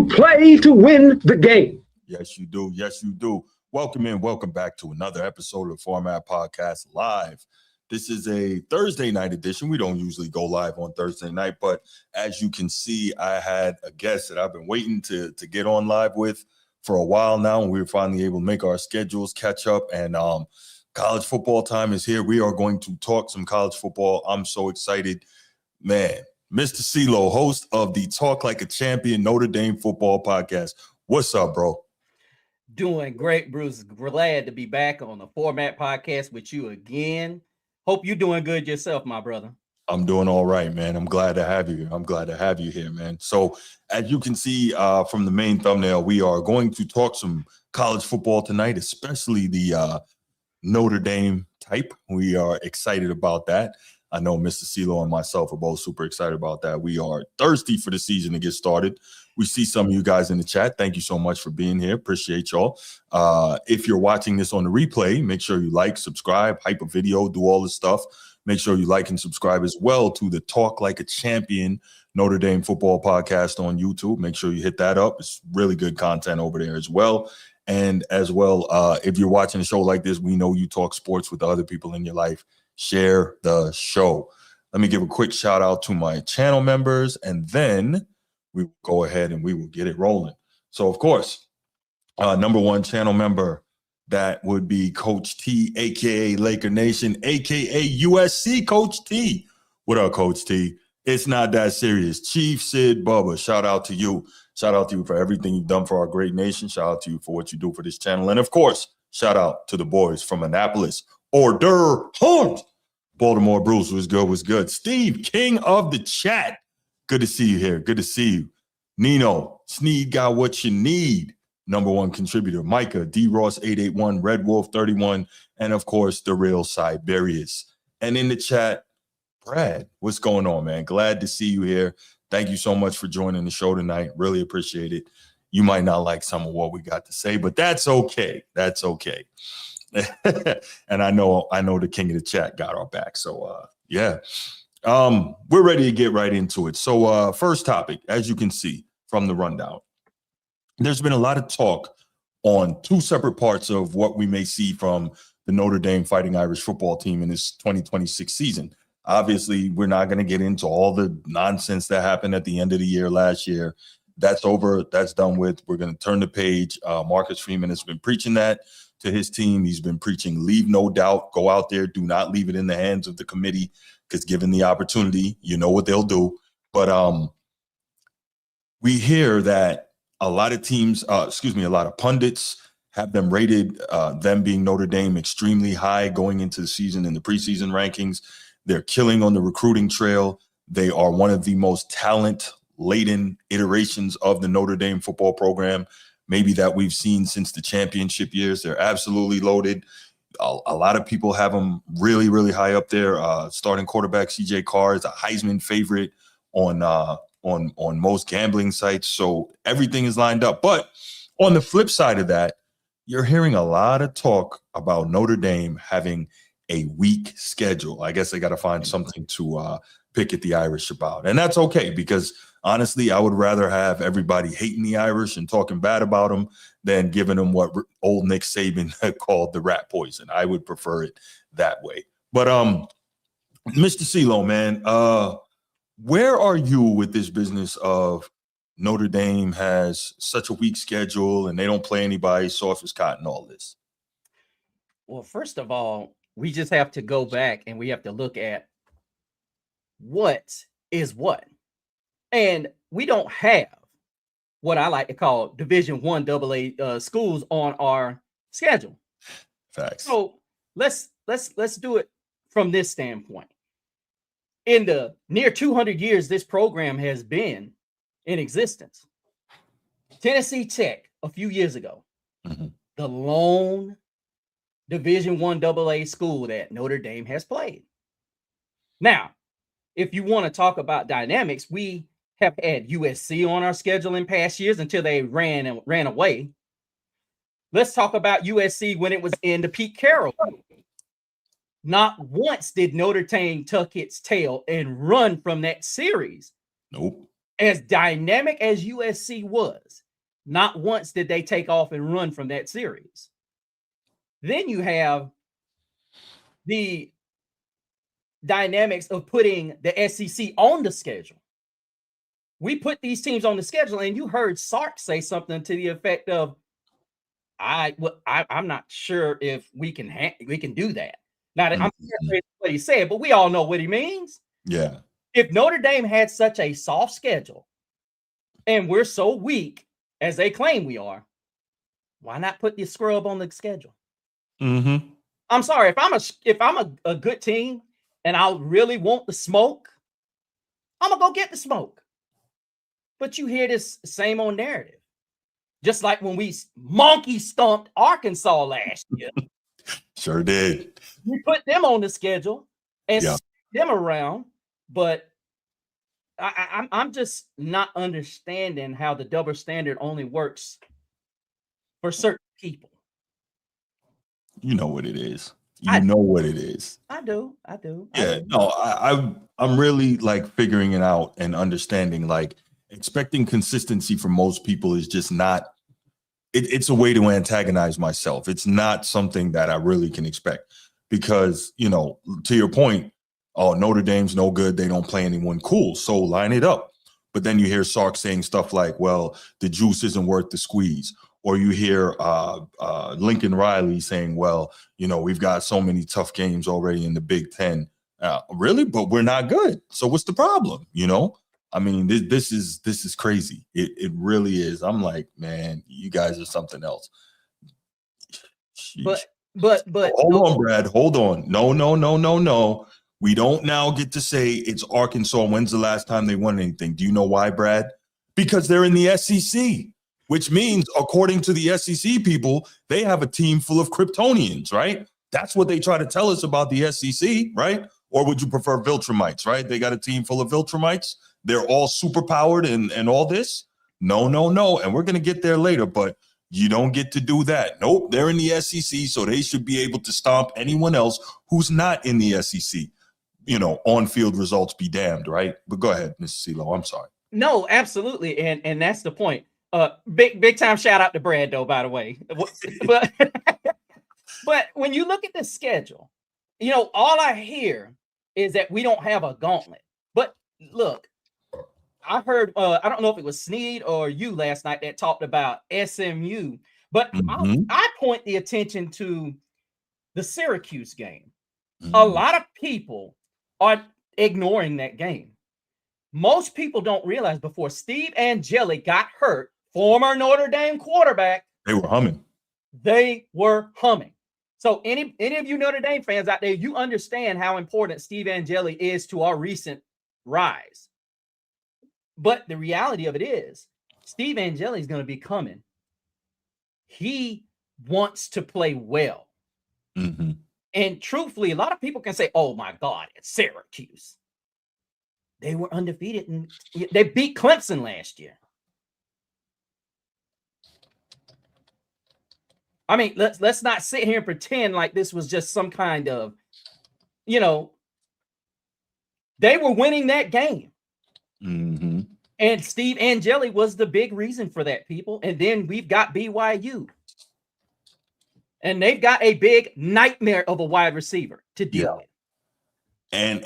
You play to win the game. Yes, you do. Yes, you do. Welcome back to another episode of the Format Podcast Live. This is a Thursday night edition. We don't usually go live on Thursday night, but as you can see, I had a guest that I've been waiting to get on live with for a while now, and we were finally able to make our schedules catch up, and college football time is here. We are going to talk some college football. I'm so excited. Man, Mr. CeeLo, host of the Talk Like a Champion Notre Dame football podcast. What's up, bro? Doing great, Bruce. Glad to be back on the Format Podcast with you again. Hope you're doing good yourself, my brother. I'm doing all right, man. I'm glad to have you. I'm glad to have you here, man. So as you can see from the main thumbnail, we are going to talk some college football tonight, especially the Notre Dame type. We are excited about that. I know Mr. CeeLo and myself are both super excited about that. We are thirsty for the season to get started. We see some of you guys in the chat. Thank you so much for being here. Appreciate y'all. If you're watching this on the replay, make sure you like, subscribe, hype a video, do all this stuff. Make sure you like and subscribe as well to the Talk Like a Champion Notre Dame football podcast on YouTube. Make sure you hit that up. It's really good content over there as well. And as well, if you're watching a show like this, we know you talk sports with the other people in your life. Share the show. Let me give a quick shout out to my channel members, and then we will go ahead and we will get it rolling. So, of course, number one channel member, that would be Coach T, a.k.a. Laker Nation, a.k.a. USC Coach T. What up, Coach T? It's not that serious. Chief Sid Bubba, shout out to you. Shout out to you for everything you've done for our great nation. Shout out to you for what you do for this channel. And, of course, shout out to the boys from Annapolis. Order Horns. Baltimore Bruce was good. Steve, king of the chat. Good to see you here. Good to see you. Nino, Sneed got what you need. Number one contributor. Micah, D Ross 881, Red Wolf 31, and of course, the real Siberius. And in the chat, Brad, what's going on, man? Glad to see you here. Thank you so much for joining the show tonight. Really appreciate it. You might not like some of what we got to say, but that's okay. That's okay. And I know the king of the chat got our back. So yeah. We're ready to get right into it. So first topic, as you can see from the rundown, there's been a lot of talk on two separate parts of what we may see from the Notre Dame Fighting Irish football team in this 2026 season. Obviously, we're not going to get into all the nonsense that happened at the end of the year last year. That's over. That's done with. We're going to turn the page. Marcus Freeman has been preaching that to his team. He's been preaching, leave no doubt, go out there, do not leave it in the hands of the committee, because given the opportunity, you know what they'll do. But we hear that a lot of teams, a lot of pundits have them rated, them being Notre Dame, extremely high going into the season in the preseason rankings. They're killing on the recruiting trail. They are one of the most talent-laden iterations of the Notre Dame football program, maybe that we've seen since the championship years. They're absolutely loaded. A lot of people have them really, really high up there. Starting quarterback CJ Carr is a Heisman favorite on most gambling sites. So everything is lined up. But on the flip side of that, you're hearing a lot of talk about Notre Dame having a weak schedule. I guess they got to find something to pick at the Irish about. And that's okay, because honestly, I would rather have everybody hating the Irish and talking bad about them than giving them what old Nick Saban called the rat poison. I would prefer it that way. But Mr. CeeLo, man, where are you with this business of Notre Dame has such a weak schedule and they don't play anybody soft as cotton, all this? Well, first of all, we just have to go back and we have to look at what is what. And we don't have what I like to call Division I AA schools on our schedule. Facts. So let's do it from this standpoint. In the near 200 years this program has been in existence, Tennessee Tech a few years ago, the lone Division I AA school that Notre Dame has played. Now, if you want to talk about dynamics, we have had USC on our schedule in past years until they ran away. Let's talk about USC when it was in the Pete Carroll. Not once did Notre Dame tuck its tail and run from that series. Nope. As dynamic as USC was, not once did they take off and run from that series. Then you have the dynamics of putting the SEC on the schedule. We put these teams on the schedule, and you heard Sark say something to the effect of, I'm not sure if we can do that. Now, I'm paraphrasing what he said, but we all know what he means. Yeah. If Notre Dame had such a soft schedule and we're so weak as they claim we are, why not put the scrub on the schedule? Mm-hmm. I'm sorry, if I'm a good team and I really want the smoke, I'm gonna go get the smoke. But you hear this same old narrative. Just like when we monkey stomped Arkansas last year. Sure did. We put them on the schedule and sent them around, but I'm just not understanding how the double standard only works for certain people. You know what it is. You know what it is. I do. Yeah, no, I'm really like figuring it out and understanding, like expecting consistency from most people is just not, it's a way to antagonize myself. It's not something that I really can expect because, you know, to your point, oh, Notre Dame's no good. They don't play anyone cool. So line it up. But then you hear Sark saying stuff like, well, the juice isn't worth the squeeze. Or you hear Lincoln Riley saying, well, you know, we've got so many tough games already in the Big Ten. Really? But we're not good. So what's the problem? You know? I mean, this is crazy. It really is. I'm like, man, you guys are something else. But hold on, Brad. Hold on. No. We don't now get to say it's Arkansas. When's the last time they won anything? Do you know why, Brad? Because they're in the SEC, which means, according to the SEC people, they have a team full of Kryptonians, right? That's what they try to tell us about the SEC, right? Or would you prefer Viltrumites, right? They got a team full of Viltrumites. They're all superpowered and all this. No. And we're going to get there later, but you don't get to do that. Nope, they're in the SEC, so they should be able to stomp anyone else who's not in the SEC. You know, on-field results be damned, right? But go ahead, Mr. CeeLo. I'm sorry. No, absolutely, and that's the point. Big time shout out to Brad, though, by the way. But but when you look at the schedule, you know, all I hear is that we don't have a gauntlet. But look, I heard, I don't know if it was Sneed or you last night that talked about SMU, but I point the attention to the Syracuse game. A lot of people are ignoring that game. Most people don't realize before Steve Angeli got hurt, former Notre Dame quarterback, they were humming. So any of you Notre Dame fans out there, you understand how important Steve Angeli is to our recent rise. But the reality of it is, Steve Angeli is going to be coming. He wants to play well. And truthfully, a lot of people can say, oh my God, it's Syracuse. They were undefeated and they beat Clemson last year. I mean, let's not sit here and pretend like this was just some kind of, you know, they were winning that game. And Steve Angeli was the big reason for that, people. And then we've got BYU. And they've got a big nightmare of a wide receiver to deal with. And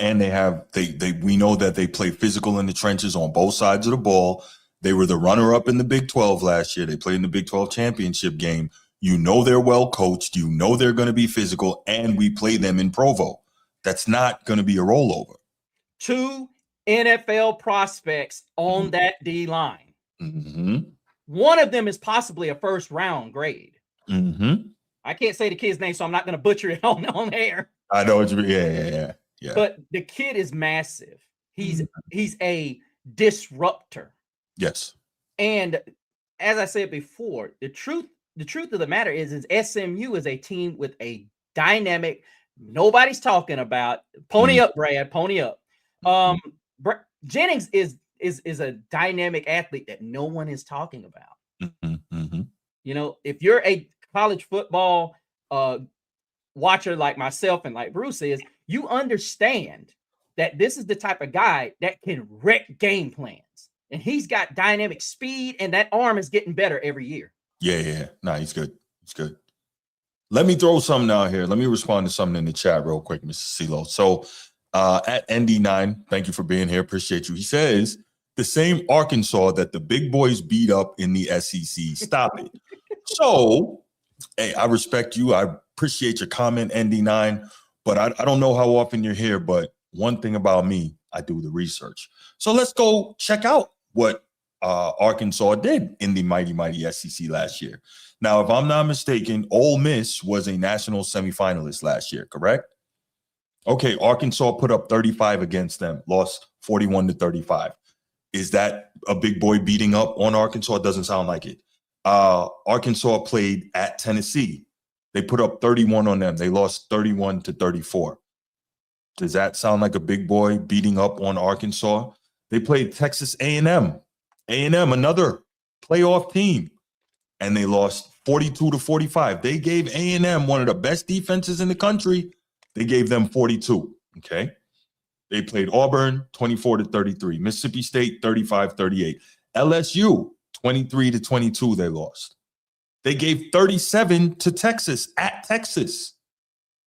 we know that they play physical in the trenches on both sides of the ball. They were the runner-up in the Big 12 last year. They played in the Big 12 championship game. You know they're well coached. You know they're going to be physical, and we play them in Provo. That's not going to be a rollover. 2 NFL prospects on that D-line. One of them is possibly a first-round grade. I can't say the kid's name, so I'm not going to butcher it on air. I know what you mean. Yeah. But the kid is massive. He's a disruptor. Yes. And as I said before, the truth of the matter is SMU is a team with a dynamic, nobody's talking about. Pony up, Brad. Pony up. Jennings is a dynamic athlete that no one is talking about. You know, if you're a college football watcher like myself and like Bruce is, you understand that this is the type of guy that can wreck game plans. and he's got dynamic speed, and that arm is getting better every year. Yeah. Nah, he's good. He's good. Let me throw something out here. Let me respond to something in the chat real quick, Mr. CeeLo. So at ND9, thank you for being here. Appreciate you. He says, the same Arkansas that the big boys beat up in the SEC. Stop it. So, hey, I respect you. I appreciate your comment, ND9, but I don't know how often you're here, but one thing about me, I do the research. So let's go check out what Arkansas did in the mighty SEC last year. Now, if I'm not mistaken, Ole Miss was a national semifinalist last year, correct? Okay, Arkansas put up 35 against them, lost 41-35. Is that a big boy beating up on Arkansas? It doesn't sound like it. Arkansas played at Tennessee. They put up 31 on them. They lost 31-34. Does that sound like a big boy beating up on Arkansas? They played Texas A&M. A&M, another playoff team, and they lost 42-45. They gave A&M, one of the best defenses in the country, they gave them 42, okay? They played Auburn 24-33, Mississippi State 35-38, LSU 23-22 they lost. They gave 37 to Texas at Texas.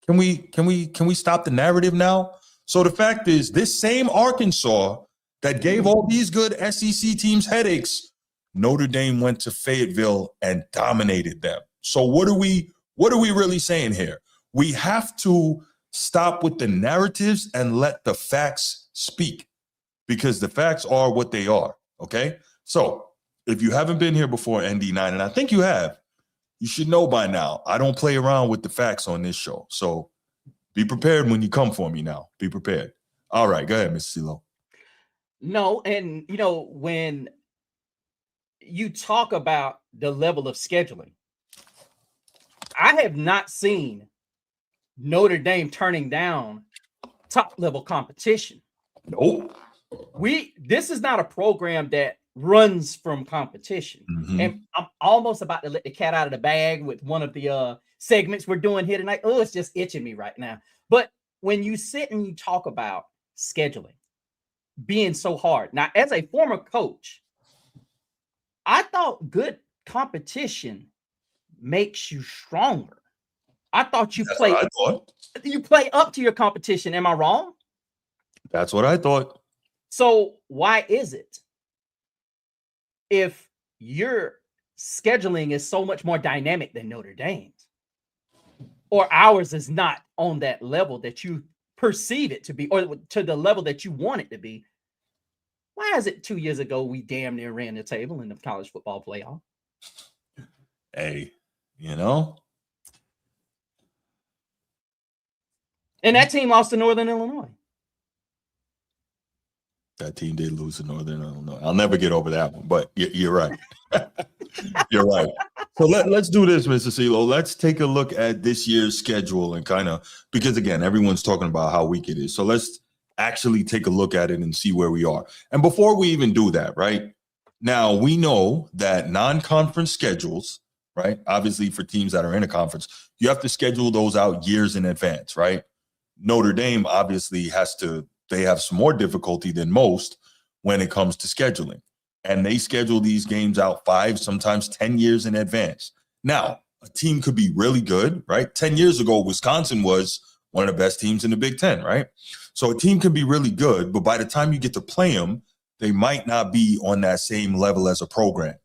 Can we stop the narrative now? So the fact is, this same Arkansas that gave all these good SEC teams headaches, Notre Dame went to Fayetteville and dominated them. So what are we really saying here? We have to stop with the narratives and let the facts speak, because the facts are what they are, okay? So if you haven't been here before, ND9, and I think you have, you should know by now, I don't play around with the facts on this show. So be prepared when you come for me now. Be prepared. All right, go ahead, Mr. CeeLo. No, and when you talk about the level of scheduling, I have not seen Notre Dame turning down top level competition. Nope. This is not a program that runs from competition. Mm-hmm. And I'm almost about to let the cat out of the bag with one of the segments we're doing here tonight. Oh, it's just itching me right now. But when you sit and you talk about scheduling being so hard. Now, as a former coach, I thought good competition makes you stronger. I thought you play up to your competition. Am I wrong? That's what I thought. So why is it, if your scheduling is so much more dynamic than Notre Dame's, or ours is not on that level that you perceive it to be, or to the level that you want it to be, why is it 2 years ago we damn near ran the table in the college football playoff? Hey, And that team lost to Northern Illinois. That team did lose to Northern Illinois. I'll never get over that one, but you're right. You're right. So let's do this, Mr. CeeLo. Let's take a look at this year's schedule and because again, everyone's talking about how weak it is. So let's actually take a look at it and see where we are. And before we even do that, right, now we know that non-conference schedules, right, obviously for teams that are in a conference, you have to schedule those out years in advance, right? Notre Dame obviously they have some more difficulty than most when it comes to scheduling. And they schedule these games out 5, sometimes 10 years in advance. Now, a team could be really good, right? 10 years ago, Wisconsin was one of the best teams in the Big Ten, right? So a team can be really good, but by the time you get to play them, they might not be on that same level as a program.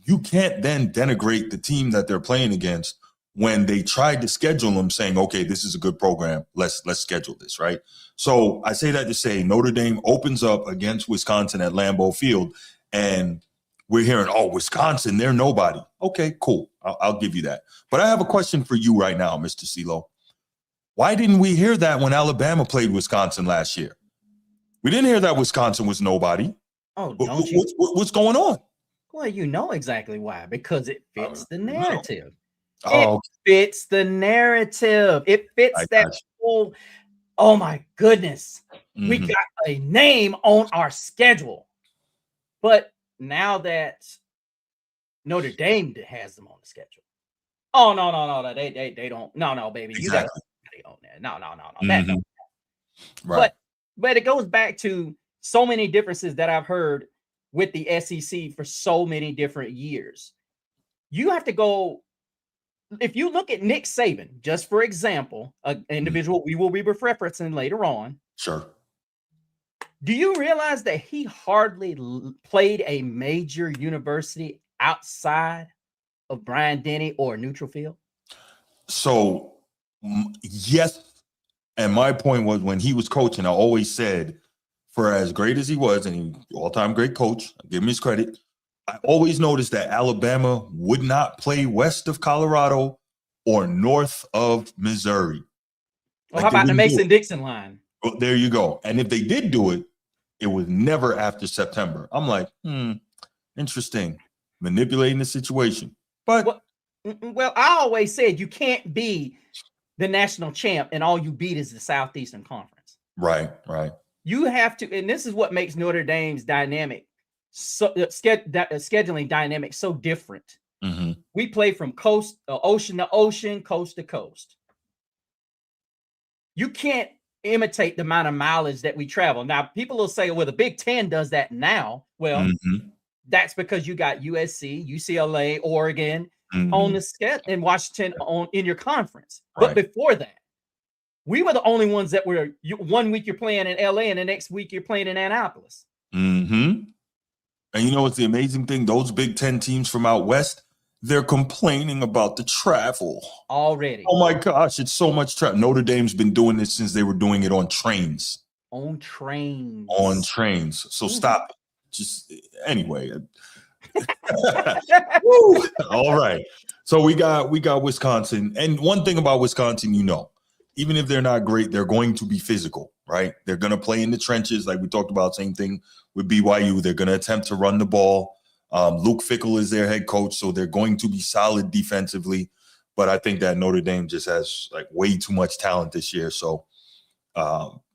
You can't then denigrate the team that they're playing against when they tried to schedule them, saying, okay, this is a good program, let's schedule this, right? So I say that to say Notre Dame opens up against Wisconsin at Lambeau Field, and we're hearing, oh, Wisconsin, they're nobody. Okay, cool. I'll give you that. But I have a question for you right now, Mr. CeeLo. Why didn't we hear that when Alabama played Wisconsin last year? We didn't hear that Wisconsin was nobody. Oh, don't you? What's going on? Well, you know exactly why. Because it fits the narrative. Oh, it fits the narrative. It fits that whole, oh my goodness, we got a name on our schedule. But now that Notre Dame has them on the schedule, oh no, they don't. No, baby, exactly. You got they on there. No. That don't. Right. But it goes back to so many differences that I've heard with the SEC for so many different years. You have to go, if you look at Nick Saban, just for example, an individual we will be referencing later on. Sure. Do you realize that he hardly played a major university outside of Bryant-Denny or neutral field? So, yes. And my point was, when he was coaching, I always said, for as great as he was, and he all-time great coach, I give him his credit, I always noticed that Alabama would not play west of Colorado or north of Missouri. Well, how about the Mason-Dixon line? Well, there you go. And if they did do it, it was never after September. I'm like, interesting. Manipulating the situation. But well, I always said you can't be the national champ and all you beat is the Southeastern Conference. Right. You have to, and this is what makes Notre Dame's dynamic, so scheduling dynamic so different. Mm-hmm. We play from ocean to ocean, coast to coast. You can't imitate the amount of mileage that we travel. Now, people will say, well, the Big Ten does that now. Well, that's because you got USC, UCLA, Oregon on the schedule, and Washington in your conference. But before that, we were the only ones that were, 1 week you're playing in LA and the next week you're playing in Annapolis. And you know what's the amazing thing? Those Big Ten teams from out west, they're complaining about the travel already. Oh my gosh, it's so much travel. Notre Dame's been doing this since they were doing it on trains. On trains. So stop. Just anyway. All right. So we got Wisconsin. And one thing about Wisconsin, even if they're not great, they're going to be physical, right? They're going to play in the trenches like we talked about. Same thing with BYU. They're going to attempt to run the ball. Luke Fickell is their head coach, so they're going to be solid defensively. But I think that Notre Dame just has like way too much talent this year. So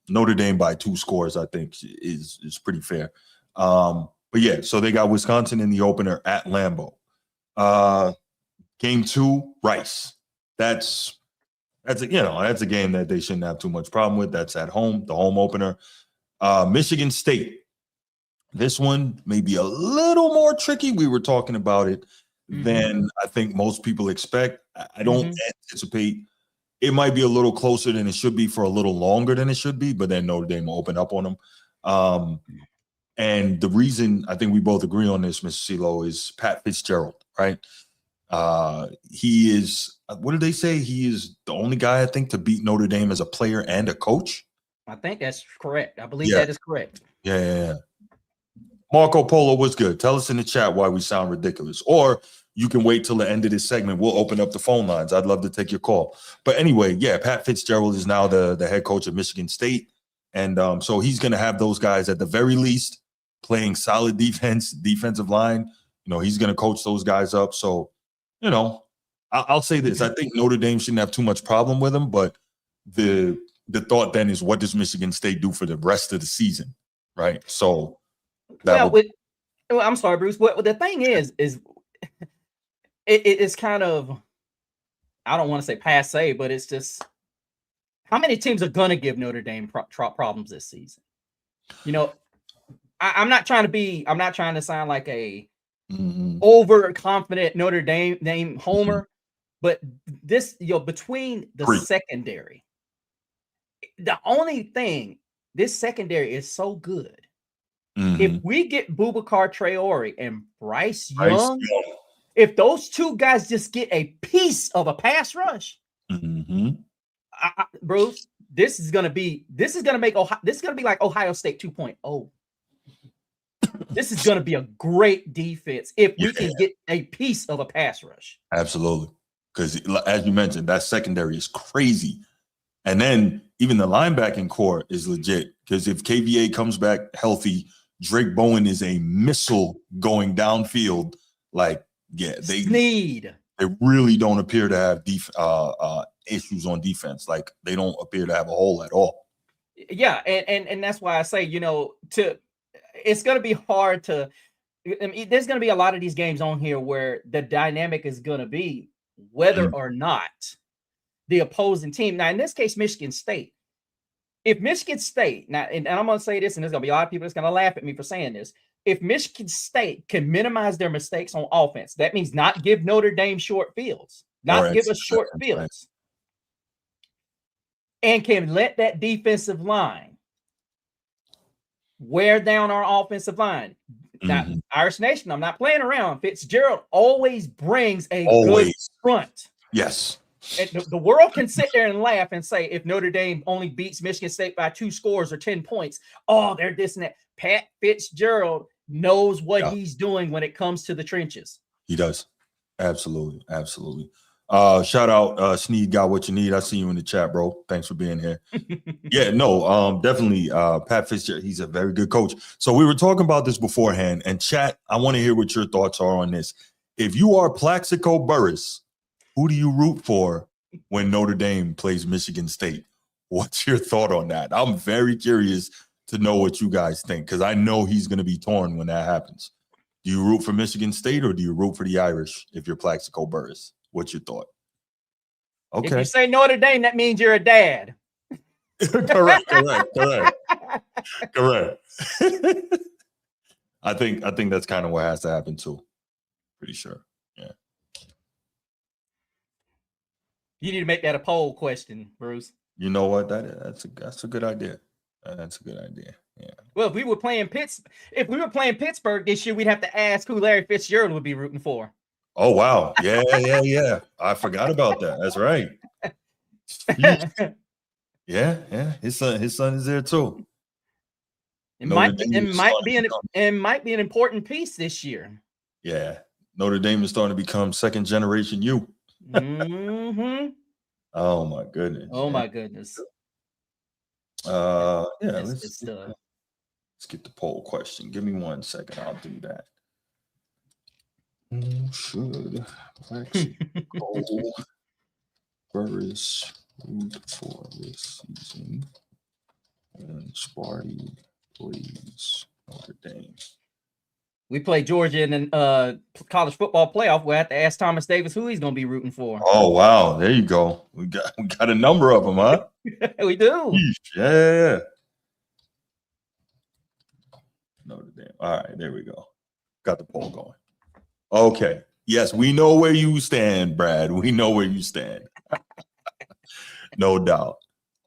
Notre Dame by 2 scores, I think, is pretty fair. But yeah, so they got Wisconsin in the opener at Lambeau. Game 2, Rice. That's a game that they shouldn't have too much problem with. That's at home, the home opener. Michigan State. This one may be a little more tricky. We were talking about it than I think most people expect. I don't anticipate. It might be a little closer than it should be for a little longer than it should be, but then Notre Dame will open up on them. And the reason I think we both agree on this, Mr. CeeLo, is Pat Fitzgerald, right? He is, what did they say? He is the only guy, I think, to beat Notre Dame as a player and a coach. I think that's correct. I believe that is correct. Yeah. Marco Polo, what's good? Tell us in the chat why we sound ridiculous. Or you can wait till the end of this segment. We'll open up the phone lines. I'd love to take your call. But anyway, yeah, Pat Fitzgerald is now the head coach of Michigan State. And so he's going to have those guys at the very least playing solid defensive line. He's going to coach those guys up. So, I'll say this. I think Notre Dame shouldn't have too much problem with him. But the thought then is, what does Michigan State do for the rest of the season? Right. So, I'm sorry, Bruce. What the thing is it's kind of, I don't want to say passe, but it's just, how many teams are going to give Notre Dame problems this season? I'm not trying to sound like a overconfident Notre Dame homer, but this, between the secondary, the only thing, this secondary is so good. If we get Boubacar Traore and Bryce Young, if those two guys just get a piece of a pass rush, Bruce, this is gonna be like Ohio State 2.0. This is gonna be a great defense if we can get a piece of a pass rush. Absolutely, because as you mentioned, that secondary is crazy, and then even the linebacking core is legit. Because if KVA comes back healthy, Drake Bowen is a missile going downfield. They really don't appear to have issues on defense. Like, they don't appear to have a hole at all. Yeah, and that's why I say, it's going to be hard to. There's going to be a lot of these games on here where the dynamic is going to be whether or not the opposing team. Now, in this case, Michigan State. If Michigan State, now, and I'm going to say this, and there's going to be a lot of people that's going to laugh at me for saying this, if Michigan State can minimize their mistakes on offense, that means not give Notre Dame short fields, not give us short fields, and can let that defensive line wear down our offensive line. Now, Irish Nation, I'm not playing around. Fitzgerald always brings a good front. Yes. And the world can sit there and laugh and say, if Notre Dame only beats Michigan State by 2 scores or 10 points, oh, they're this and that. Pat Fitzgerald knows what he's doing when it comes to the trenches. He does. Absolutely. Absolutely. Shout out Sneed, got what you need. I see you in the chat, bro. Thanks for being here. Yeah, no, definitely Pat Fitzgerald, he's a very good coach. So we were talking about this beforehand, and chat, I want to hear what your thoughts are on this. If you are Plaxico Burress, who do you root for when Notre Dame plays Michigan State? What's your thought on that? I'm very curious to know what you guys think, because I know he's going to be torn when that happens. Do you root for Michigan State or do you root for the Irish if you're Plaxico Burress? What's your thought? Okay. If you say Notre Dame, that means you're a dad. Correct. I think that's kind of what has to happen too. Pretty sure. Yeah. You need to make that a poll question, Bruce. You know what? That's a good idea. That's a good idea. Yeah. Well, if we were playing Pittsburgh this year, we'd have to ask who Larry Fitzgerald would be rooting for. Oh wow. Yeah. I forgot about that. That's right. Yeah. His son is there too. It might be an important piece this year. Yeah. Notre Dame is starting to become second generation U. Mm-hmm. Oh my goodness. My goodness. Let's get the poll question. Give me 1 second. I'll do that. Should Plaxico Burress root for this season and Sparty plays Notre Dame? We play Georgia in the college football playoff. We'll have to ask Thomas Davis who he's going to be rooting for. Oh wow, there you go. We got a number of them, huh? We do. Yeah. Notre Dame. All right, there we go. Got the poll going. Okay. Yes, we know where you stand, Brad. We know where you stand. No doubt.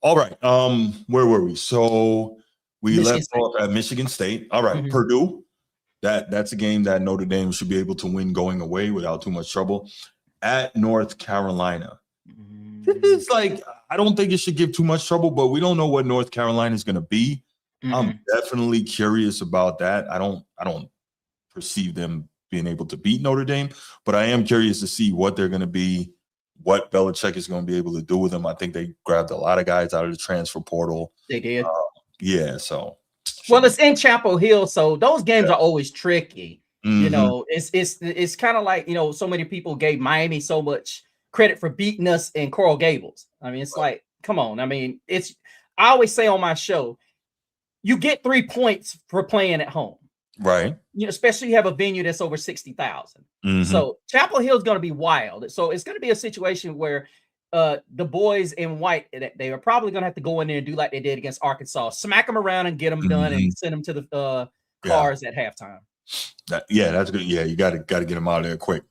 All right. Where were we? So we left off at Michigan State. All right, Purdue. That's a game that Notre Dame should be able to win going away without too much trouble. At North Carolina. It's like, I don't think it should give too much trouble, but we don't know what North Carolina is going to be. I'm definitely curious about that. I don't perceive them being able to beat Notre Dame, but I am curious to see what they're going to be, what Belichick is going to be able to do with them. I think they grabbed a lot of guys out of the transfer portal. They did. So. Well, it's in Chapel Hill, so those games are always tricky. You know, it's kind of like, so many people gave Miami so much credit for beating us in Coral Gables. I mean, it's like, come on. I mean, I always say on my show, you get 3 points for playing at home. Right. Especially you have a venue that's over 60,000. So Chapel Hill is going to be wild. So it's going to be a situation where the boys in white, they are probably going to have to go in there and do like they did against Arkansas, smack them around and get them done and send them to the cars at halftime. That's good. Yeah, you got to get them out of there quick.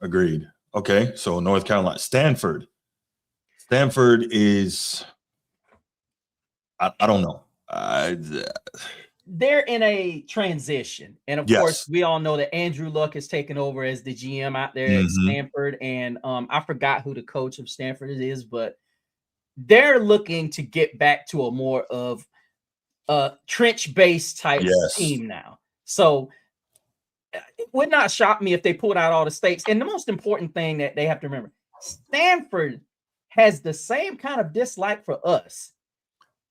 Agreed. Okay, so North Carolina, Stanford is, I don't know. They're in a transition. And of course, we all know that Andrew Luck has taken over as the GM out there at Stanford. And I forgot who the coach of Stanford is, but they're looking to get back to a more of a trench-based type team now. So it would not shock me if they pulled out all the stakes. And the most important thing that they have to remember, Stanford has the same kind of dislike for us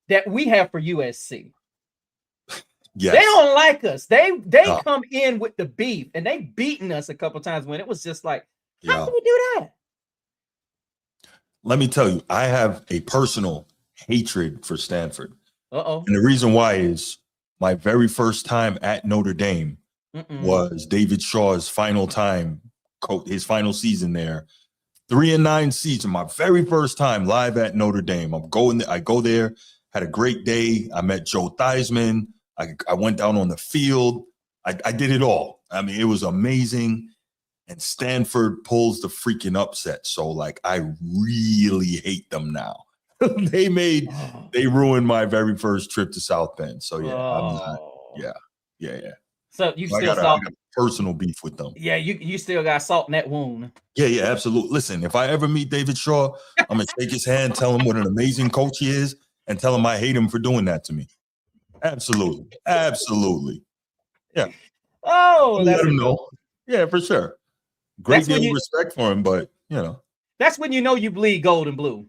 that we have for USC. They don't like us. They come in with the beef, and they've beaten us a couple times when it was just like, how can we do that? Let me tell you, I have a personal hatred for Stanford. And the reason why is my very first time at Notre Dame was David Shaw's final time, his final season there. 3-9 season, my very first time live at Notre Dame. I go there, had a great day. I met Joe Theismann. I went down on the field. I did it all. I mean, it was amazing. And Stanford pulls the freaking upset. So, like, I really hate them now. They ruined my very first trip to South Bend. So, yeah, I'm not. Yeah. So you So still I got personal beef with them. Yeah, you still got salt in that wound. Yeah, absolutely. Listen, if I ever meet David Shaw, I'm going to shake his hand, tell him what an amazing coach he is, and tell him I hate him for doing that to me. Absolutely. Yeah. Oh, let him know. Yeah, for sure. Great deal of respect for him, but, you know. That's when you know you bleed gold and blue.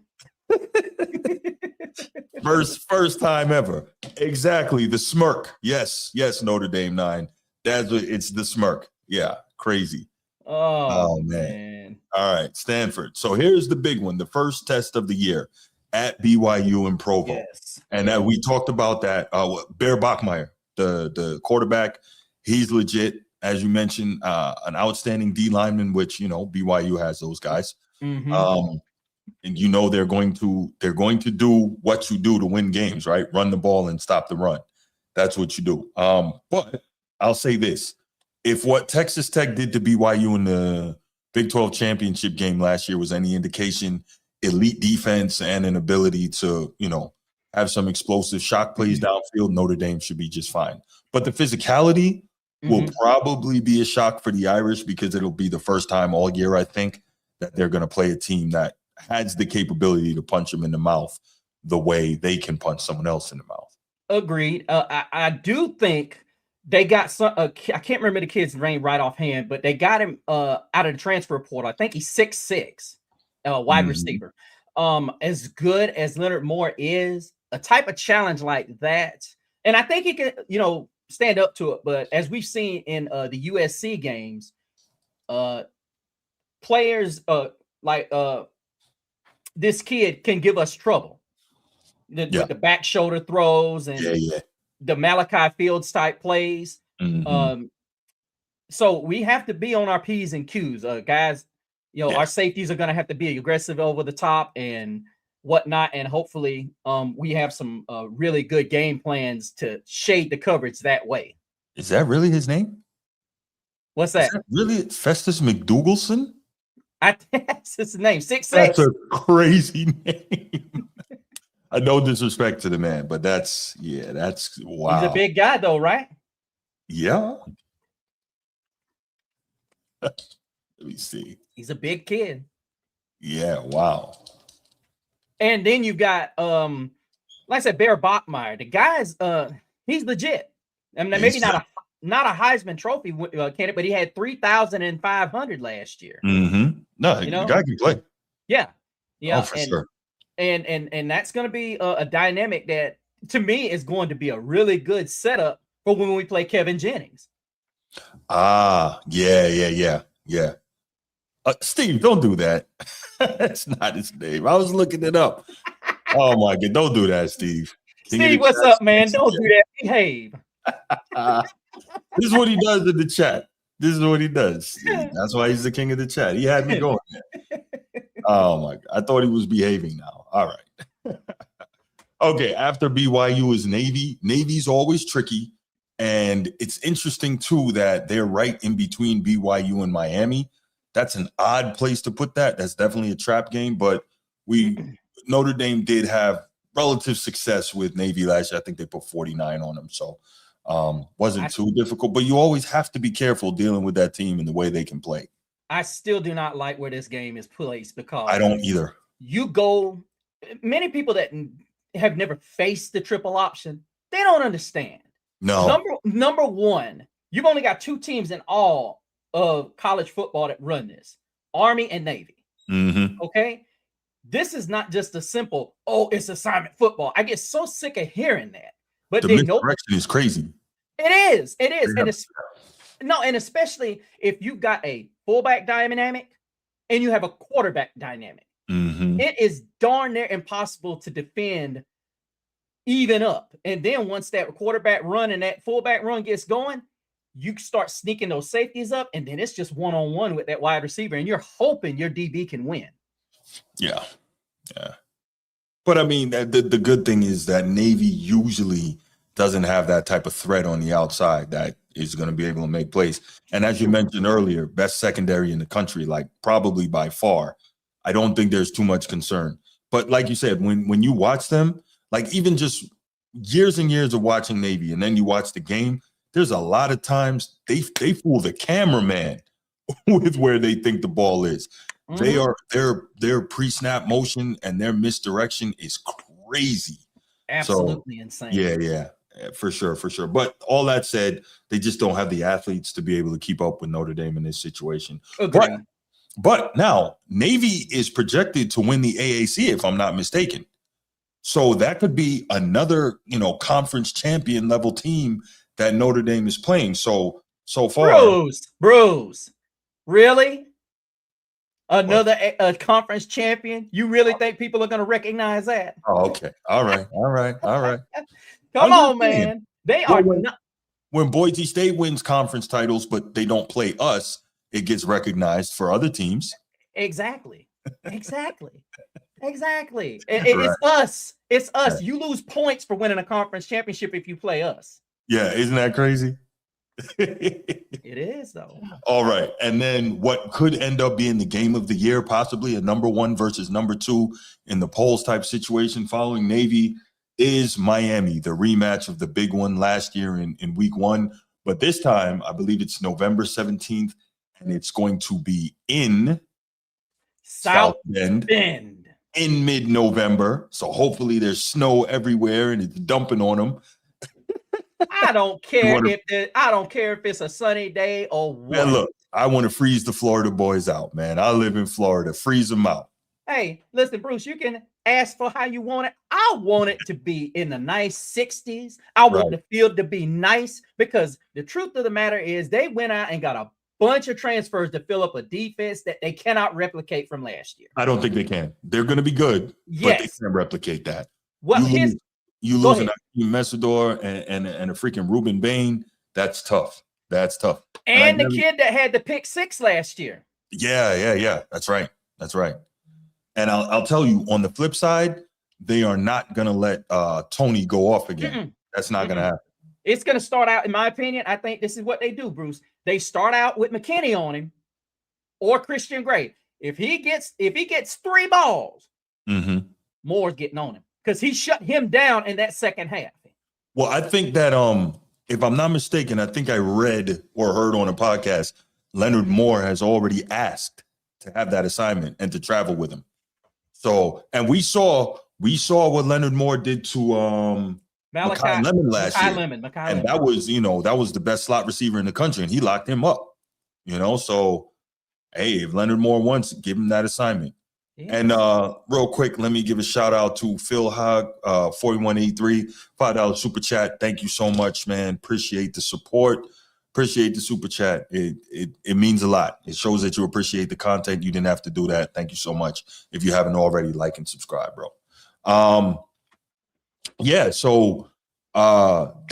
First time ever. Exactly. The smirk. Yes, Notre Dame 9. That's what it's the smirk. Yeah, crazy. Oh man. All right, Stanford. So here's the big one, the first test of the year at BYU in Provo. Yes. And we talked about that. Bear Bachmeier, the quarterback, he's legit. As you mentioned, an outstanding D lineman, which, you know, BYU has those guys. Mm-hmm. And you know they're going to do what you do to win games, right? Run the ball and stop the run. That's what you do. But I'll say this. If what Texas Tech did to BYU in the Big 12 championship game last year was any indication, elite defense and an ability to, you know, have some explosive shot plays downfield, Notre Dame should be just fine. But the physicality will probably be a shock for the Irish because it'll be the first time all year, I think, that they're going to play a team that has the capability to punch them in the mouth the way they can punch someone else in the mouth. Agreed. I do think they got some. I can't remember the kid's name right offhand, but they got him out of the transfer portal. I think he's 6'6", wide receiver. As good as Leonard Moore is, a type of challenge like that, and I think he can, you know, stand up to it. But as we've seen in the USC games, players like this kid can give us trouble with the back shoulder throws and the Malachi Fields type plays. So we have to be on our P's and Q's, guys. You know, our safeties are going to have to be aggressive over the top and whatnot. And hopefully we have some really good game plans to shade the coverage that way. Is that really his name? What's that? Is that really Festus McDougalson? That's his name. 6'6". That's a crazy name. No disrespect to the man, but that's wow. He's a big guy though, right? Yeah. Let me see. He's a big kid. Yeah, wow. And then you got like I said, Bear Bachmeier. The guy's he's legit. I mean, maybe not a Heisman Trophy candidate, but he had 3,500 last year. No, you know? The guy can play. Yeah. Oh, for sure. And that's going to be a dynamic that, to me, is going to be a really good setup for when we play Kevin Jennings. Yeah. Steve, don't do that. That's not his name. I was looking it up. Oh my God, don't do that, Steve. Steve, what's up, man? Don't do that. Behave. This is what he does in the chat. This is what he does. Steve. That's why he's the king of the chat. He had me going there. Oh my God. I thought he was behaving now. All right. Okay. After BYU is Navy. Navy's always tricky. And it's interesting too that they're right in between BYU and Miami. That's an odd place to put that. That's definitely a trap game. But Notre Dame did have relative success with Navy last year. I think they put 49 on them. So wasn't too difficult. But you always have to be careful dealing with that team and the way they can play. I still do not like where this game is placed because I don't either. Many people that have never faced the triple option, they don't understand. No. Number one, you've only got two teams in all of college football that run this: Army and Navy. Okay, this is not just a simple it's assignment football. I get so sick of hearing that. But the misdirection is crazy. It is, and especially if you've got a fullback dynamic and you have a quarterback dynamic, it is darn near impossible to defend even up. And then once that quarterback run and that fullback run gets going, you start sneaking those safeties up, and then it's just one-on-one with that wide receiver, and you're hoping your DB can win. Yeah. But I mean, the good thing is that Navy usually doesn't have that type of threat on the outside that is going to be able to make plays. And as you mentioned earlier, best secondary in the country, like probably by far. I don't think there's too much concern. But like you said, when you watch them, like even just years and years of watching Navy, and then you watch the game, there's a lot of times they fool the cameraman with where they think the ball is. Their pre-snap motion and their misdirection is crazy. Absolutely insane. Yeah, for sure. But all that said, they just don't have the athletes to be able to keep up with Notre Dame in this situation. Agreed. But now Navy is projected to win the AAC, if I'm not mistaken. So that could be another, conference champion level team that Notre Dame is playing. So far, Bruce, really? Another conference champion? You really think people are going to recognize that? Oh, okay. All right. Come on, man. They are not. When Boise State wins conference titles, but they don't play us, it gets recognized for other teams. Exactly. It's us. It's us. Right. You lose points for winning a conference championship if you play us. Yeah, isn't that crazy? It is, though. All right. And then what could end up being the game of the year, possibly a number 1 versus number 2 in the polls type situation following Navy, is Miami, the rematch of the big one last year in week 1. But this time, I believe it's November 17th, and it's going to be in South Bend in mid-November. So hopefully there's snow everywhere and it's dumping on them. I don't care if it's a sunny day or what. Man, look, I want to freeze the Florida boys out, man. I live in Florida. Freeze them out. Hey, listen, Bruce, you can ask for how you want it. I want it to be in the nice 60s. I want the field to be nice, because the truth of the matter is they went out and got a bunch of transfers to fill up a defense that they cannot replicate from last year. I don't think they can. They're going to be good, but they can't replicate that. Well, you lose an Messidor and a freaking Ruben Bain. That's tough. And the kid that had the pick 6 last year. Yeah. That's right. And I'll tell you, on the flip side, they are not going to let Tony go off again. That's not going to happen. It's going to start out, in my opinion, I think this is what they do, Bruce. They start out with McKinney on him or Christian Gray. If he gets 3 balls, Moore's getting on him, because he shut him down in that second half. Well, I think that if I'm not mistaken, I think I read or heard on a podcast, Leonard Moore has already asked to have that assignment and to travel with him. So, and we saw what Leonard Moore did to Makai Lemon last year. And that was the best slot receiver in the country, and he locked him up. So hey, if Leonard Moore wants, give him that assignment. Yeah. And real quick, let me give a shout out to Phil Hogg, 4183, $5 super chat. Thank you so much, man. Appreciate the support. Appreciate the super chat. It means a lot. It shows that you appreciate the content. You didn't have to do that. Thank you so much. If you haven't already, like and subscribe, bro. So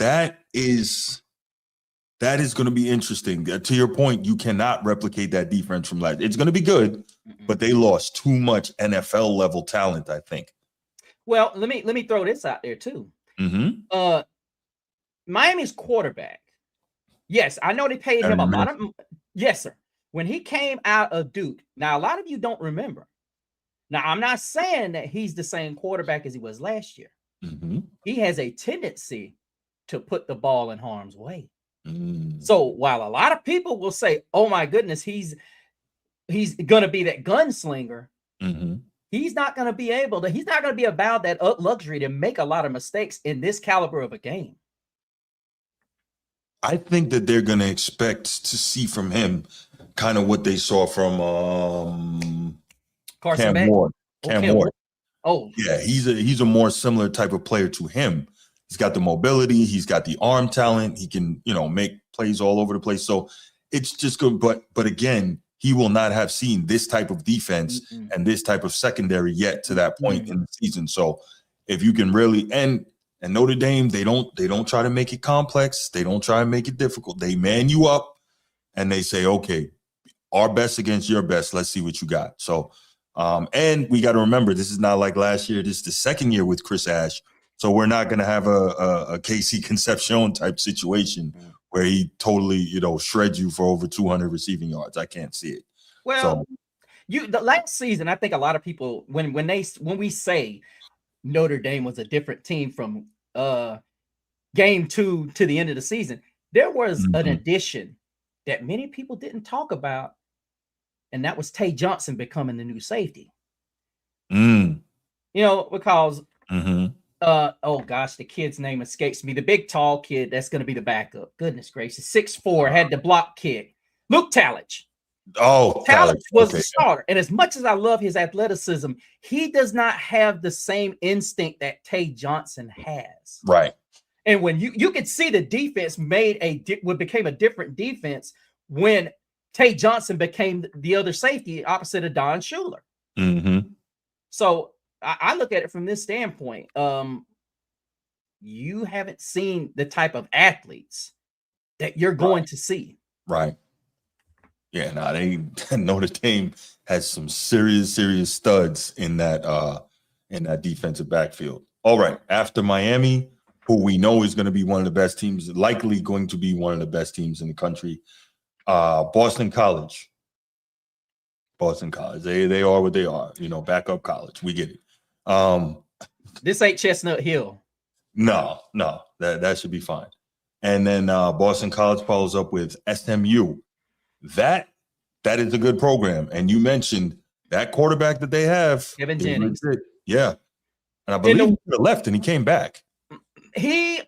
that is going to be interesting. To your point, you cannot replicate that defense from last. It's going to be good, but they lost too much NFL level talent, I think. Well, let me throw this out there too. Miami's quarterback. Yes, I know they paid him a lot of. Yes, sir. When he came out of Duke, now a lot of you don't remember. Now, I'm not saying that he's the same quarterback as he was last year. He has a tendency to put the ball in harm's way. So while a lot of people will say, "Oh my goodness, he's going to be that gunslinger," he's not going to be able to. He's not going to be about that luxury to make a lot of mistakes in this caliber of a game. I think that they're going to expect to see from him kind of what they saw from Cam Ward. Oh, yeah, he's a more similar type of player to him. He's got the mobility, he's got the arm talent, he can, make plays all over the place. So it's just good. But again, he will not have seen this type of defense and this type of secondary yet to that point in the season. So if you can really and Notre Dame, they don't try to make it complex, they don't try to make it difficult. They man you up and they say, okay, our best against your best. Let's see what you got. So and we got to remember, this is not like last year. This is the second year with Chris Ash, So we're not going to have a Casey Concepcion type situation where he totally, shreds you for over 200 receiving yards. I can't see it. Well, the last season, I think a lot of people, when we say Notre Dame was a different team from game 2 to the end of the season, there was an addition that many people didn't talk about, and that was Tay Johnson becoming the new safety. Because oh gosh, the kid's name escapes me. The big tall kid that's going to be the backup. Goodness gracious, 6'4", had the block kick. Luke Talich. Oh, Talich was the starter. And as much as I love his athleticism, he does not have the same instinct that Tay Johnson has. Right. And when you could see the defense became a different defense when Tay Johnson became the other safety opposite of Don Schuler. So I look at it from this standpoint. You haven't seen the type of athletes that you're going to see. Right. Yeah, Notre Dame has some serious studs in that defensive backfield. All right, after Miami, who we know is going to be one of the best teams, likely going to be one of the best teams in the country, Boston College. They are what they are, backup college. We get it. This ain't Chestnut Hill. No, that should be fine. And then Boston College follows up with SMU. That is a good program. And you mentioned that quarterback that they have, Kevin Jennings. Yeah. And I believe he could have left and he came back. He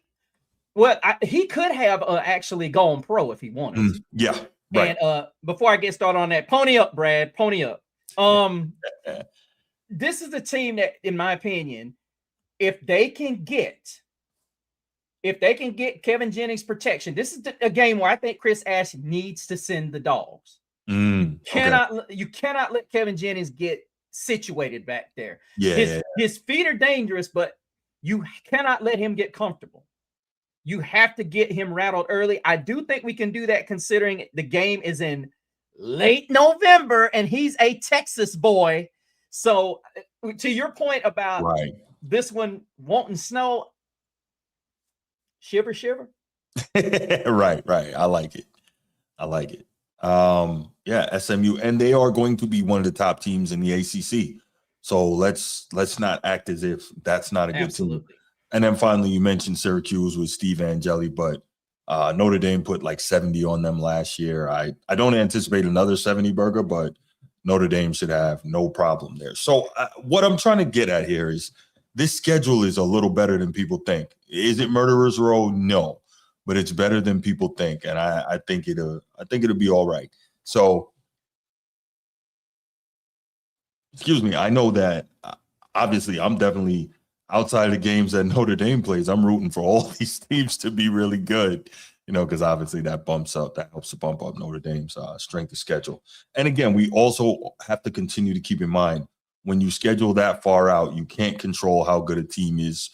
could have actually gone pro if he wanted. Yeah. Right. And before I get started on that, pony up, Brad. Pony up. This is a team that, in my opinion, if they can get Kevin Jennings protection, this is a game where I think Chris Ash needs to send the dogs. You cannot let Kevin Jennings get situated back there. His feet are dangerous, but you cannot let him get comfortable. You have to get him rattled early. I do think we can do that considering the game is in late November and he's a Texas boy. So to your point about this one wanting snow, shiver. Right. I like it. SMU, and they are going to be one of the top teams in the ACC. So let's not act as if that's not a good team. And then finally, you mentioned Syracuse with Steve Angeli, but Notre Dame put like 70 on them last year. I don't anticipate another 70 burger, but Notre Dame should have no problem there. So what I'm trying to get at here is this schedule is a little better than people think. Is it Murderer's Row? No, but it's better than people think, and I think it'll be all right. So, excuse me. I know that obviously I'm definitely outside of the games that Notre Dame plays. I'm rooting for all these teams to be really good, because obviously that helps to bump up Notre Dame's strength of schedule. And again, we also have to continue to keep in mind when you schedule that far out, you can't control how good a team is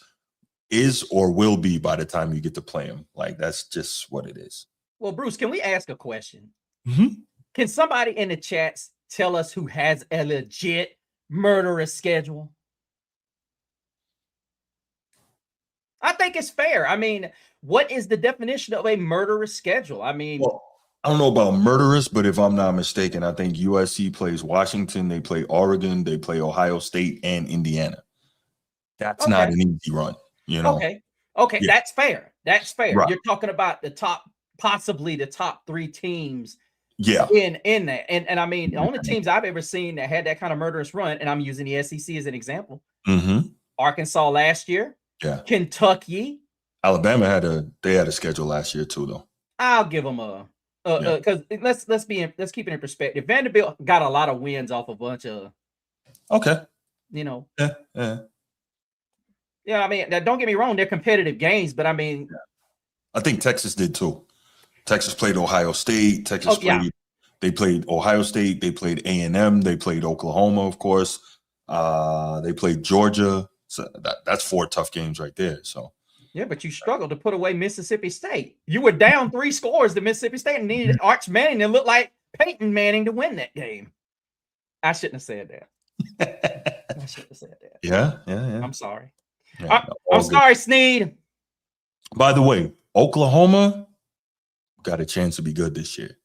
or will be by the time you get to play them. Like, that's just what it is. Well, Bruce, can we ask a question? Mm-hmm. Can somebody in the chats tell us who has a legit murderous schedule? I think it's fair. I mean, what is the definition of a murderous schedule? I mean, well, I don't know about murderous, but if I'm not mistaken, I think USC plays Washington, they play Oregon, they play Ohio State and Indiana. That's not an easy run, Okay, yeah. That's fair. Right. You're talking about possibly the top 3 teams. Yeah. In that. And I mean, the only teams I've ever seen that had that kind of murderous run, and I'm using the SEC as an example. Arkansas last year. Yeah. Kentucky. Alabama had a schedule last year too, though. I'll give them because let's keep it in perspective. Vanderbilt got a lot of wins off a bunch of Yeah, I mean, don't get me wrong, they're competitive games, but I mean, I think Texas did too. Texas played Ohio State. They played Ohio State. They played A&M. They played Oklahoma, of course. They played Georgia. So that's 4 tough games right there. So yeah, but you struggled to put away Mississippi State. You were down 3 scores to Mississippi State and needed Arch Manning to look like Peyton Manning to win that game. I shouldn't have said that. Yeah. I'm sorry. Yeah, I'm all good. sorry, Sneed. By the way, Oklahoma got a chance to be good this year.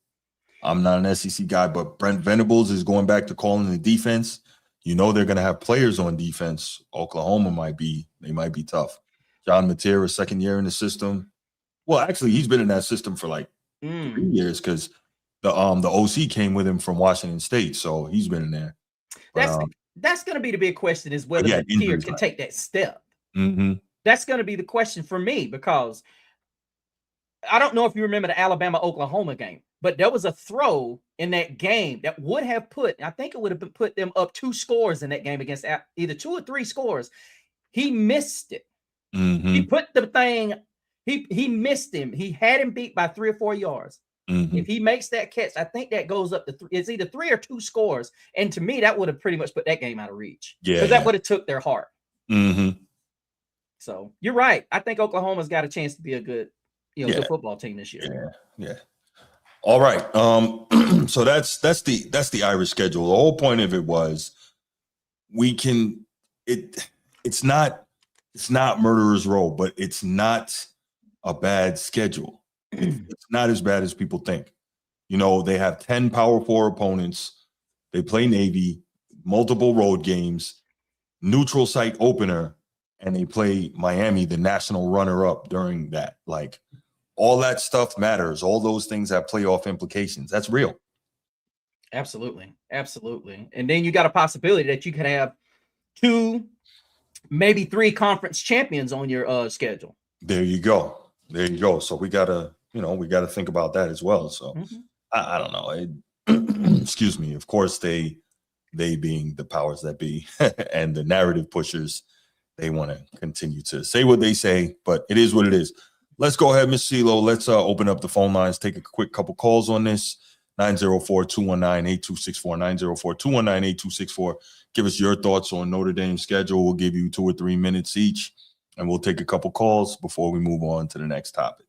I'm not an SEC guy, but Brent Venables is going back to calling the defense. You know they're going to have players on defense. Oklahoma might be tough. John Matera, second year in the system. Well, actually, he's been in that system for like 3 years because the OC came with him from Washington State, so he's been in there. But, That's going to be the big question is whether Matera can take that step. Mm-hmm. That's going to be the question for me because I don't know if you remember the Alabama-Oklahoma game, but there was a throw in that game that would have I think it would have put them up 2 scores in that game against either 2 or 3 scores. He missed it. Mm-hmm. He put the thing, he missed him. He had him beat by 3 or 4 yards. Mm-hmm. If he makes that catch, I think that goes up to 3. It's either 3 or 2 scores. And to me, that would have pretty much put that game out of reach. Yeah. Because that would have took their heart. Mm-hmm. So you're right. I think Oklahoma's got a chance to be a good, good football team this year. Yeah. All right. So that's the Irish schedule. The whole point of it was it's not murderer's row, but it's not a bad schedule. It's not as bad as people think. They have 10 Power 4 opponents. They play Navy, multiple road games, neutral site opener, and they play Miami, the national runner-up during that. Like, all that stuff matters. All those things have playoff implications. That's real. Absolutely. And then you got a possibility that you could have 2, maybe 3 conference champions on your schedule. There you go. So we gotta think about that as well. So I don't know. Excuse me. Of course, they being the powers that be and the narrative pushers, they want to continue to say what they say, but it is what it is. Let's go ahead, Ms. CeeLo. Let's open up the phone lines, take a quick couple calls on this. 904-219-8264, 904-219-8264. Give us your thoughts on Notre Dame's schedule. We'll give you 2 or 3 minutes each, and we'll take a couple calls before we move on to the next topic.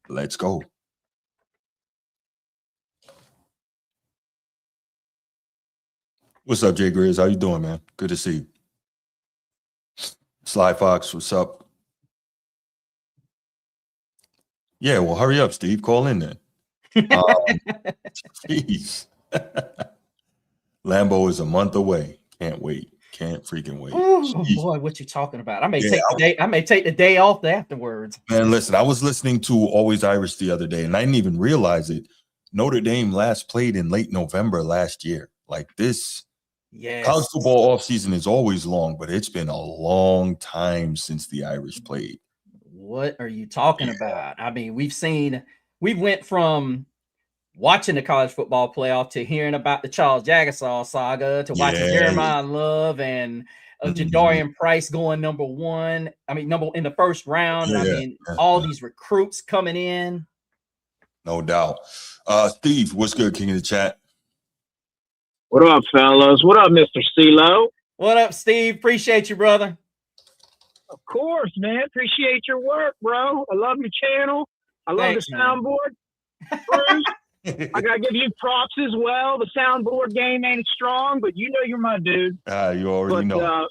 Let's go. What's up, Jay Grizz? How you doing, man? Good to see you. Sly Fox, what's up? Yeah, well, hurry up, Steve. Call in then. Jeez. Lambeau is a month away. Can't wait. Can't freaking wait. Oh boy, what you talking about? I may take the day off afterwards. Man, listen, I was listening to Always Irish the other day, and I didn't even realize it. Notre Dame last played in late November last year. Like this. Yes. College football offseason is always long, but it's been a long time since the Irish played. What are you talking about? I mean, we went from watching the college football playoff to hearing about the Charles Jagasaw saga to watching Jeremiah Love and Jadarian Price going number 1. I mean, in the first round. All these recruits coming in. No doubt. Steve, what's good, King of the Chat? What up, fellas? What up, Mr. CeeLo? What up, Steve? Appreciate you, brother. Of course, man. Appreciate your work, bro. I love your channel. I love the soundboard. Bruce, I got to give you props as well. The soundboard game ain't strong, but you know you're my dude. You already know.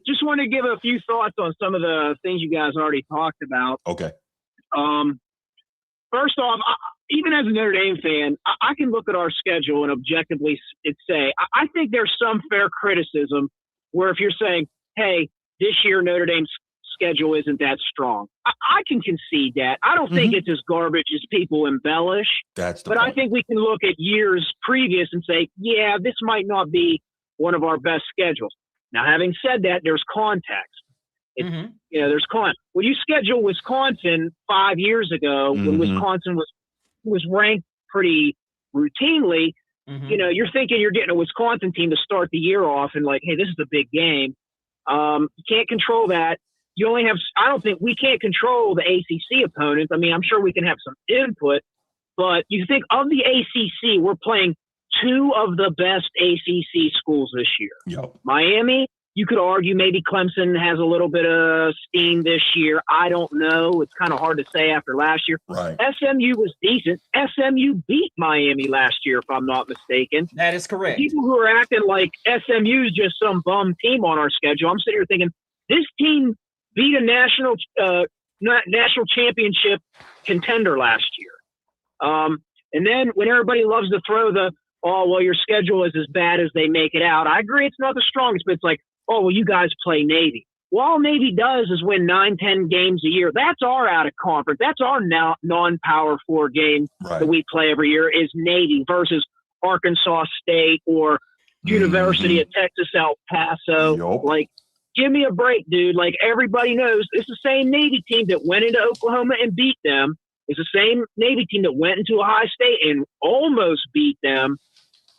Just want to give a few thoughts on some of the things you guys already talked about. Okay. First off, even as a Notre Dame fan, I can look at our schedule and objectively say, I think there's some fair criticism where if you're saying, hey, this year Notre Dame's schedule isn't that strong, I can concede that. I don't think it's as garbage as people embellish. But point. I think we can look at years previous and say, yeah, this might not be one of our best schedules. Now, having said that, there's context. There's context. When you schedule Wisconsin 5 years ago, when Wisconsin was ranked pretty routinely, you're thinking you're getting a Wisconsin team to start the year off and like, hey, this is a big game. You can't control that. You only have, I don't think we can't control the ACC opponents. I mean, I'm sure we can have some input, but you think of the ACC, we're playing 2 of the best ACC schools this year. Yep. Miami, you could argue maybe Clemson has a little bit of steam this year. I don't know. It's kind of hard to say after last year. Right. SMU was decent. SMU beat Miami last year, if I'm not mistaken. That is correct. People who are acting like SMU is just some bum team on our schedule, I'm sitting here thinking, this team beat a national championship contender last year. And then when everybody loves to throw your schedule is as bad as they make it out. I agree it's not the strongest, but it's like, you guys play Navy. Well, all Navy does is win 9-10 games a year. That's our out of conference. That's our non-Power 4 game that we play every year is Navy versus Arkansas State or University of Texas El Paso. Yep. Like, give me a break, dude. Like, everybody knows it's the same Navy team that went into Oklahoma and beat them. It's the same Navy team that went into Ohio State and almost beat them.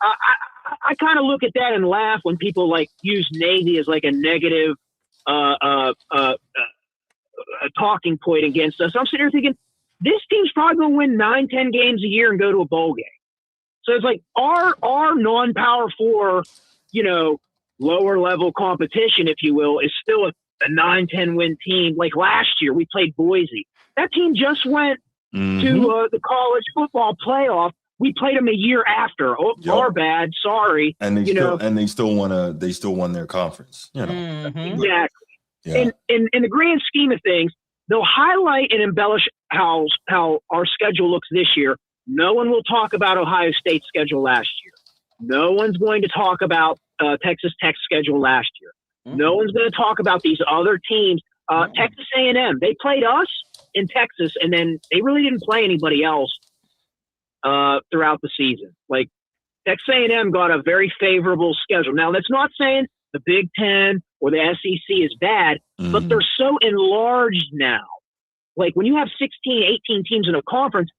I kind of look at that and laugh when people like use Navy as like a negative a talking point against us. I'm sitting here thinking, this team's probably going to win 9-10 games a year and go to a bowl game. So it's like our non-Power 4, lower level competition, if you will, is still a 9-10 win team. Like last year, we played Boise. That team just went to the college football playoff. We played them a year after. Our bad. Sorry. And they still won their conference. Exactly. Yeah. In the grand scheme of things, they'll highlight and embellish how our schedule looks this year. No one will talk about Ohio State's schedule last year. No one's going to talk about Texas Tech's schedule last year. No one's going to talk about these other teams. Texas A&M, they played us in Texas, and then they really didn't play anybody else throughout the season. Like, Texas A&M got a very favorable schedule. Now, that's not saying the Big Ten or the SEC is bad, but they're so enlarged now. Like, when you have 16, 18 teams in a conference,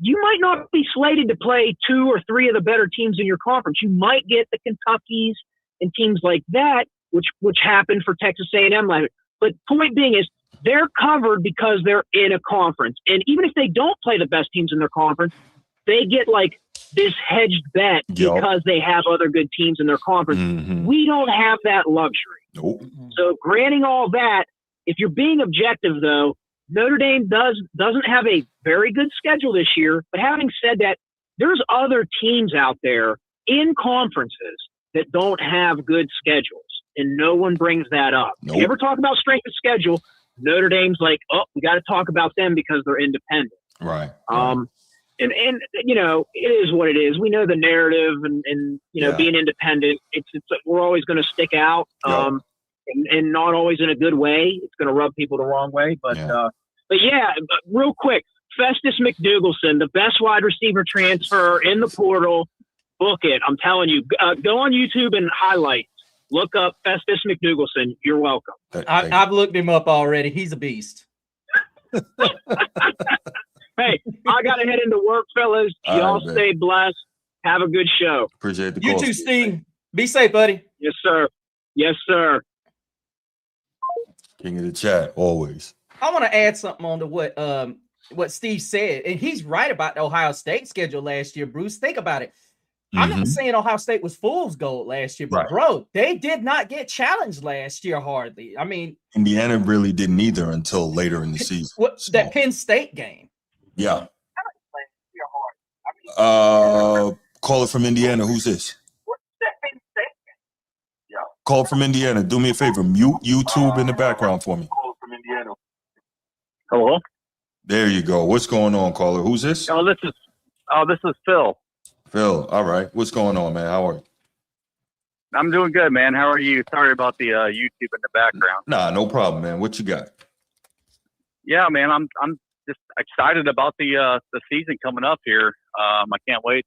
you might not be slated to play 2 or 3 of the better teams in your conference. You might get the Kentuckys and teams like that, which happened for Texas A&M. But point being is they're covered because they're in a conference. And even if they don't play the best teams in their conference, they get like this hedged bet because they have other good teams in their conference. We don't have that luxury. Nope. So granting all that, if you're being objective, though, Notre Dame doesn't have a very good schedule this year. But having said that, there's other teams out there in conferences that don't have good schedules, and no one brings that up. Nope. If you ever talk about strength of schedule, Notre Dame's like, we got to talk about them because they're independent. Right. And it is what it is. We know the narrative, and being independent, it's we're always going to stick out, and not always in a good way. It's going to rub people the wrong way. But real quick, Festus McDougalson, the best wide receiver transfer in the portal. Book it. I'm telling you. Go on YouTube and highlights. Look up Festus McDougalson. You're welcome. I've looked him up already. He's a beast. Hey, I got to head into work, fellas. Y'all stay blessed. Have a good show. Appreciate the call. You too, Steve. Be safe, buddy. Yes, sir. Yes, sir. King of the chat, always. I want to add something on to what Steve said, and he's right about the Ohio State schedule last year, Bruce. Think about it. I'm not saying Ohio State was fool's gold last year, but bro, they did not get challenged last year hardly. I mean, Indiana really didn't either until later in the season. That Penn State game. Yeah. Caller from Indiana. Who's this? Call from Indiana. Do me a favor. Mute YouTube in the background for me. Hello. There you go. What's going on, caller? Who's this? This is Phil. Phil. All right. What's going on, man? How are you? I'm doing good, man. How are you? Sorry about the YouTube in the background. Nah, no problem, man. What you got? Yeah, man. I'm just excited about the season coming up here. I can't wait.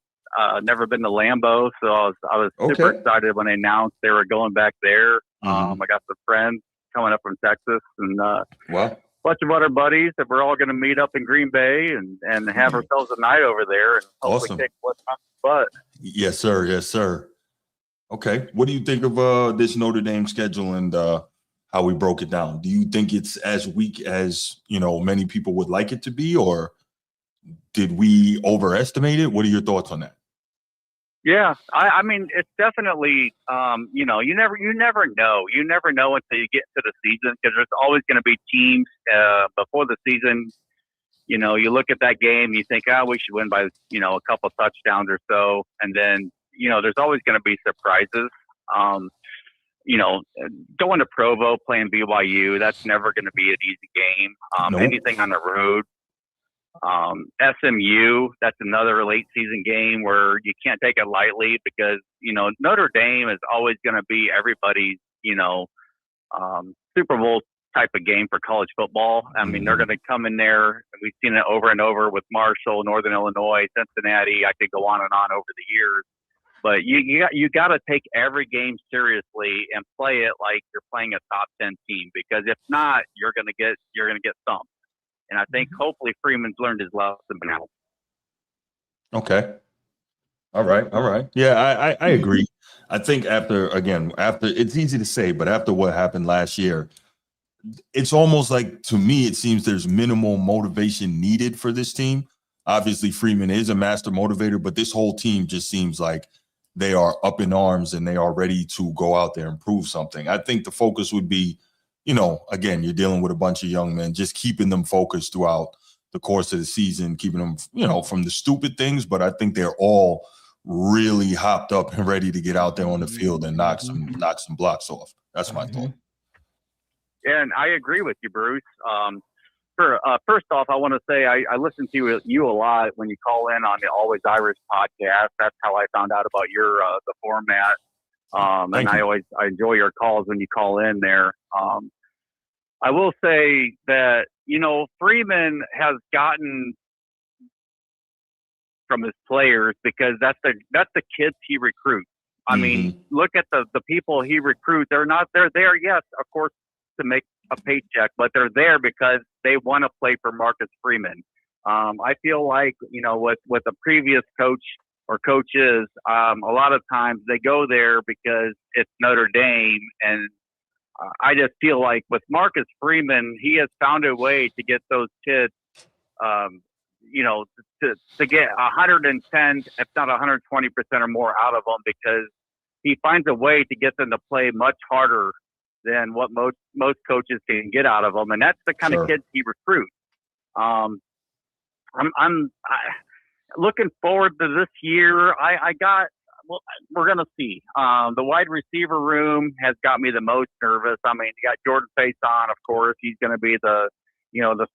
Never been to Lambeau, so I was super excited when they announced they were going back there. I got some friends coming up from Texas and a bunch of other buddies that we're all going to meet up in Green Bay and have ourselves a night over there and hopefully kick what's on the butt. Yes, sir. Yes, sir. Okay. What do you think of this Notre Dame schedule and how we broke it down? Do you think it's as weak as, many people would like it to be, or did we overestimate it? What are your thoughts on that? Yeah, I mean, it's definitely, you never know. You never know until you get into the season, because there's always going to be teams before the season. You look at that game, you think, we should win by, a couple touchdowns or so. And then, there's always going to be surprises. going to Provo, playing BYU, that's never going to be an easy game. Nope. Anything on the road. SMU, that's another late season game where you can't take it lightly because, Notre Dame is always going to be everybody's, Super Bowl type of game for college football. I mean, they're going to come in there, and we've seen it over and over with Marshall, Northern Illinois, Cincinnati. I could go on and on over the years. But you got to take every game seriously and play it like you're playing a top 10 team, because if not, you're gonna get thumped. And I think hopefully Freeman's learned his lesson now. Okay. All right. Yeah, I agree. I think after it's easy to say, but after what happened last year, it's almost like, to me, it seems there's minimal motivation needed for this team. Obviously, Freeman is a master motivator, but this whole team just seems like they are up in arms and they are ready to go out there and prove something. I think the focus would be, again, you're dealing with a bunch of young men, just keeping them focused throughout the course of the season, keeping them, from the stupid things. But I think they're all really hopped up and ready to get out there on the field and knock some blocks off. That's my thought. And I agree with you, Bruce. First off, I want to say I listen to you a lot when you call in on the Always Irish podcast. That's how I found out about your the format. And I enjoy your calls when you call in there. I will say that, Freeman has gotten from his players because that's the kids he recruits. I mean, look at the people he recruits. They're there, yes, of course, to make a paycheck, but they're there because they want to play for Marcus Freeman. I feel like, with a previous coach or coaches, a lot of times they go there because it's Notre Dame. And I just feel like with Marcus Freeman, he has found a way to get those kids, to get 110, if not 120% or more out of them, because he finds a way to get them to play much harder than what most coaches can get out of them, and that's the kind of kids he recruits. I'm looking forward to this year. We're gonna see. The wide receiver room has got me the most nervous. I mean, you got Jordan Faison, of course. He's going to be the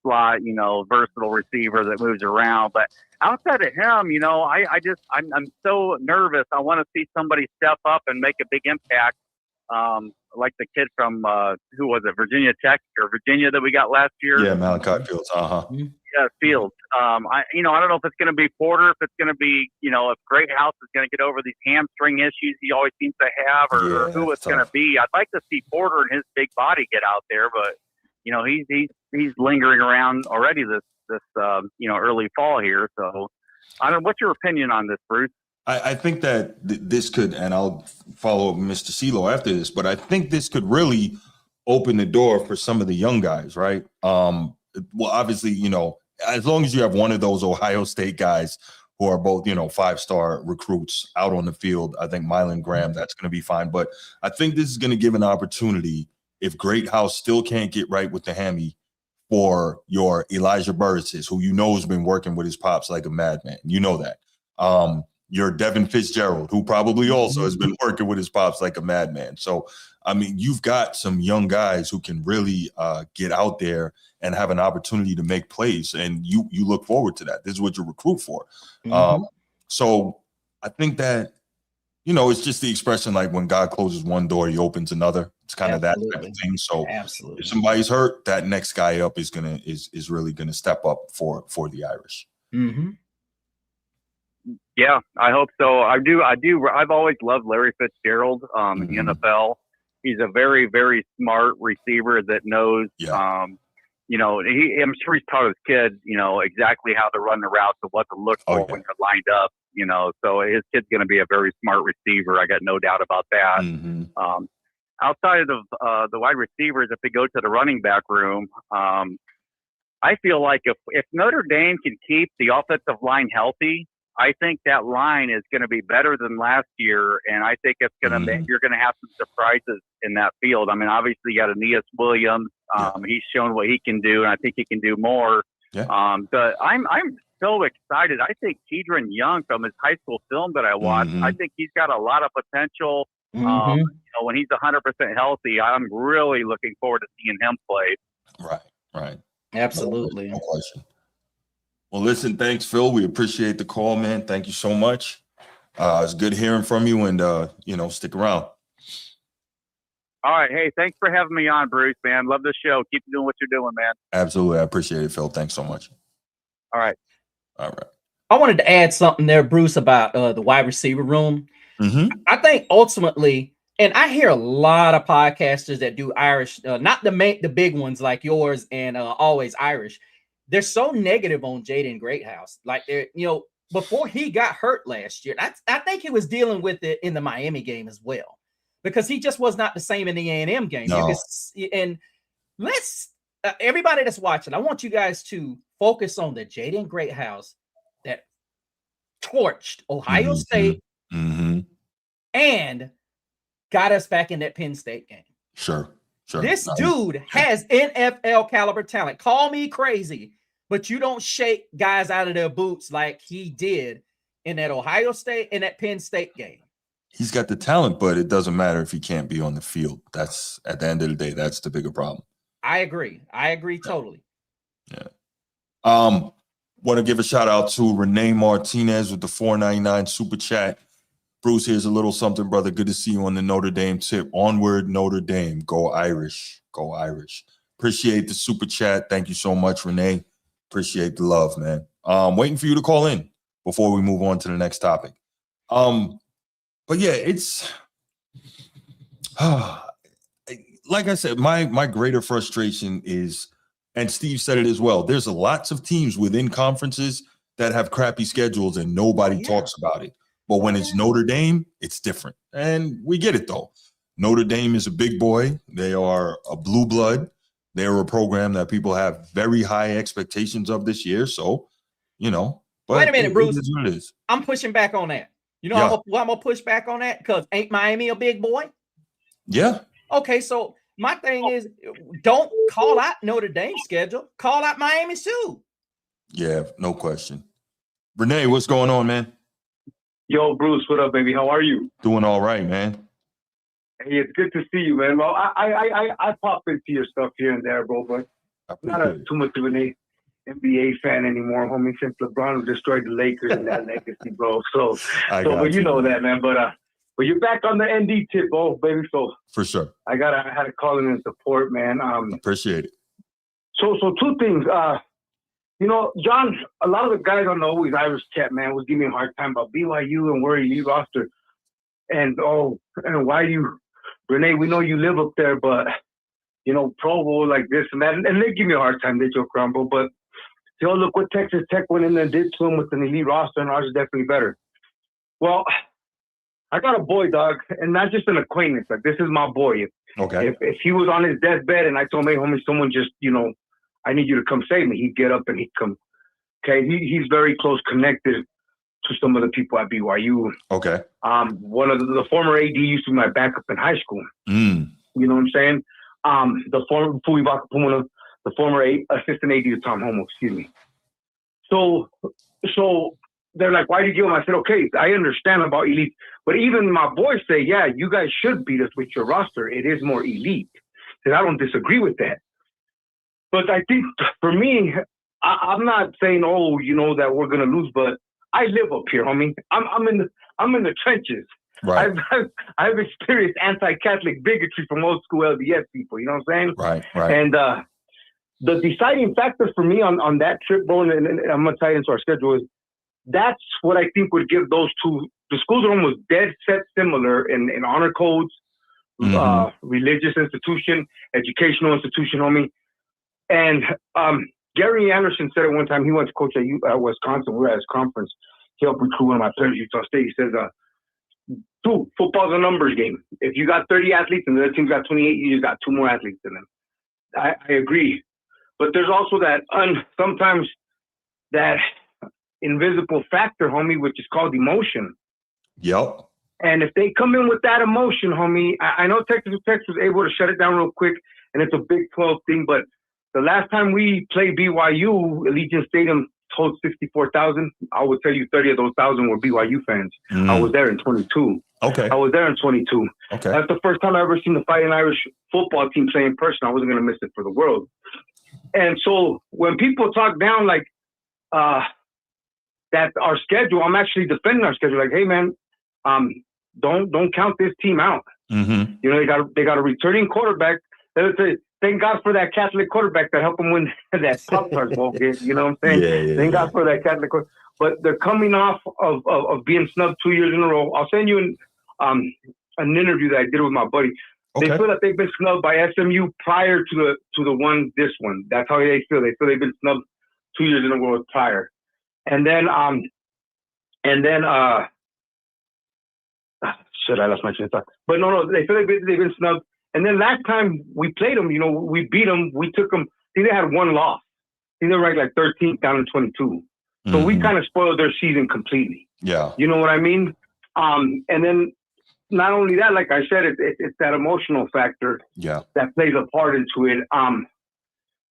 slot, versatile receiver that moves around. But outside of him, I'm so nervous. I want to see somebody step up and make a big impact. Like the kid from who was it, Virginia Tech or Virginia that we got last year? Yeah, Malachi Fields. Yeah, Fields. I don't know if it's going to be Porter, if it's going to be, if Greathouse is going to get over these hamstring issues he always seems to have, or who it's going to be. I'd like to see Porter and his big body get out there, but he's lingering around already this early fall here. So I don't know. What's your opinion on this, Bruce? I think that this could, and I'll follow up Mr. CeeLo after this, but I think this could really open the door for some of the young guys, right? Well, obviously, as long as you have one of those Ohio State guys who are both, 5-star recruits out on the field, I think Mylan Graham, that's going to be fine. But I think this is going to give an opportunity, if Greathouse still can't get right with the hammy, for your Elijah Burrises, who has been working with his pops like a madman. You know that. Your Devin Fitzgerald, who probably also has been working with his pops like a madman. So, I mean, you've got some young guys who can really get out there and have an opportunity to make plays, and you look forward to that. This is what you recruit for. So I think that, it's just the expression, like when God closes one door, he opens another. It's kind of that type of thing. So if somebody's hurt, that next guy up is really gonna step up for the Irish. Yeah, I hope so. I do. I've always loved Larry Fitzgerald in the NFL. He's a very, very smart receiver that knows, I'm sure he's taught his kids, exactly how to run the routes and what to look for when they're lined up, so his kid's going to be a very smart receiver. I got no doubt about that. Outside of the wide receivers, if we go to the running back room, I feel like if Notre Dame can keep the offensive line healthy, I think that line is going to be better than last year, and I think it's going to you're going to have some surprises in that field. I mean, obviously you got Aeneas Williams. He's shown what he can do, and I think he can do more. But I'm so excited. I think Kedron Young, from his high school film that I watched, I think he's got a lot of potential. Mm-hmm. When he's 100% healthy, I'm really looking forward to seeing him play. Right. Absolutely. No question. Well, listen, thanks, Phil. We appreciate the call, man. Thank you so much. It's good hearing from you, and stick around. All right. Hey, thanks for having me on, Bruce, man. Love the show. Keep doing what you're doing, man. Absolutely. I appreciate it, Phil. Thanks so much. All right. I wanted to add something there, Bruce, about the wide receiver room. Mm-hmm. I think ultimately, and I hear a lot of podcasters that do Irish, not the big ones like yours and Always Irish. They're so negative on Jaden Greathouse. Like, before he got hurt last year, I think he was dealing with it in the Miami game as well, because he just was not the same in the A&M game. No. And let's everybody that's watching, I want you guys to focus on the Jaden Greathouse that torched Ohio State and got us back in that Penn State game. Sure. This dude has NFL caliber talent. Call me crazy, but you don't shake guys out of their boots like he did in that Ohio State and that Penn State game. He's got the talent, but it doesn't matter if he can't be on the field. That's, at the end of the day, that's the bigger problem. I agree totally. Yeah. Want to give a shout out to Renee Martinez with the $4.99 super chat. Bruce, here's a little something, brother. Good to see you on the Notre Dame tip. Onward, Notre Dame. Go Irish. Go Irish. Appreciate the super chat. Thank you so much, Renee. Appreciate the love, man. Waiting for you to call in before we move on to the next topic. But yeah, it's like I said, my greater frustration is, and Steve said it as well, there's lots of teams within conferences that have crappy schedules and nobody talks about it. But when it's Notre Dame, it's different. And we get it, though. Notre Dame is a big boy. They are a blue blood. They're a program that people have very high expectations of this year. So, but wait a minute, Bruce. It is what it is. I'm pushing back on that. I'm going to push back on that, because ain't Miami a big boy? Yeah. Okay, so my thing is, don't call out Notre Dame's schedule. Call out Miami's too. Yeah, no question. Renee, what's going on, man? Yo, Bruce, what up, baby? How are you? Doing all right, man. Hey, it's good to see you, man. Well, I pop into your stuff here and there, bro, but I'm not too much of an NBA fan anymore, homie, since LeBron destroyed the Lakers and that legacy, bro. But you know that, man. But you're back on the ND tip, baby. So for sure, I had to call in and support, man. Appreciate it. So two things. John, a lot of the guys on the Always Irish chat, man, was giving me a hard time about BYU and where you roster. And why you, Renee, we know you live up there, but, Provo like this and that. And they give me a hard time, they joke around, bro. But, look what Texas Tech went in there and did to them with an elite roster, and ours is definitely better. Well, I got a boy, dog, and not just an acquaintance. Like, this is my boy. Okay. If he was on his deathbed and I told him, hey, homie, someone just, I need you to come save me, he'd get up and he'd come. Okay, he's very close connected to some of the people at BYU. Okay. One of the former AD used to be my backup in high school. You know what I'm saying? The former assistant AD to Tom Homo, excuse me. So they're like, why do you give him? I said, okay, I understand about elite, but even my boys say, yeah, you guys should beat us with your roster. It is more elite. And I don't disagree with that. But I think for me, I'm not saying, that we're gonna lose, but I live up here, homie. I'm in the trenches. Right. I've experienced anti-Catholic bigotry from old school LDS people. You know what I'm saying? Right. And the deciding factor for me on that trip, bro, and I'm gonna tie into our schedule, is that's what I think would give those two. The schools are almost dead set similar in honor codes, religious institution, educational institution, homie. And Gary Anderson said it one time. He went to coach at Wisconsin. We were at his conference. He helped recruit one of my players, Utah State. He says, dude, football's a numbers game. If you got 30 athletes and the other team's got 28, you just got 2 more athletes than them. I agree. But there's also that sometimes that invisible factor, homie, which is called emotion. Yep. And if they come in with that emotion, homie, I know Texas Tech was able to shut it down real quick, and it's a Big 12 thing, but the last time we played BYU, Allegiant Stadium told 64,000. I would tell you 30 of those 1,000 were BYU fans. I was there in 22. Okay. I was there in 22. Okay. That's the first time I ever seen the Fighting Irish football team play in person. I wasn't going to miss it for the world. And so when people talk down like that our schedule, I'm actually defending our schedule. Like, hey man, don't count this team out. Mm-hmm. You know, they got a returning quarterback. Thank God for that Catholic quarterback that helped them win that Pop-Tart bowl game. You know what I'm saying? Thank God for that Catholic quarterback. But they're coming off of being snubbed 2 years in a row. I'll send you an interview that I did with my buddy. Okay. They feel that they've been snubbed by SMU prior to this one. That's how they feel. They feel they've been snubbed 2 years in a row prior. And then shit, I lost my train of thought. But no, they feel they've been snubbed. And then last time we played them, you know, we beat them. We took them. I think they had one loss. I think they were ranked like 13th down in 22. So we kind of spoiled their season completely. Yeah. You know what I mean? And then not only that, like I said, it's that emotional factor that plays a part into it.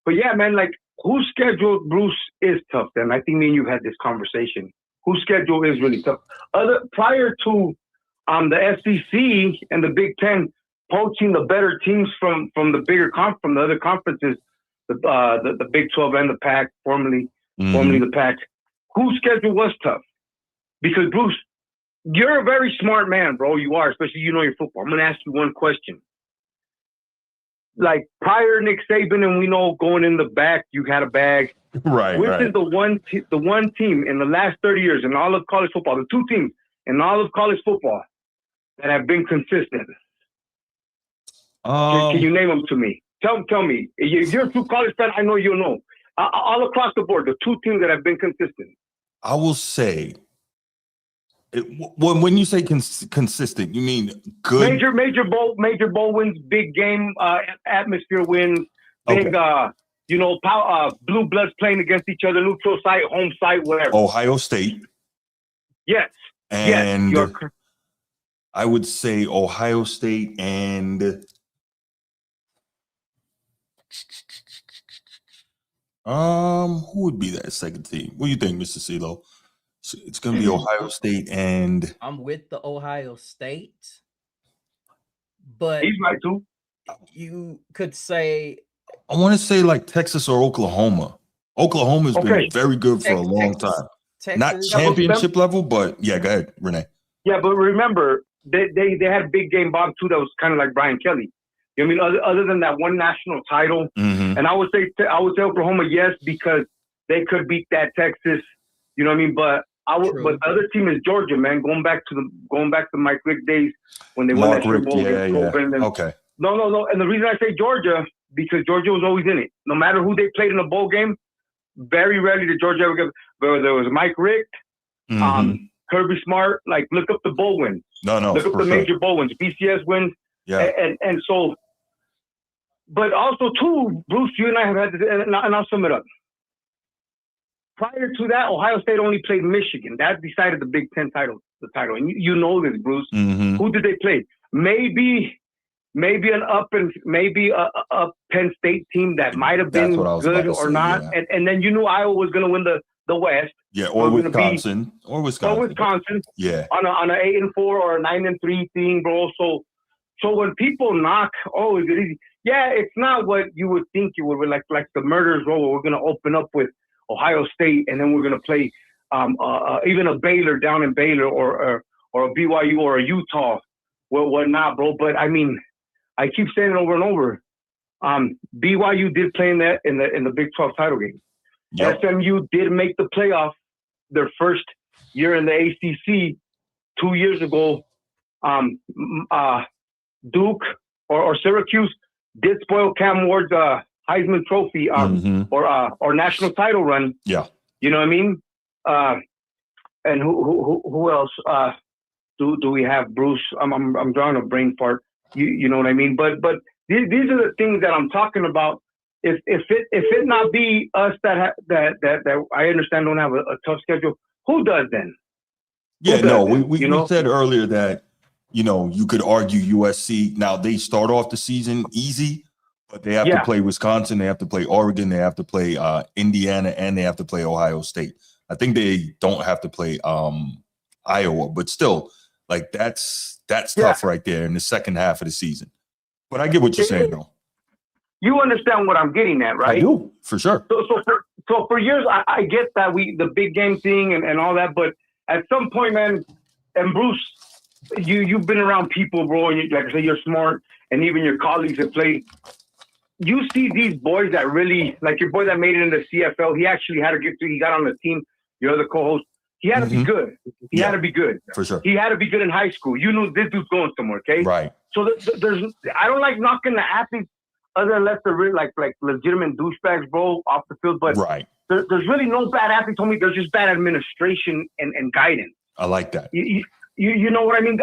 But yeah, man, like whose schedule, Bruce, is tough then? I think me and you had this conversation. Whose schedule is really tough? Prior to the SEC and the Big Ten poaching the better teams from the bigger from the other conferences, the Big 12 and the Pac, formerly the Pac, whose schedule was tough? Because Bruce, you're a very smart man, bro. You are, especially you know your football. I'm gonna ask you one question. Like prior Nick Saban, and we know going in the back, you had a bag. Right. Which is the one team in the last 30 years in all of college football, the two teams in all of college football that have been consistent? Can you name them to me? Tell me. If you're a true college fan, I know you'll know. All across the board, the two teams that have been consistent. I will say, when you say consistent, you mean good? Major bowl wins, big game atmosphere wins, big blue bloods playing against each other, neutral site, home site, whatever. Ohio State. Yes. And yes, I would say Ohio State and who would be that second team? What do you think, Mr. CeeLo? It's going to be Ohio State and... I'm with the Ohio State, but... He's right, too. You could say... I want to say like Texas or Oklahoma. Oklahoma's been very good for a long time. Texas. Not championship level, but yeah, go ahead, Renee. Yeah, but remember, they had a big game Bob, too, that was kind of like Brian Kelly. You know what I mean? Other than that one national title. And I would say Oklahoma, yes, because they could beat that Texas. You know what I mean? But the other team is Georgia, man. Going back to Mike Rick days when they won that Super Bowl against Colvin. Okay. No. And the reason I say Georgia, because Georgia was always in it. No matter who they played in a bowl game, very rarely did Georgia ever get. There was Mike Rick, Kirby Smart. Like look up the bowl wins. No. Look up the major bowl wins, BCS wins. Yeah. And so, but also too, Bruce, you and I have had this, and I'll sum it up. Prior to that, Ohio State only played Michigan. That decided the Big Ten title. And you know this, Bruce. Who did they play? Maybe an up Penn State team that might have been good or not. Yeah. And then you knew Iowa was going to win the West. Yeah, or Wisconsin. Yeah. On an 8-4 or a 9-3 thing, bro. So when people knock, is it easy? Yeah, it's not what you would think you would. Like the murderers roll. We're going to open up with Ohio State, and then we're going to play even a Baylor down in Baylor or a BYU or a Utah, whatnot, bro. But I mean, I keep saying it over and over. BYU did play in the Big 12 title game. Yep. SMU did make the playoff their first year in the ACC 2 years ago. Duke or Syracuse did spoil Cam Ward's Heisman Trophy or national title run. Yeah, you know what I mean. And who else do we have? Bruce, I'm drawing a brain fart. You know what I mean. But these are the things that I'm talking about. If it not be us that I understand don't have a tough schedule, who does then? Yeah, we said earlier that you could argue USC. Now they start off the season easy, but they have to play Wisconsin, they have to play Oregon, they have to play Indiana, and they have to play Ohio State. I think they don't have to play Iowa, but still, Like that's tough right there in the second half of the season. But I get what you're saying, though. You understand what I'm getting at, right? I do, for sure. So for years, I get that the big game thing and all that, but at some point, man, and Bruce, you've been around people, bro, and like I say, you're smart, and even your colleagues have played. You see these boys that really, like your boy that made it in the CFL, he actually had to he got on the team, your other co-host. He had to be good. He had to be good. For sure. He had to be good in high school. You knew this dude's going somewhere, okay? Right. So I don't like knocking the athletes other unless they're really like legitimate douchebags, bro, off the field. But there's really no bad athletes. Told me there's just bad administration and guidance. I like that. You know what I mean?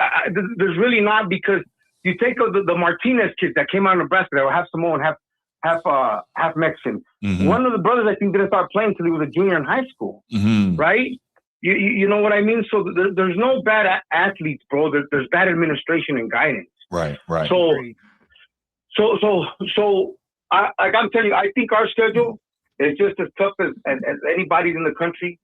There's really not, because you take the Martinez kids that came out of Nebraska that were half Samoan, half Mexican. Mm-hmm. One of the brothers, I think, didn't start playing until he was a junior in high school, right? You know what I mean? So there's no bad athletes, bro. There's bad administration and guidance. Right. So like I'm telling you, I think our schedule is just as tough as anybody's in the country.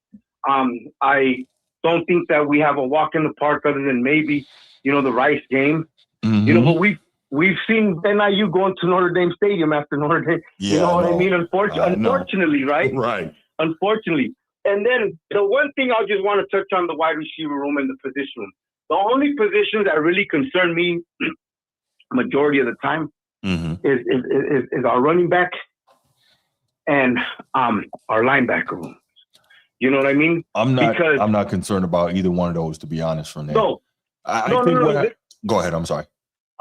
I don't think that we have a walk in the park other than maybe, the Rice game. Mm-hmm. But we've seen NIU going to Notre Dame Stadium after Notre Dame. Yeah, you know what I mean? Unfortunately, right? Right. Unfortunately. And then the one thing I just want to touch on, the wide receiver room and the position room. The only positions that really concern me majority of the time is our running back and our linebacker room. You know what I mean? I'm not concerned about either one of those, to be honest, from there. Go ahead. I'm sorry.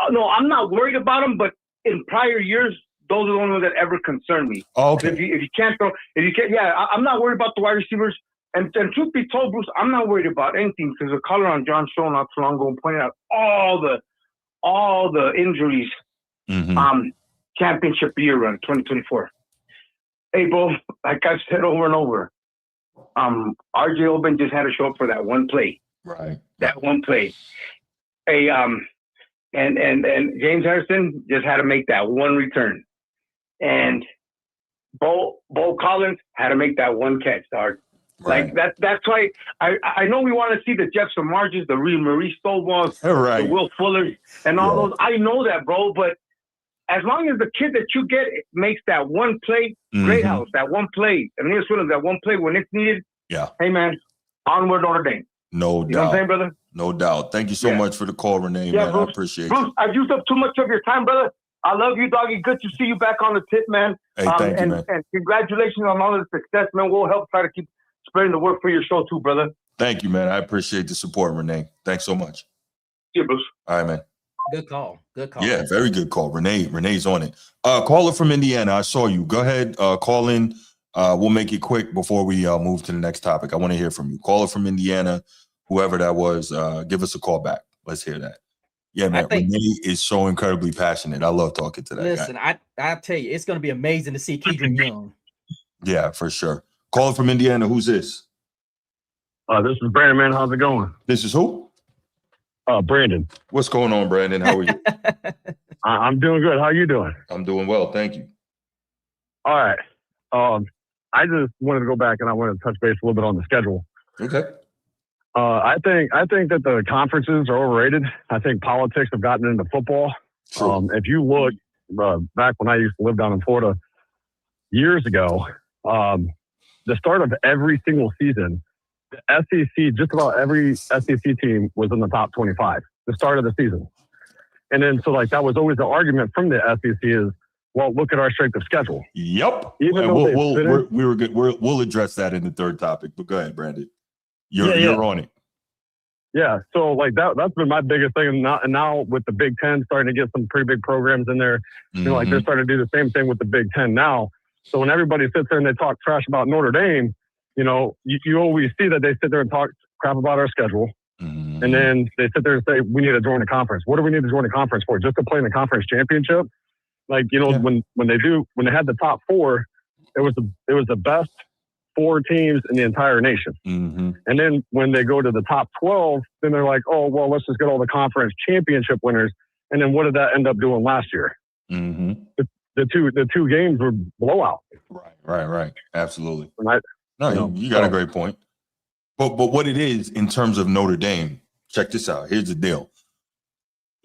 No, I'm not worried about them, but in prior years, those are the only ones that ever concern me. Oh, okay. If you can't, I'm not worried about the wide receivers. And truth be told, Bruce, I'm not worried about anything, because the caller on John Show not too long ago pointed out all the injuries. Championship year run 2024. Hey, bro, like I've said over and over, RJ Oben just had to show up for that one play. Right. That one play. Hey, and James Harrison just had to make that one return. And Bo Collins had to make that one catch, dog. Right. Like that's why I know we want to see the Jefferson Marges, the Maurice Stovall's, the Will Fullers, and all those. I know that, bro. But as long as the kid that you get makes that one play, Great House, that one play, and Neil Swilliams, that one play when it's needed. Yeah. Hey, man, onward Notre Dame. No doubt. You know what I'm saying, brother? No doubt. Thank you so much for the call, Renee, man. Bruce, I appreciate it. Bruce, I've used up too much of your time, brother. I love you, doggy. Good to see you back on the tip, man. Hey, thank you, man. And congratulations on all of the success, man. We'll help try to keep spreading the word for your show too, brother. Thank you, man. I appreciate the support, Renee. Thanks so much. Yeah, Bruce. All right, man. Good call. Yeah, very good call. Renee's on it. Caller from Indiana, I saw you. Go ahead, call in. We'll make it quick before we move to the next topic. I want to hear from you. Caller from Indiana, whoever that was, give us a call back. Let's hear that. Yeah, man. Renee is so incredibly passionate. I love talking to that guy. Listen, I tell you, it's going to be amazing to see Kedron Young. Yeah, for sure. Caller from Indiana, who's this? This is Brandon, man. How's it going? This is who? Brandon. What's going on, Brandon? How are you? I'm doing good. How are you doing? I'm doing well. Thank you. All right. I just wanted to go back and I wanted to touch base a little bit on the schedule. Okay. I think that the conferences are overrated. I think politics have gotten into football. True. If you look back when I used to live down in Florida years ago, the start of every single season, the SEC, just about every SEC team was in the top 25, the start of the season. And then, so like, that was always the argument from the SEC is, well, look at our strength of schedule. Yep. Even though we'll address that in the third topic, but go ahead, Brandon. You're on it. Yeah. So like that's been my biggest thing. And now with the Big Ten starting to get some pretty big programs in there, you know, like they're starting to do the same thing with the Big Ten now. So when everybody sits there and they talk trash about Notre Dame, you know, you always see that they sit there and talk crap about our schedule. And then they sit there and say, we need to join a conference. What do we need to join a conference for? Just to play in the conference championship? Like, you know, when they had the top four, it was the best 4 teams in the entire nation. And then when they go to the top 12, then they're like, oh, well, let's just get all the conference championship winners. And then what did that end up doing last year? The two games were blowout. Right. Absolutely. You got a great point. But what it is in terms of Notre Dame, check this out. Here's the deal.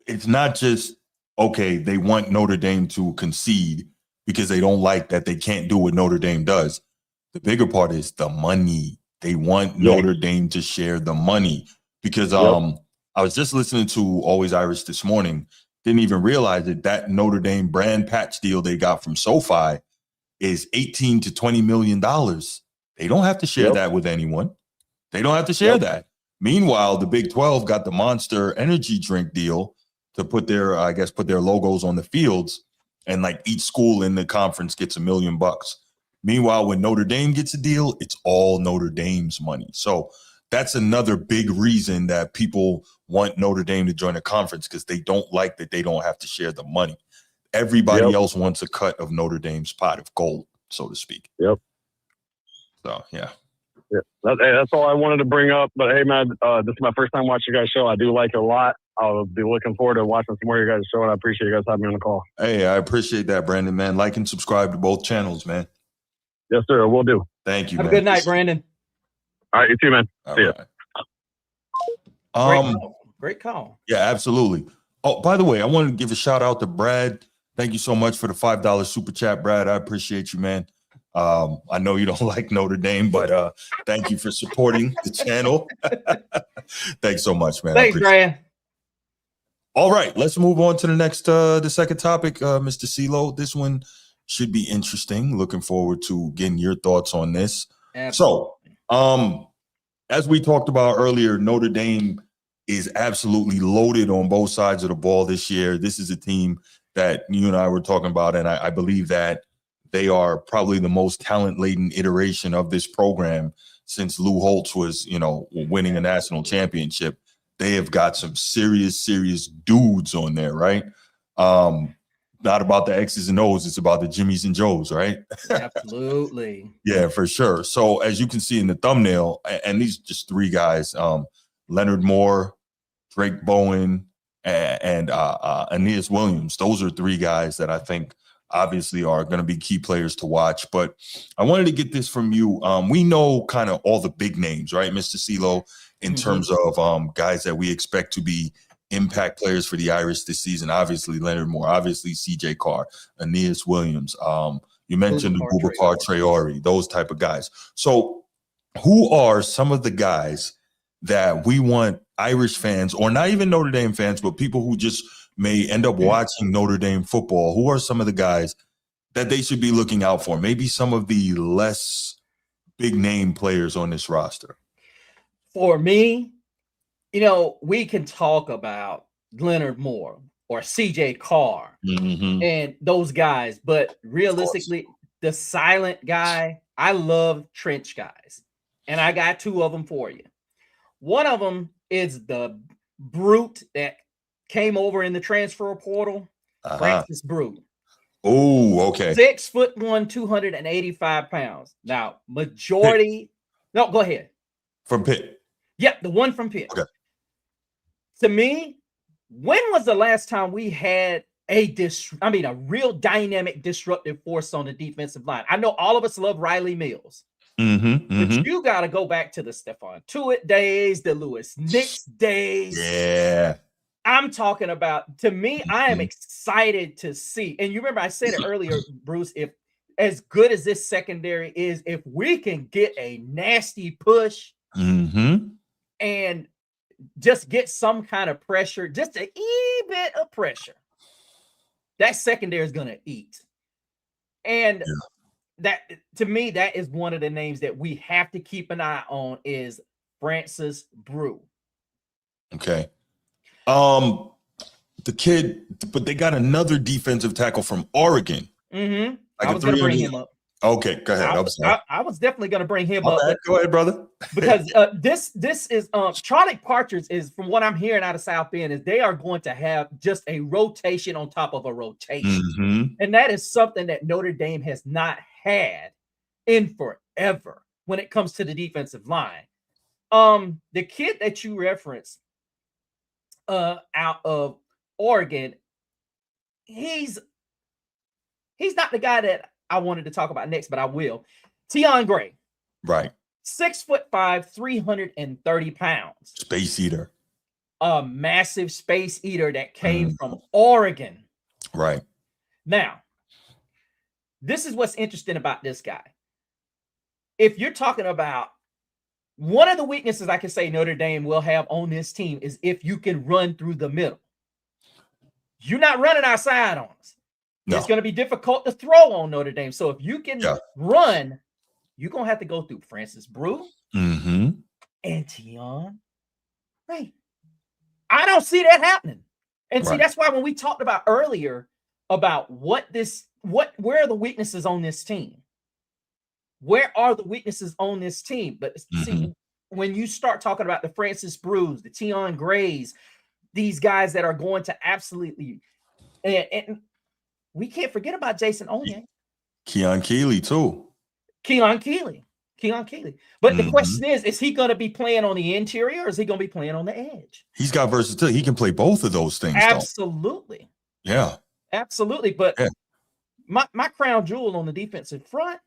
It's not just, okay, they want Notre Dame to concede because they don't like that they can't do what Notre Dame does. The bigger part is the money. They want Notre Dame to share the money because I was just listening to Always Irish this morning. Didn't even realize that Notre Dame brand patch deal they got from SoFi is $18 to $20 million. They don't have to share that with anyone. They don't have to share that. Meanwhile, the Big 12 got the Monster energy drink deal to put their logos on the fields, and like each school in the conference gets $1 million. Meanwhile, when Notre Dame gets a deal, it's all Notre Dame's money. So that's another big reason that people want Notre Dame to join a conference, because they don't like that they don't have to share the money. Everybody else wants a cut of Notre Dame's pot of gold, so to speak. Yep. So, yeah. That's all I wanted to bring up. But, hey, man, this is my first time watching you guys' show. I do like it a lot. I'll be looking forward to watching some more of your guys' show, and I appreciate you guys having me on the call. Hey, I appreciate that, Brandon, man. Like and subscribe to both channels, man. Yes, sir. Will do. Thank you, Have man. a good night, Brandon. All right, you too, man. All See ya. Right. Great call. Yeah, absolutely. Oh, by the way, I wanted to give a shout out to Brad. Thank you so much for the $5 super chat, Brad. I appreciate you, man. I know you don't like Notre Dame, but thank you for supporting the channel. Thanks so much, man. Thanks, Brad. All right, let's move on to the second topic, Mr. CeeLo. This one should be interesting. Looking forward to getting your thoughts on this. Absolutely. So, as we talked about earlier, Notre Dame is absolutely loaded on both sides of the ball this year. This is a team that you and I were talking about, and I believe that they are probably the most talent-laden iteration of this program since Lou Holtz was, winning a national championship. They have got some serious dudes on there, right? Not about the X's and O's, it's about the Jimmies and Joes, right? Absolutely. Yeah, for sure. So as you can see in the thumbnail, and these just three guys, Leonard Moore, Drake Bowen, and Aeneas Williams. Those are three guys that I think obviously are going to be key players to watch. But I wanted to get this from you. We know kind of all the big names, right, Mr. CeeLo, in terms of guys that we expect to be impact players for the Irish this season. Obviously, Leonard Moore, obviously CJ Carr, Aeneas Williams. You mentioned Boubacar Traore, those type of guys. So who are some of the guys that we want Irish fans, or not even Notre Dame fans, but people who just may end up watching Notre Dame football? Who are some of the guys that they should be looking out for? Maybe some of the less big name players on this roster. For me, we can talk about Leonard Moore or CJ Carr and those guys, but realistically, the silent guy, I love trench guys, and I got two of them for you. One of them is the brute that came over in the transfer portal, Francis Brute. Oh, okay. 6'1", 285 pounds. Now, majority. No, go ahead. From Pitt. Yeah, the one from Pitt. Okay. To me, when was the last time we had a real dynamic, disruptive force on the defensive line? I know all of us love Riley Mills. But you got to go back to the Stephon Tuitt days, the Lewis Nix days. Yeah. I'm talking about, to me, I am excited to see. And you remember I said it earlier, Bruce, if as good as this secondary is, if we can get a nasty push and just get some kind of pressure, just a wee bit of pressure, that secondary is going to eat. And that, to me, that is one of the names that we have to keep an eye on is Francis Brute. Okay. The kid, but they got another defensive tackle from Oregon. Like I was going to bring him up. Okay, go ahead. I was definitely going to bring him up. Go ahead, brother. Because this is Charlie Partridge is, from what I'm hearing out of South Bend, is they are going to have just a rotation on top of a rotation. And that is something that Notre Dame has not had in forever when it comes to the defensive line. The kid that you referenced out of Oregon, he's not the guy that I wanted to talk about next, but I will. Tion Gray. Right. 6'5", 330 pounds. Space eater. a massive space eater that came from Oregon. Right. Now, this is what's interesting about this guy. If you're talking about one of the weaknesses I can say Notre Dame will have on this team is if you can run through the middle. You're not running outside on us. No. It's going to be difficult to throw on Notre Dame. So if you can run, you're going to have to go through Francis Brew and Tion. Right. I don't see that happening. And see, that's why when we talked about earlier about where are the weaknesses on this team? Where are the weaknesses on this team? But see, when you start talking about the Francis Brews, the Tion Grays, these guys that are going to absolutely, and we can't forget about Jason Onye. Keon Keeley too. Keon Keeley. But the question is he going to be playing on the interior or is he going to be playing on the edge? He's got versatility. He can play both of those things. Absolutely. Though. Yeah. Absolutely. But my crown jewel on the defensive front,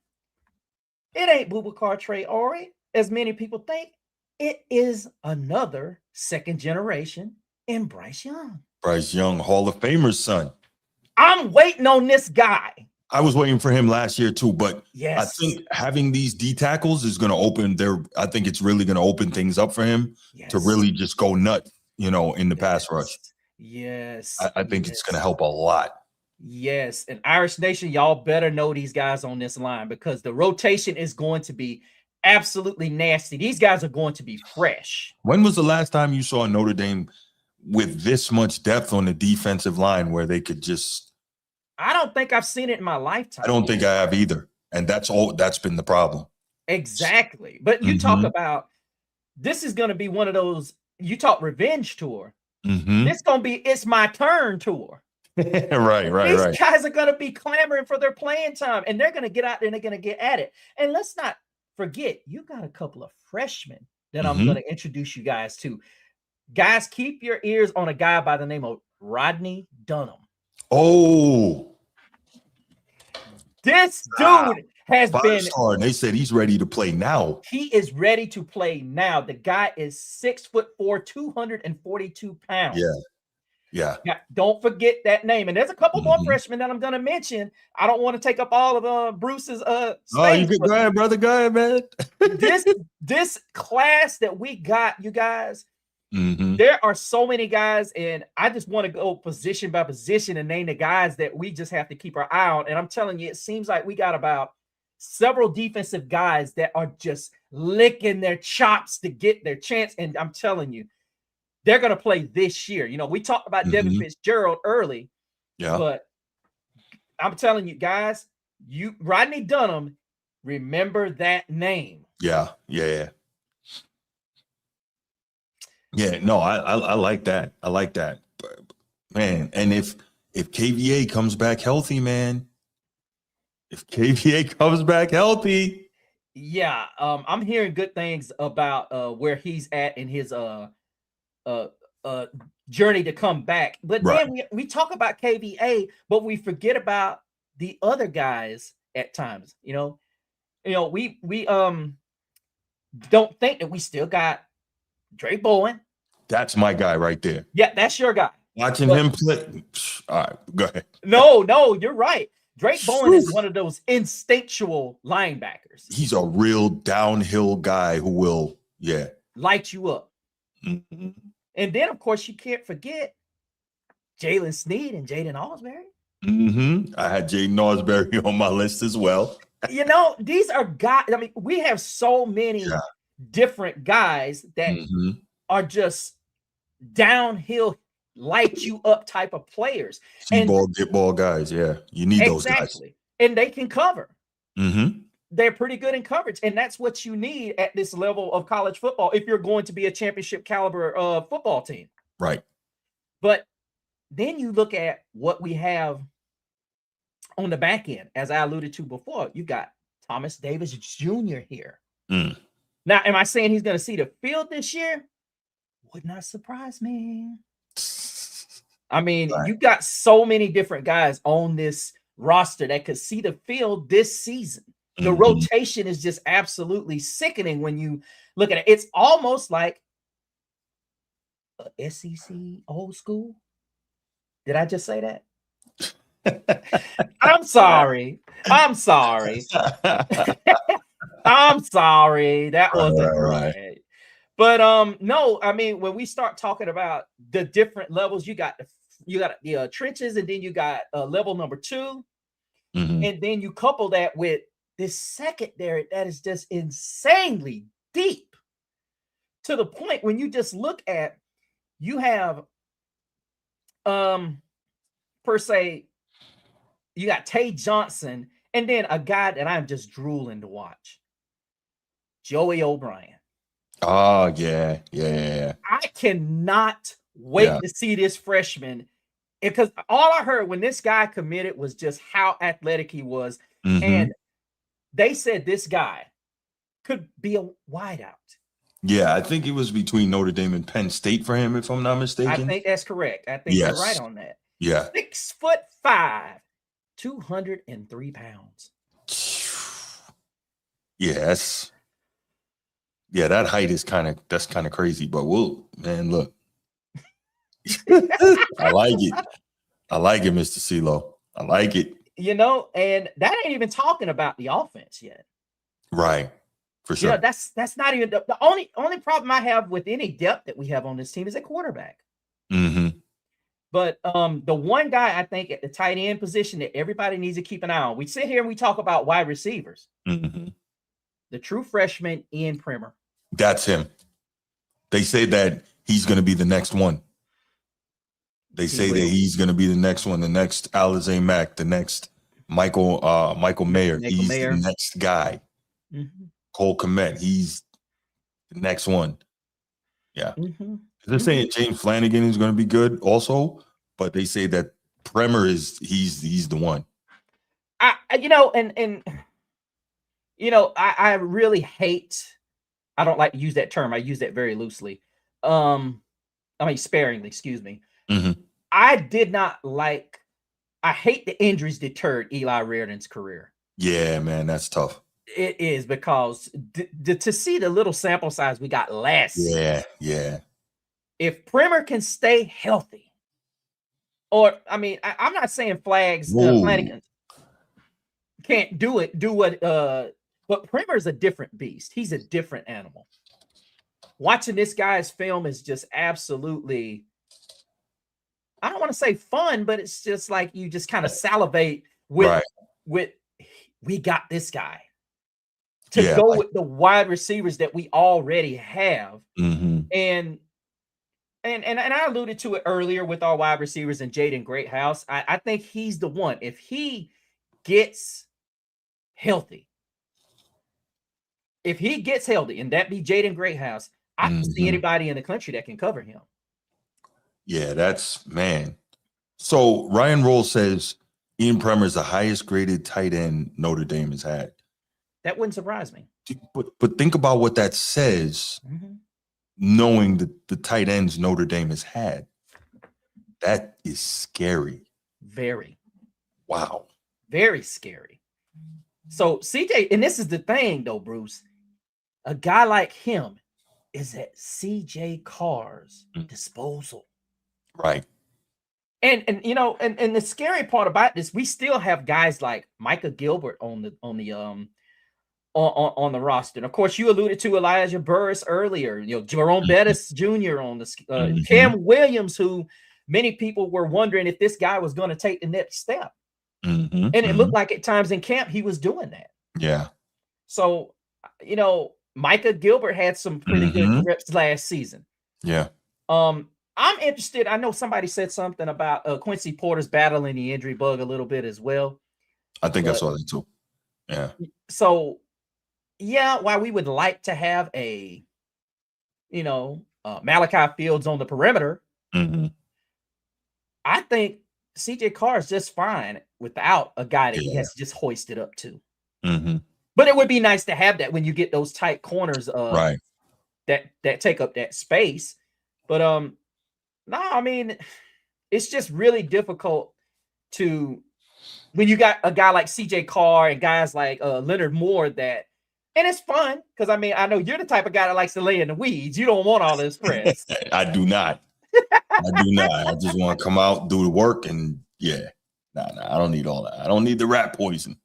it ain't Boubacar Traore, as many people think. It is another second generation in Bryce Young. Bryce Young, Hall of Famer's son. I'm waiting on this guy. I was waiting for him last year too, but I think having these D tackles is going to open I think it's really going to open things up for him to really just go nuts, in the pass rush. Yes. I think it's going to help a lot. Yes. And Irish Nation, y'all better know these guys on this line because the rotation is going to be absolutely nasty. These guys are going to be fresh. When was the last time you saw Notre Dame with this much depth on the defensive line where they could just... I don't think I've seen it in my lifetime. I don't think I have either. And that's been the problem. Exactly. But you talk about, this is going to be one of those, you talk revenge tour. It's going to be, it's my turn tour. Right. These guys are going to be clamoring for their playing time and they're going to get out there and they're going to get at it. And let's not forget, you got a couple of freshmen that I'm going to introduce you guys to. Guys, keep your ears on a guy by the name of Rodney Dunham. Oh, this dude has been star, and they said he's ready to play now. He is ready to play now. The guy is 6'4", 242 pounds. Yeah. Don't forget that name. And there's a couple more freshmen that I'm going to mention. I don't want to take up all of Bruce's space. Oh, you can go ahead, brother. Go ahead, man. this class that we got, you guys. There are so many guys, and I just want to go position by position and name the guys that we just have to keep our eye on. And I'm telling you, it seems like we got about several defensive guys that are just licking their chops to get their chance. And I'm telling you, they're going to play this year. We talked about Devin Fitzgerald early, but I'm telling you guys, Rodney Dunham, remember that name. Yeah. No, I like that. I like that. Man, and if KVA comes back healthy, man. Yeah, I'm hearing good things about where he's at in his journey to come back. But then we talk about KVA, but we forget about the other guys at times. We don't think that we still got Dre Bowen. That's my guy right there. Yeah, that's your guy. Watching him play. All right, go ahead. No, you're right. Drake Bowen is one of those instinctual linebackers. He's a real downhill guy who will, light you up. And then, of course, you can't forget Jalen Sneed and Jaden Osbury. I had Jaden Osbury on my list as well. These are guys. I mean, we have so many different guys that are just downhill, light you up type of players. See-ball, get-ball guys, you need those guys. And they can cover. They're pretty good in coverage, and that's what you need at this level of college football if you're going to be a championship caliber football team. Right. But then you look at what we have on the back end, as I alluded to before. You got Thomas Davis Jr. here. Now, am I saying he's going to see the field this year? Would not surprise me. I mean, you got so many different guys on this roster that could see the field this season. The rotation is just absolutely sickening when you look at it. It's almost like SEC old school. Did I just say that? I'm sorry. I'm sorry. I'm sorry. That wasn't right. But no, I mean, when we start talking about the different levels, you got the trenches, and then you got level number 2, and then you couple that with this secondary that is just insanely deep, to the point when you just look at, you have per se, you got Tay Johnson, and then a guy that I'm just drooling to watch, Joey O'Brien. Oh, yeah. I cannot wait to see this freshman, because all I heard when this guy committed was just how athletic he was. And they said this guy could be a wideout. Yeah, I think it was between Notre Dame and Penn State for him, if I'm not mistaken. I think that's correct. I think you're right on that. Yeah. 6'5", 203 pounds. Yes. Yeah, that height is kind of crazy, but look. I like it. I like it, Mr. CeeLo. I like it. And that ain't even talking about the offense yet. Right. For sure. That's not even the only problem I have with any depth that we have on this team is at quarterback. But the one guy I think at the tight end position that everybody needs to keep an eye on. We sit here and we talk about wide receivers. The true freshman, Ian Primer. That's him. They say that he's going to be the next one. They say that he's going to be the next one, the next Alizé Mack, the next Michael Mayer. He's the next guy. Cole Kmet, he's the next one. Yeah. They're saying James Flanagan is going to be good also, but they say that Primer he's the one. I really hate, I don't like to use that term. I use that very loosely. Sparingly, excuse me. I hate the injuries deterred Eli Reardon's career. Yeah, man, that's tough. It is, because to see the little sample size we got last season. Yeah. If Primer can stay healthy, or I'm not saying Flanagan can't do what, but Primer's a different beast. He's a different animal. Watching this guy's film is just absolutely, I don't want to say fun, but it's just like you just kind of salivate with we got this guy to go with the wide receivers that we already have. And I alluded to it earlier with our wide receivers and Jaden Greathouse. I think he's the one. If he gets healthy, and that be Jaden Greathouse, I don't see anybody in the country that can cover him. Yeah, man. So Ryan Roll says Ian Primer is the highest graded tight end Notre Dame has had. That wouldn't surprise me. But think about what that says, knowing the tight ends Notre Dame has had. That is scary. Very. Wow. Very scary. So CJ, and this is the thing though, Bruce, a guy like him is at CJ Carr's disposal. Right. And the scary part about this, we still have guys like Micah Gilbert on the roster. And of course, you alluded to Elijah Burris earlier. Jerome Bettis Jr. on the Cam Williams, who many people were wondering if this guy was going to take the next step. And it looked like at times in camp he was doing that. Yeah. So, Micah Gilbert had some pretty good reps last season. Yeah. I'm interested. I know somebody said something about Quincy Porter's battling the injury bug a little bit as well. I think I saw that too. Yeah. So, while we would like to have a, Malachi Fields on the perimeter, I think CJ Carr is just fine without a guy that he has just hoisted up to. But it would be nice to have that when you get those tight corners that take up that space. But it's just really difficult when you got a guy like CJ Carr and guys like Leonard Moore and it's fun because I know you're the type of guy that likes to lay in the weeds. You don't want all this press. I do not. I do not. I just want to come out, do the work, and I don't need all that. I don't need the rat poison.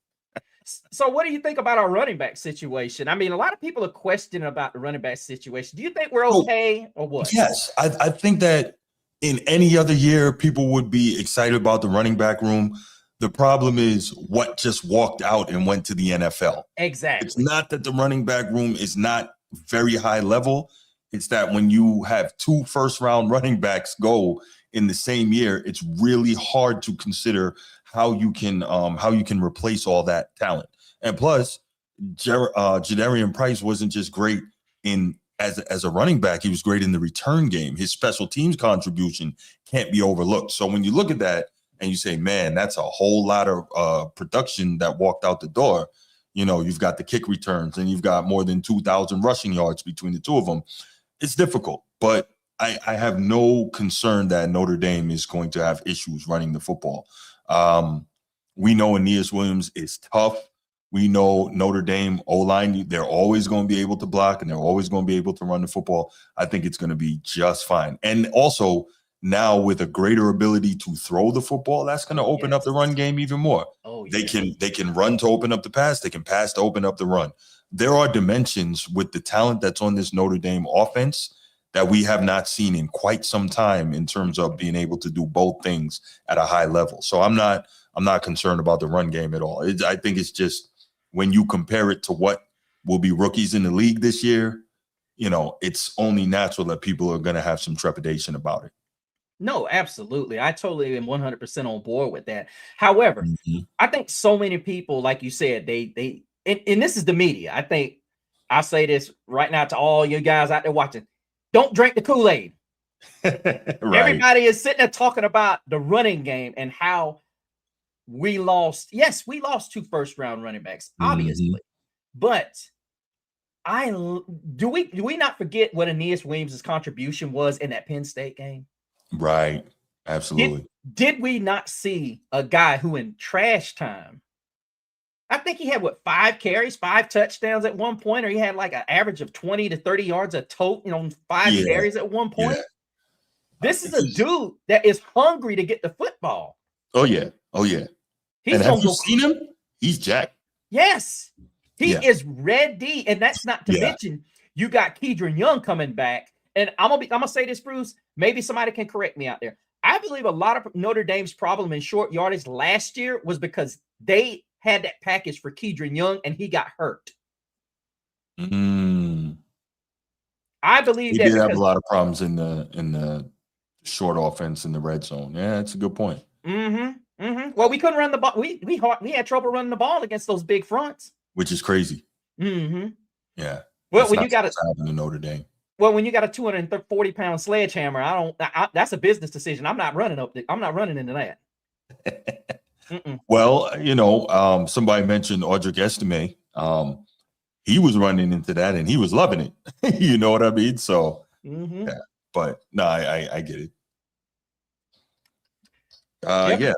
So what do you think about our running back situation? I mean, a lot of people are questioning about the running back situation. Do you think we're okay or what? Yes, I think that in any other year, people would be excited about the running back room. The problem is what just walked out and went to the NFL. Exactly. It's not that the running back room is not very high level. It's that when you have 2 first-round running backs go in the same year, it's really hard to consider how you can replace all that talent. And plus, Jadarian Price wasn't just great as a running back; he was great in the return game. His special teams contribution can't be overlooked. So when you look at that and you say, "Man, that's a whole lot of production that walked out the door," you know, you've got the kick returns and you've got more than 2,000 rushing yards between the two of them. It's difficult, but I have no concern that Notre Dame is going to have issues running the football. We know Aeneas Williams is tough. We know Notre Dame O-line, they're always going to be able to block and they're always going to be able to run the football. I think it's going to be just fine. And also now with a greater ability to throw the football, that's going to open up the run game even more. They can run to open up the pass. They can pass to open up the run. There are dimensions with the talent that's on this Notre Dame offense that we have not seen in quite some time in terms of being able to do both things at a high level. So I'm not concerned about the run game at all. I think it's just when you compare it to what will be rookies in the league this year, you know, it's only natural that people are going to have some trepidation about it. No, absolutely. I totally am 100% on board with that. However, I think so many people, like you said, and this is the media. I think I'll say this right now to all you guys out there watching. Don't drink the Kool-Aid. Right. Everybody is sitting there talking about the running game and how we lost. Yes, we lost 2 first-round running backs, obviously. But do we not forget what Aeneas Williams' contribution was in that Penn State game? Right. Absolutely. Did we not see a guy who in trash time, I think he had 5 carries, 5 touchdowns at one point, or he had like an average of 20 to 30 yards a tote, 5 carries at one point. Yeah. This is a dude that is hungry to get the football. Oh yeah. And have you seen him? He's jacked. Yes. He is ready. And that's not to mention you got Kedron Young coming back. And I'm gonna say this, Bruce. Maybe somebody can correct me out there. I believe a lot of Notre Dame's problem in short yardage last year was because they had that package for Kedron Young and he got hurt. I believe they did have a lot of problems in the short offense in the red zone. Yeah, that's a good point. Well, we couldn't run the ball. We had trouble running the ball against those big fronts, which is crazy. Yeah. Well, when you got in Notre Dame. Well, when you got a 240-pound sledgehammer, that's a business decision. I'm not running into that. Well, somebody mentioned Audric Estime. He was running into that and he was loving it. You know what I mean? So, yeah. But no, I get it. Yeah.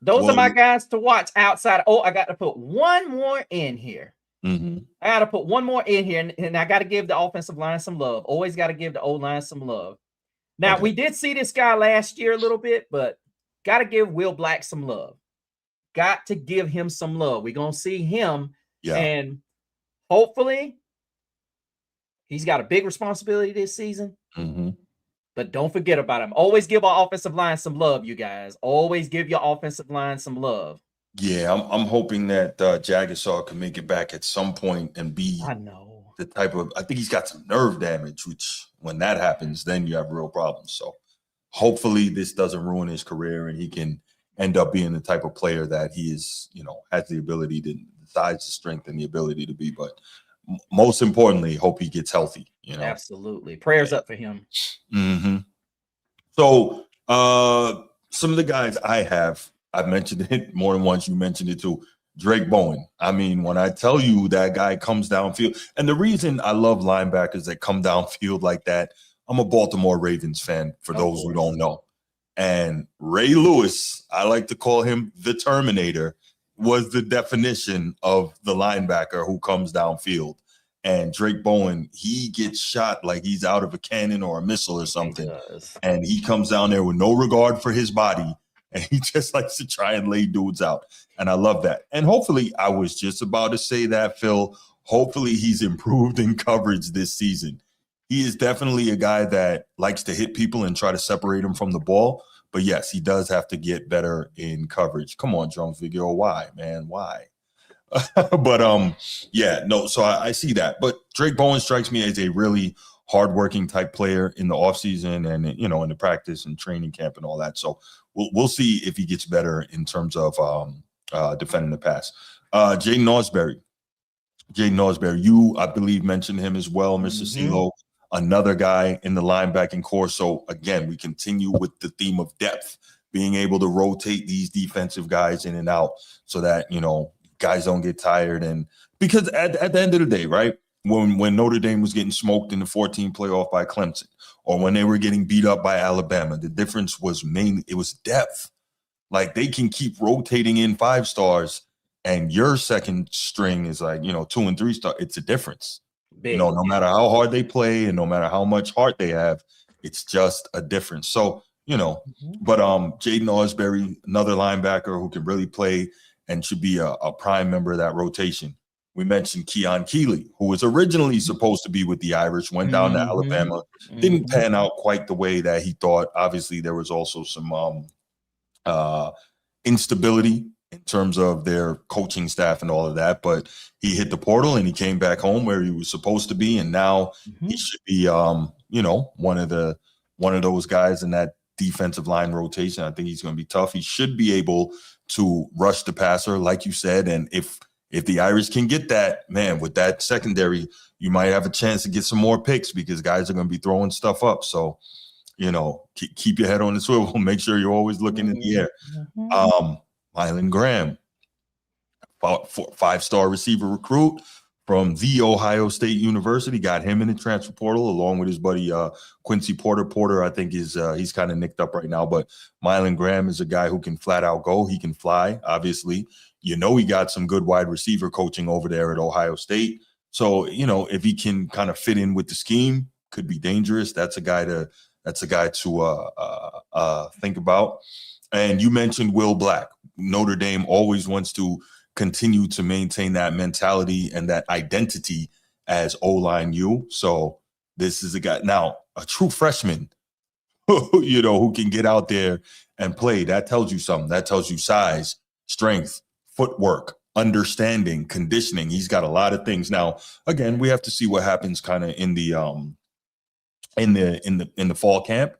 Those are my guys to watch outside. Oh, I got to put one more in here. I got to put one more in here, and I got to give the offensive line some love. Always got to give the O-line some love. Now, we did see this guy last year a little bit, but got to give Will Black some love. Got to give him some love. We're going to see him, and hopefully he's got a big responsibility this season. But don't forget about him. Always give our offensive line some love, you guys. Always give your offensive line some love. Yeah, I'm hoping that Jagasaw can make it back at some point and be the type of, I think he's got some nerve damage, which when that happens, then you have real problems. So hopefully this doesn't ruin his career and he can end up being the type of player that he is, has the ability to, the size, the strength, and the ability to be. But most importantly, hope he gets healthy. Absolutely. Prayers up for him. So some of the guys I've mentioned it more than once. You mentioned it too. Drake Bowen. I mean, when I tell you that guy comes downfield, and the reason I love linebackers that come downfield like that, I'm a Baltimore Ravens fan, for those who don't know. And Ray Lewis, I like to call him the Terminator, was the definition of the linebacker who comes downfield. And Drake Bowen, he gets shot like he's out of a cannon or a missile or something. And he comes down there with no regard for his body. And he just likes to try and lay dudes out. And I love that. And hopefully, I was just about to say that, Phil, hopefully he's improved in coverage this season. He is definitely a guy that likes to hit people and try to separate them from the ball. But yes, he does have to get better in coverage. Come on, Jones Figueroa. Why, man? Why? But yeah, no, so I see that. But Drake Bowen strikes me as a really hardworking type player in the offseason and, you know, in the practice and training camp and all that. So we'll see if he gets better in terms of defending the pass. Jaden Ausberry, you, I believe, mentioned him as well, Mr. CeeLo, another guy in the linebacking core. So again, we continue with the theme of depth, being able to rotate these defensive guys in and out so that, you know, guys don't get tired. And because at the end of the day, right, when Notre Dame was getting smoked in the 14 playoff by Clemson, or when they were getting beat up by Alabama, the difference was mainly it was depth. Like, they can keep rotating in 5 stars, and your second string is like, you know, 2 and 3 star. It's a difference. Big. You know, no matter how hard they play and no matter how much heart they have, it's just a difference. So, you know, but Jaden Ausberry, another linebacker who can really play and should be a prime member of that rotation. We mentioned Keon Keeley, who was originally supposed to be with the Irish, went down to Alabama, didn't pan out quite the way that he thought. Obviously, there was also some instability in terms of their coaching staff and all of that, but he hit the portal and he came back home where he was supposed to be, and now he should be, you know, one of those guys in that defensive line rotation. I think he's going to be tough. He should be able to rush the passer, like you said, and if the Irish can get that, man, with that secondary, you might have a chance to get some more picks because guys are going to be throwing stuff up. So, you know, keep your head on the swivel. Make sure you're always looking in the air. Mylan Graham, 5-star receiver recruit from The Ohio State University, got him in the transfer portal along with his buddy Quincy Porter. Porter, I think, he's kind of nicked up right now, but Mylan Graham is a guy who can flat out go. He can fly, obviously. You know, he got some good wide receiver coaching over there at Ohio State. So, you know, if he can kind of fit in with the scheme, could be dangerous. That's a guy to think about. And you mentioned Will Black. Notre Dame always wants to continue to maintain that mentality and that identity as O-line U. So this is a guy now, a true freshman, you know, who can get out there and play. That tells you something. That tells you size, strength, footwork, understanding, conditioning. He's got a lot of things. Now, again, we have to see what happens kind of in the fall camp.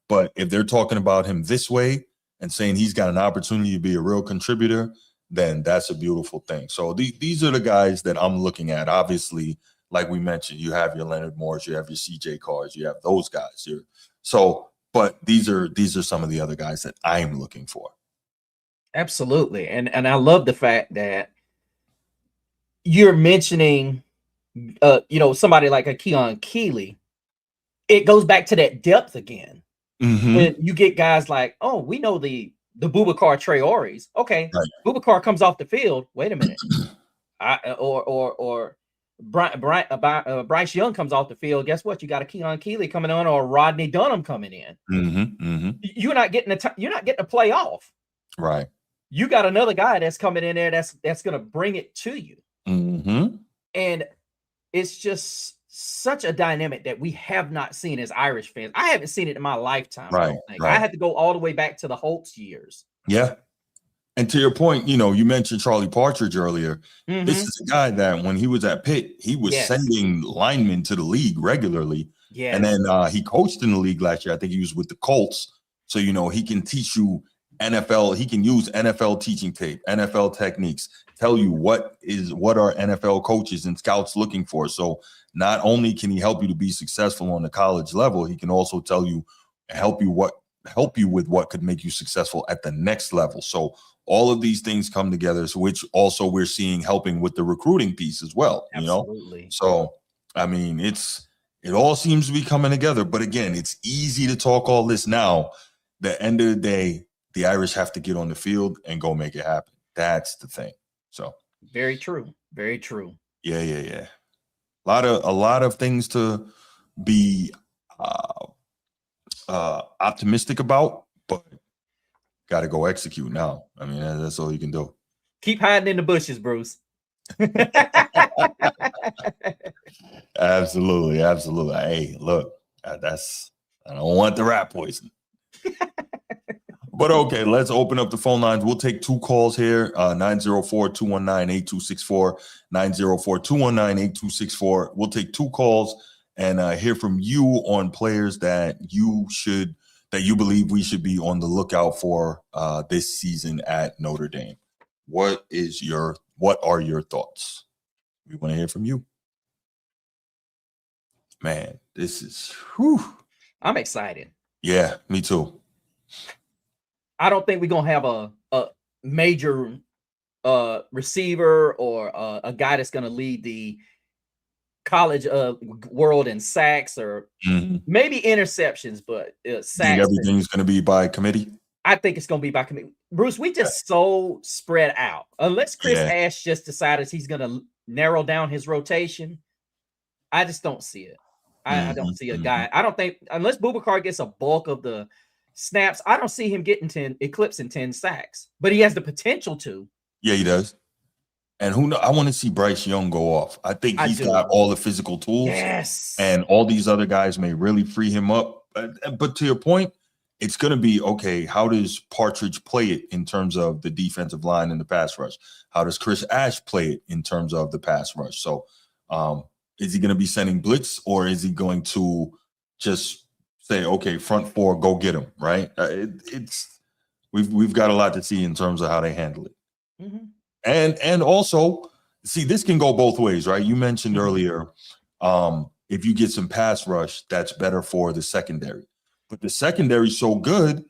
But if they're talking about him this way and saying he's got an opportunity to be a real contributor, then that's a beautiful thing. So these are the guys that I'm looking at. Obviously, like we mentioned, you have your Leonard Moores, you have your CJ Carrs, you have those guys here. So, but these are some of the other guys that I'm looking for. Absolutely. And I love the fact that you're mentioning, you know, somebody like a Keon Keeley. It goes back to that depth again. When you get guys like, oh, we know the Boubacar Traore's. Okay, right. Boubacar comes off the field. Wait a minute. Or Bryce Young comes off the field. Guess what? You got a Keon Keeley coming on, or Rodney Dunham coming in. You're not getting you're not getting a play off. Right. You got another guy that's coming in there that's going to bring it to you. And it's just such a dynamic that we have not seen as Irish fans. I haven't seen it in my lifetime. Right. I had to go all the way back to the Holtz years. Yeah. And to your point, you know, you mentioned Charlie Partridge earlier. This is a guy that when he was at Pitt, he was sending linemen to the league regularly. Yeah. And then he coached in the league last year. I think he was with the Colts. So, you know, he can teach you NFL. He can use NFL teaching tape, NFL techniques, tell you what are NFL coaches and scouts looking for. So not only can he help you to be successful on the college level, he can also help you with what could make you successful at the next level. So all of these things come together, which also we're seeing helping with the recruiting piece as well. Absolutely. You know? So, I mean, it all seems to be coming together. But again, it's easy to talk all this now. The end of the day, the Irish have to get on the field and go make it happen. That's the thing. So very true. Very true. Yeah. A lot of things to be optimistic about, but got to go execute now. I mean, that's all you can do. Keep hiding in the bushes, Bruce. Absolutely. Hey, look, I don't want the rat poison. But okay, let's open up the phone lines. We'll take 2 calls here, 904-219-8264, 904-219-8264. We'll take 2 calls and hear from you on players that you believe we should be on the lookout for this season at Notre Dame. What are your thoughts? We want to hear from you. Man, this is I'm excited. Yeah, me too. I don't think we're gonna have a major receiver or a guy that's gonna lead the college world in sacks or maybe interceptions, but sacks. Think everything's gonna be by committee? I think it's gonna be by committee. Bruce, we just so spread out. Unless Chris Ash just decided he's gonna narrow down his rotation, I just don't see it. I don't see a guy. I don't think unless Boubacar gets a bulk of the snaps, I don't see him getting eclipsing 10 sacks, but he has the potential to. Yeah, he does. And I want to see Bryce Young go off. I think he's got all the physical tools. Yes. And all these other guys may really free him up. But to your point, it's going to be, okay, how does Partridge play it in terms of the defensive line and the pass rush? How does Chris Ash play it in terms of the pass rush? So is he going to be sending blitz, or is he going to just say, okay, front 4, go get him, right? We've got a lot to see in terms of how they handle it. And also, see, this can go both ways, right? You mentioned earlier, if you get some pass rush, that's better for the secondary. But the secondary is so good,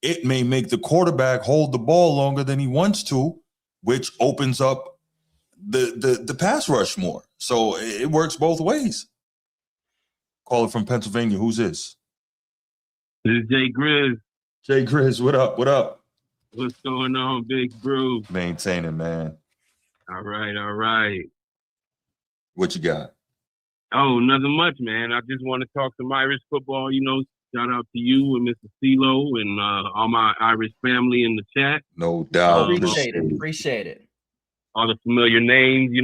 it may make the quarterback hold the ball longer than he wants to, which opens up the pass rush more. So it works both ways. Caller from Pennsylvania. Who's this? This is Jay Grizz. Jay Grizz, what up? What's going on, Big Brew? Maintaining, man. All right. What you got? Oh, nothing much, man. I just want to talk some Irish football. Shout out to you and Mr. CeeLo and all my Irish family in the chat. No doubt. Appreciate it. All the familiar names,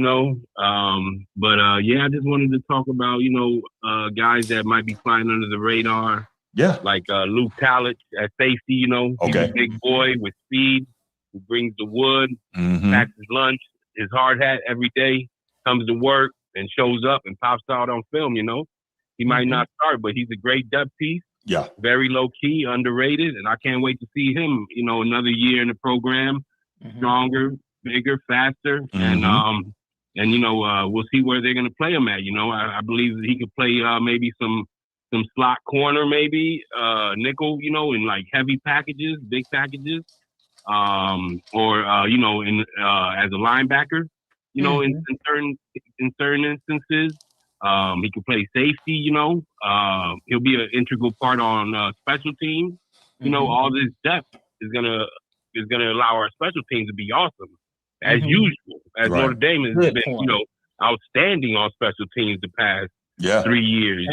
But I just wanted to talk about, guys that might be flying under the radar. Yeah. Like Luke Tallich at safety, He's a big boy with speed, who brings the wood, packs his lunch, his hard hat every day, comes to work and shows up and pops out on film, He might not start, but he's a great depth piece. Yeah. Very low key, underrated. And I can't wait to see him, another year in the program, stronger, bigger, faster. And we'll see where they're going to play him at. I believe that he could play maybe some slot corner, maybe nickel, in like heavy packages, big packages, or as a linebacker, in certain instances. He can play safety, he'll be an integral part on special teams. All this depth is gonna allow our special teams to be awesome, as usual. As Notre Dame has been, outstanding on special teams the past 3 years,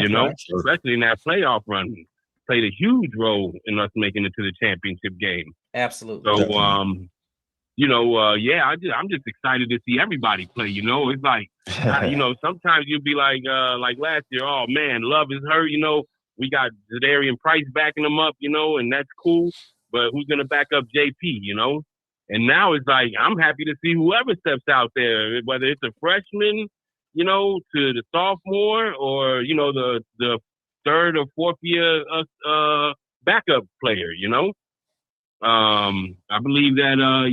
especially in that playoff run, played a huge role in us making it to the championship game. Absolutely. So, I'm just excited to see everybody play. It's like, sometimes you'll be like last year, oh man, Love is hurt. We got Zadarian Price backing him up, and that's cool. But who's gonna back up JP? And now it's like, I'm happy to see whoever steps out there, whether it's a freshman, to the sophomore, or the third or fourth year backup player. I believe that I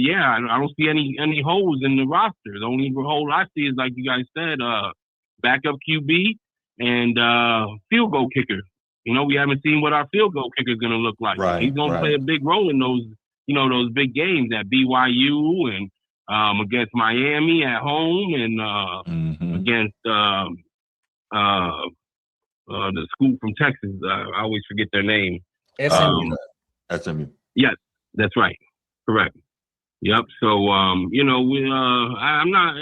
don't see any holes in the roster. The only hole I see is, like you guys said, backup QB and field goal kicker. We haven't seen what our field goal kicker is going to look like. Right, he's going to play a big role in those those big games at BYU and against Miami at home and against the school from Texas. I always forget their name. SMU. Yes, that's right. Correct. Yep. So I'm not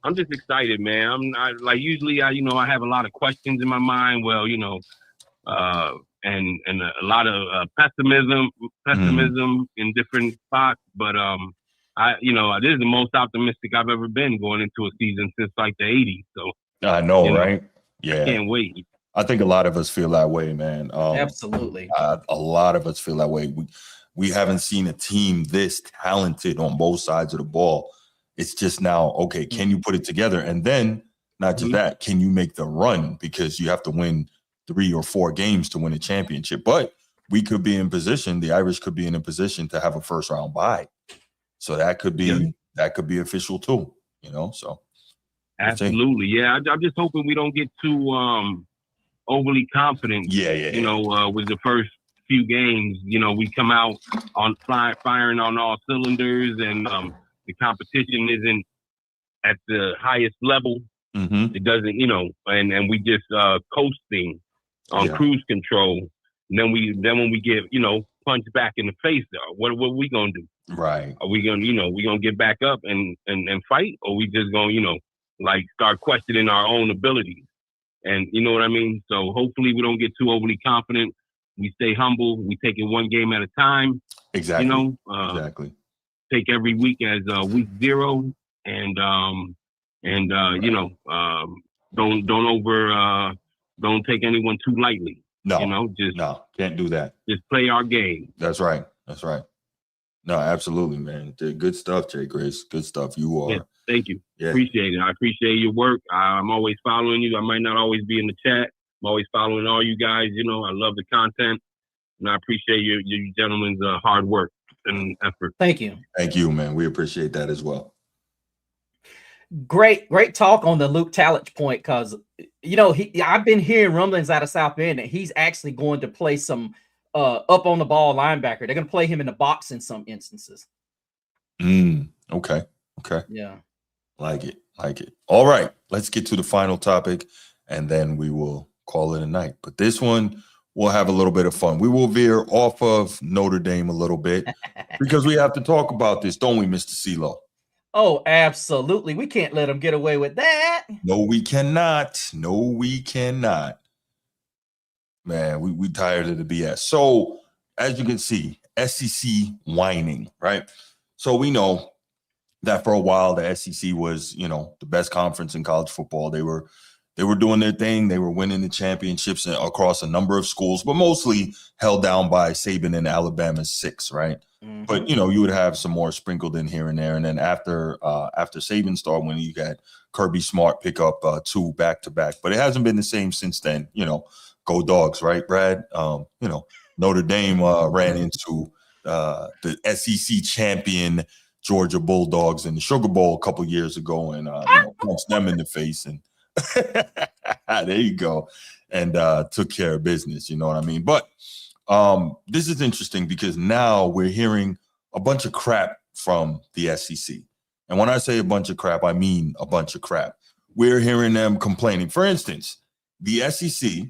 I'm just excited, man. Usually I have a lot of questions in my mind. Well, and a lot of pessimism in different spots. But this is the most optimistic I've ever been going into a season since like the '80s. So I know, right? Yeah, I can't wait. I think a lot of us feel that way, man. Absolutely, a lot of us feel that way. We haven't seen a team this talented on both sides of the ball. It's just now, okay, can you put it together? And then not just that, can you make the run? Because you have to win 3 or 4 games to win a championship. But we could be in position, the Irish could be in a position to have a first round bye. So that could be official too, so. Absolutely. Yeah. I'm just hoping we don't get too overly confident. With the first few games, we come out on firing on all cylinders, and the competition isn't at the highest level. It doesn't, and we just coasting on cruise control. And then when we get, punched back in the face, what are we gonna do? Right? Are we gonna get back up and fight, or we just gonna start questioning our own abilities? And you know what I mean? So hopefully we don't get too overly confident. We stay humble. We take it one game at a time. Exactly. Exactly. Take every week as week 0, and don't take anyone too lightly. No, can't do that. Just play our game. That's right. No, absolutely, man. Good stuff, Jay Grace. Good stuff. You are. Yeah, thank you. Yeah. Appreciate it. I appreciate your work. I'm always following you. I might not always be in the chat. I'm always following all you guys. I love the content, and I appreciate you gentlemen's hard work and effort. Thank you. Thank you, man. We appreciate that as well. Great talk on the Luke Talich point, because I've been hearing rumblings out of South Bend that he's actually going to play some up on the ball linebacker. They're going to play him in the box in some instances. Okay. Yeah. Like it. All right. Let's get to the final topic, and then we will call it a night. But this one, we'll have a little bit of fun. We will veer off of Notre Dame a little bit because we have to talk about this, don't we, Mr. CeeLo? Oh, absolutely. We can't let them get away with that. No, we cannot. Man, we tired of the BS. So, as you can see, SEC whining, right? So we know that for a while the SEC was, the best conference in college football. They were doing their thing. They were winning the championships across a number of schools, but mostly held down by Saban and Alabama's 6, right? Mm-hmm. But you would have some more sprinkled in here and there. And then after Saban started winning, you got Kirby Smart pick up 2 back-to-back. But it hasn't been the same since then. Go Dogs, right, Brad? Notre Dame ran into the SEC champion Georgia Bulldogs in the Sugar Bowl a couple years ago, and punched them in the face, and there you go, and took care of business. You know what I mean? But this is interesting because now we're hearing a bunch of crap from the SEC, and when I say a bunch of crap, I mean a bunch of crap. We're hearing them complaining. For instance, the SEC.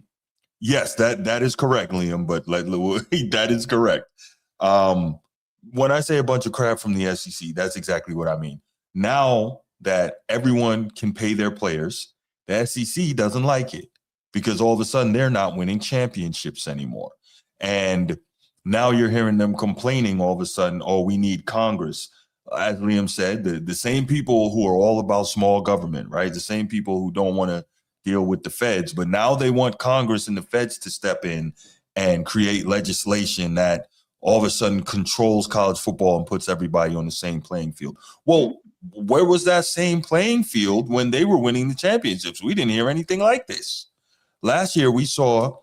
Yes, that is correct, Liam, but that is correct. When I say a bunch of crap from the SEC, that's exactly what I mean. Now that everyone can pay their players, the SEC doesn't like it because all of a sudden they're not winning championships anymore. And now you're hearing them complaining all of a sudden, we need Congress. As Liam said, the same people who are all about small government, right? The same people who don't want to deal with the feds, but now they want Congress and the feds to step in and create legislation that all of a sudden controls college football and puts everybody on the same playing field. Well, where was that same playing field when they were winning the championships? We didn't hear anything like this. Last year, we saw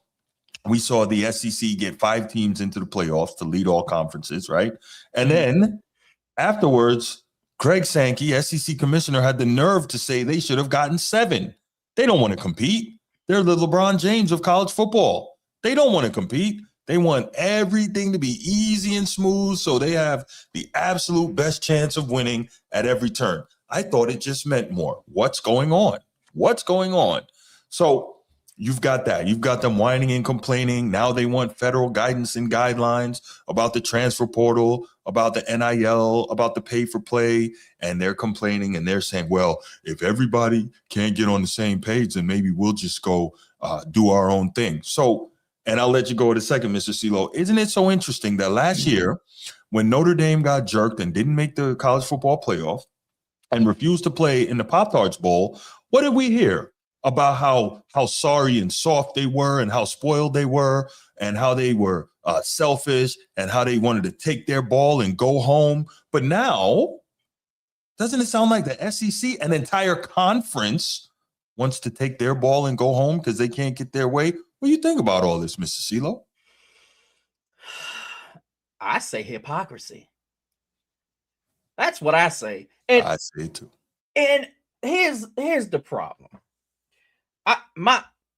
the SEC get 5 teams into the playoffs to lead all conferences, right? And then afterwards, Greg Sankey, SEC commissioner, had the nerve to say they should have gotten 7. They don't want to compete. They're the LeBron James of college football. They don't want to compete. They want everything to be easy and smooth so they have the absolute best chance of winning at every turn. I thought it just meant more. What's going on? So you've got that. You've got them whining and complaining. Now they want federal guidance and guidelines about the transfer portal, about the NIL, about the pay for play. And they're complaining and they're saying, well, if everybody can't get on the same page, then maybe we'll just go do our own thing. So, and I'll let you go in a second, Mr. CeeLo. Isn't it so interesting that last year when Notre Dame got jerked and didn't make the college football playoff and refused to play in the Pop-Tarts Bowl, what did we hear? About how sorry and soft they were and how spoiled they were and how they were selfish and how they wanted to take their ball and go home. But now, doesn't it sound like the SEC, an entire conference, wants to take their ball and go home because they can't get their way? What do you think about all this, Mr. CeeLo? I say hypocrisy. That's what I say. And I say too. And here's the problem.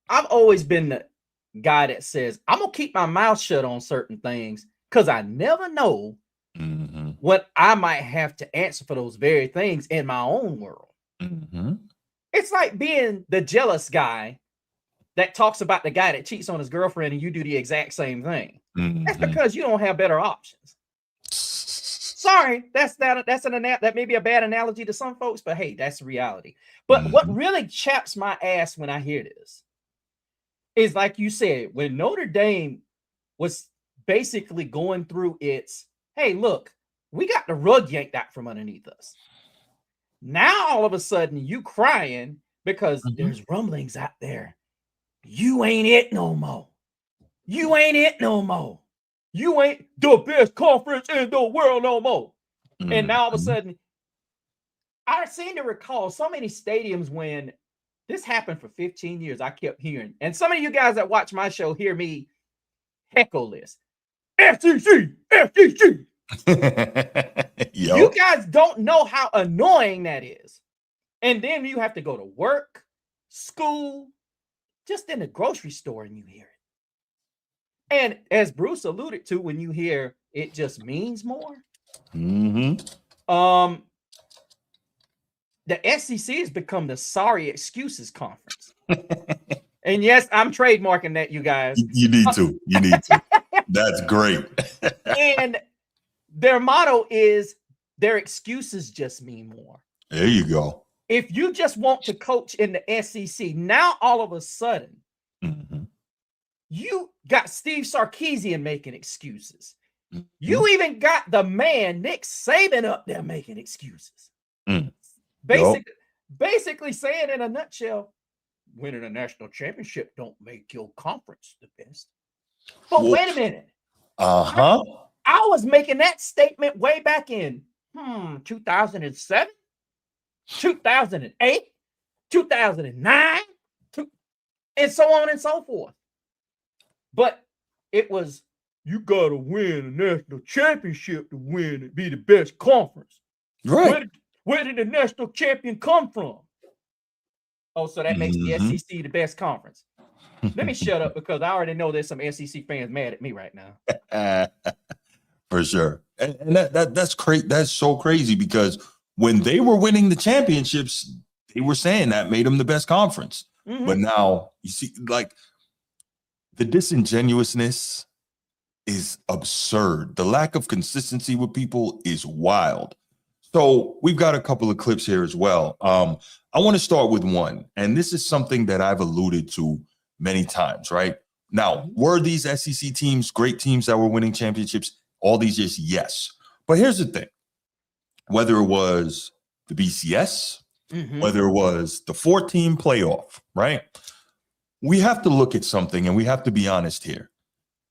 I've always been the guy that says I'm gonna keep my mouth shut on certain things because I never know what I might have to answer for those very things in my own world. It's like being the jealous guy that talks about the guy that cheats on his girlfriend and you do the exact same thing. That's because you don't have better options. Sorry, that may be a bad analogy to some folks, but hey, that's the reality. But what really chaps my ass when I hear this is, like you said, when Notre Dame was basically going through its, hey, look, we got the rug yanked out from underneath us. Now all of a sudden you crying because there's rumblings out there. You ain't it no more. You ain't it no more. You ain't the best conference in the world no more. And now all of a sudden, I seem to recall so many stadiums when this happened for 15 years. I kept hearing, and some of you guys that watch my show hear me heckle this. SEC. You guys don't know how annoying that is. And then you have to go to work, school, just in the grocery store, and you hear it. And as Bruce alluded to, when you hear it just means more. The SEC has become the sorry excuses conference. And yes, I'm trademarking that, you guys. You need to. You need to. That's great. And their motto is their excuses just mean more. There you go. If you just want to coach in the SEC, now all of a sudden, you got Steve Sarkisian making excuses. You even got the man, Nick Saban, up there making excuses. Basically saying in a nutshell, winning a national championship don't make your conference the best. But wait a minute. I was making that statement way back in 2007, 2008, 2009, and so on and so forth. But it was, you got to win a national championship to win and be the best conference. Right. Where did the national champion come from? Oh, so that makes the SEC the best conference. Let me shut up because I already know there's some SEC fans mad at me right now. For sure. And that's crazy. That's so crazy because when they were winning the championships, they were saying that made them the best conference. But now you see, like, the disingenuousness is absurd. The lack of consistency with people is wild. So we've got a couple of clips here as well. I want to start with one, and this is something that I've alluded to many times, right? Now, were these SEC teams great teams that were winning championships all these years? Yes. But here's the thing. Whether it was the BCS, whether it was the 4-team playoff, right? We have to look at something, and we have to be honest here.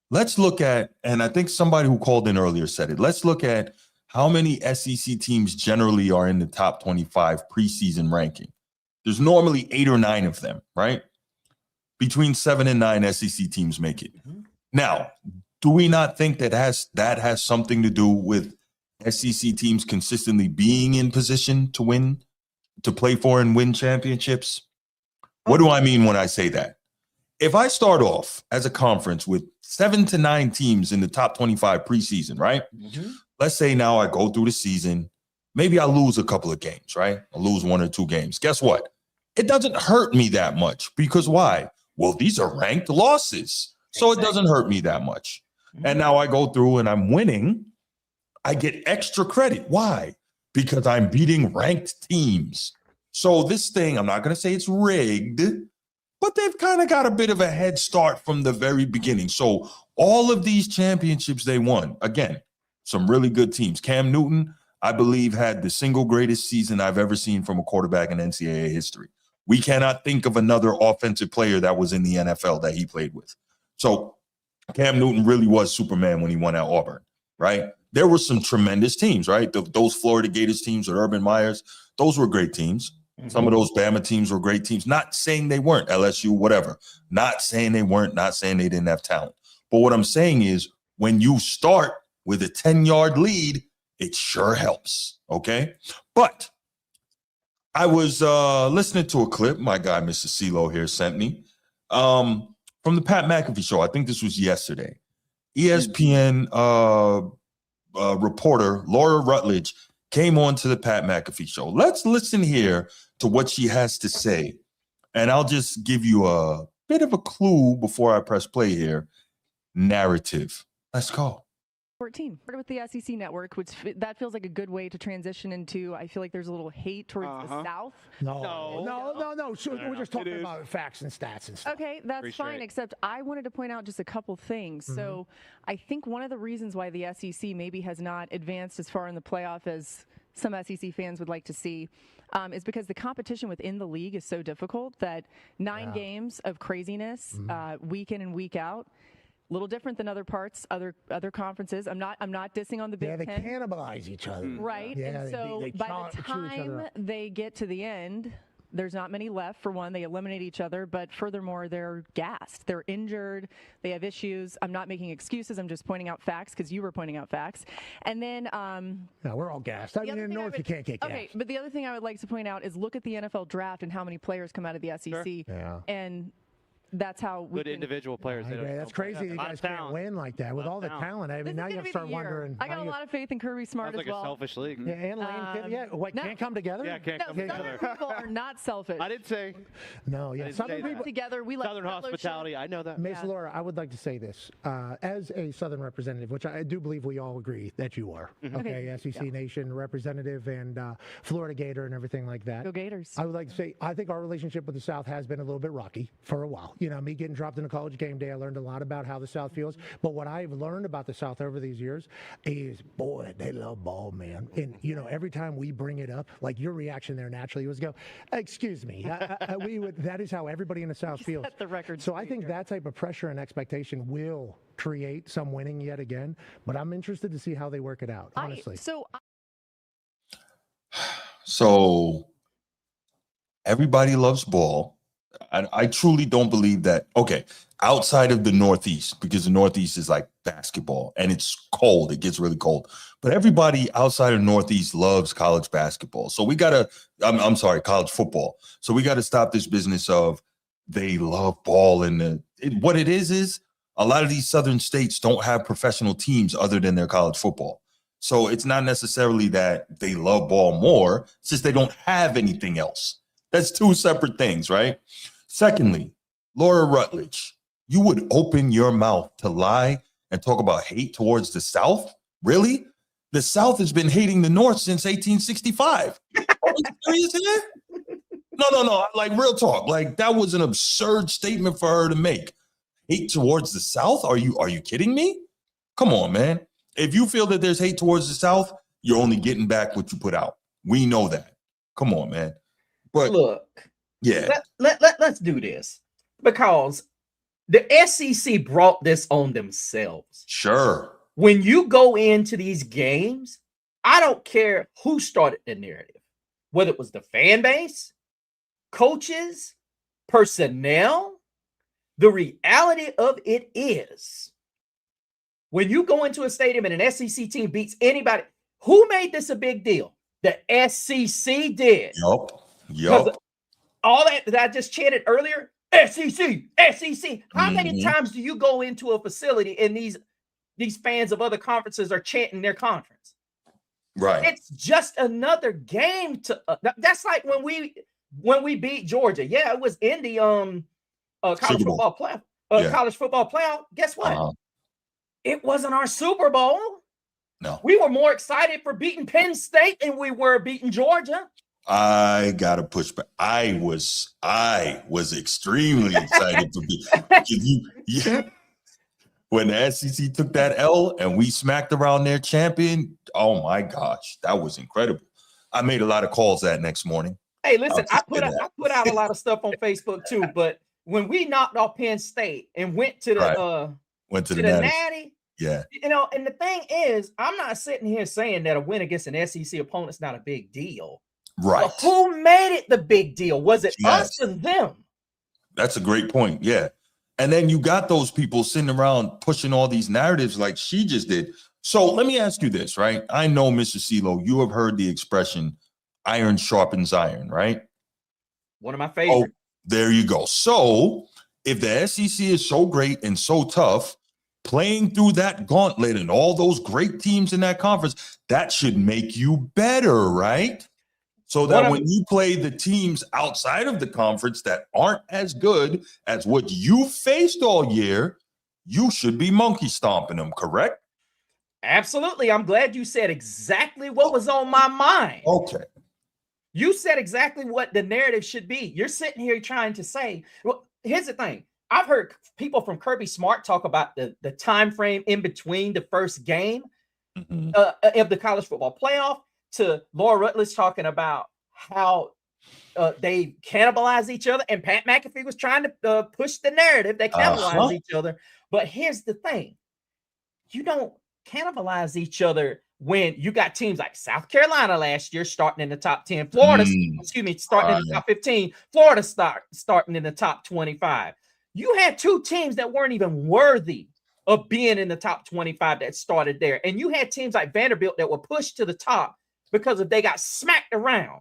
Let's look at, and I think somebody who called in earlier said it, let's look at how many SEC teams generally are in the top 25 preseason ranking. There's normally 8 or 9 of them, right? Between 7 and 9 SEC teams make it. Now, do we not think that has something to do with SEC teams consistently being in position to win, to play for and win championships? What do I mean when I say that? If I start off as a conference with 7 to 9 teams in the top 25 preseason, right? Let's say now I go through the season. Maybe I lose a couple of games, right? I lose 1 or 2 games. Guess what? It doesn't hurt me that much because why? Well, these are ranked losses. So It doesn't hurt me that much. And now I go through and I'm winning. I get extra credit. Why? Because I'm beating ranked teams. So this thing, I'm not going to say it's rigged, but they've kind of got a bit of a head start from the very beginning. So all of these championships they won, again, some really good teams. Cam Newton, I believe, had the single greatest season I've ever seen from a quarterback in NCAA history. We cannot think of another offensive player that was in the NFL that he played with. So Cam Newton really was Superman when he won at Auburn, right? There were some tremendous teams, right? Those Florida Gators teams with Urban Myers, those were great teams. Some of those Bama teams were great teams. Not saying they weren't, LSU, whatever. Not saying they weren't, not saying they didn't have talent. But what I'm saying is when you start with a 10-yard lead, it sure helps, okay? But I was listening to a clip my guy, Mr. CeeLo here, sent me from the Pat McAfee show. I think this was yesterday. ESPN reporter Laura Rutledge came on to the Pat McAfee show. Let's listen here to what she has to say. And I'll just give you a bit of a clue before I press play here. Narrative. Let's go. 14 with the SEC network, which that feels like a good way to transition into. I feel like there's a little hate towards the South. No. So we're just talking about facts and stats and stuff. Okay, that's fine. Except I wanted to point out just a couple things. So I think one of the reasons why the SEC maybe has not advanced as far in the playoff as some SEC fans would like to see is because the competition within the league is so difficult that 9 games of craziness week in and week out. Little different than other parts, other conferences. I'm not dissing on the Big Ten. Yeah, they cannibalize each other. Right. Yeah, and so they by the time they get to the end, there's not many left. For one, they eliminate each other, but furthermore, they're gassed. They're injured. They have issues. I'm not making excuses. I'm just pointing out facts because you were pointing out facts. And then no, we're all gassed. I mean, in North, you can't get gassed. Okay, but the other thing I would like to point out is look at the NFL draft and how many players come out of the SEC. Sure. And that's how we good individual players. That's crazy. You guys can't win like that with all the talent. I mean, now you have to start wondering. I got a lot of faith in Kirby Smart as well. Like a selfish league. Yeah, and Lane can't come together. Yeah, can't come together. Southern people are not selfish. I didn't say. No, yeah, Southern people together. We like Southern hospitality. I know that. Miss Laura, I would like to say this as a Southern representative, which I do believe we all agree that you are. Okay, SEC Nation representative and Florida Gator and everything like that. Go Gators. I would like to say I think our relationship with the South has been a little bit rocky for a while. You know, me getting dropped in a college game day, I learned a lot about how the South feels. But what I've learned about the South over these years is, boy, they love ball, man. And, you know, every time we bring it up, like your reaction there naturally was go, excuse me. That is how everybody in the South feels. Set the record so I think that type of pressure and expectation will create some winning yet again. But I'm interested to see how they work it out, honestly. So everybody loves ball. I truly don't believe that. Okay, outside of the Northeast, because the Northeast is like basketball and it's cold. It gets really cold. But everybody outside of Northeast loves college basketball. So we got to, I'm sorry, college football. So we got to stop this business of they love ball. And what it is a lot of these Southern states don't have professional teams other than their college football. So it's not necessarily that they love ball more. It's just they don't have anything else. That's 2 separate things, right? Secondly, Laura Rutledge, you would open your mouth to lie and talk about hate towards the South? Really? The South has been hating the North since 1865. Are you serious here? No. Like, real talk. Like, that was an absurd statement for her to make. Hate towards the South? Are you kidding me? Come on, man. If you feel that there's hate towards the South, you're only getting back what you put out. We know that. Come on, man. But look, yeah, let's do this because the SEC brought this on themselves. Sure. When you go into these games, I don't care who started the narrative, whether it was the fan base, coaches, personnel. The reality of it is when you go into a stadium and an SEC team beats anybody, who made this a big deal? The SEC did. Yup. All that I just chanted earlier, SEC. How many times do you go into a facility and these fans of other conferences are chanting their conference? Right. It's just another game to. That's like when we beat Georgia. Yeah, it was in college football playoff. College football playoff. Guess what? It wasn't our Super Bowl. No. We were more excited for beating Penn State than we were beating Georgia. I gotta push back. I was extremely excited to be. When the SEC took that L and we smacked around their champion, oh my gosh, that was incredible. I made a lot of calls that next morning. Hey, listen, I put out a lot of stuff on Facebook too, but when we knocked off Penn State and went to the Natty, yeah, and the thing is, I'm not sitting here saying that a win against an SEC opponent's not a big deal. Right. But who made it the big deal? Was it us or them? That's a great point. Yeah. And then you got those people sitting around pushing all these narratives like she just did. So let me ask you this, right? I know, Mr. CeeLo, you have heard the expression iron sharpens iron, right? One of my favorites. Oh, there you go. So if the SEC is so great and so tough, playing through that gauntlet and all those great teams in that conference, that should make you better, right? So that when you play the teams outside of the conference that aren't as good as what you faced all year, you should be monkey stomping them, correct? Absolutely. I'm glad you said exactly what was on my mind. Okay. You said exactly what the narrative should be. You're sitting here trying to say, well, here's the thing. I've heard people from Kirby Smart talk about the time frame in between the first game of the college football playoff, to Laura Rutledge talking about how they cannibalize each other. And Pat McAfee was trying to push the narrative. They cannibalize each other. But here's the thing. You don't cannibalize each other when you got teams like South Carolina last year starting in the top 10, Florida, starting in the top 15, Florida starting in the top 25. You had two teams that weren't even worthy of being in the top 25 that started there. And you had teams like Vanderbilt that were pushed to the top because they got smacked around.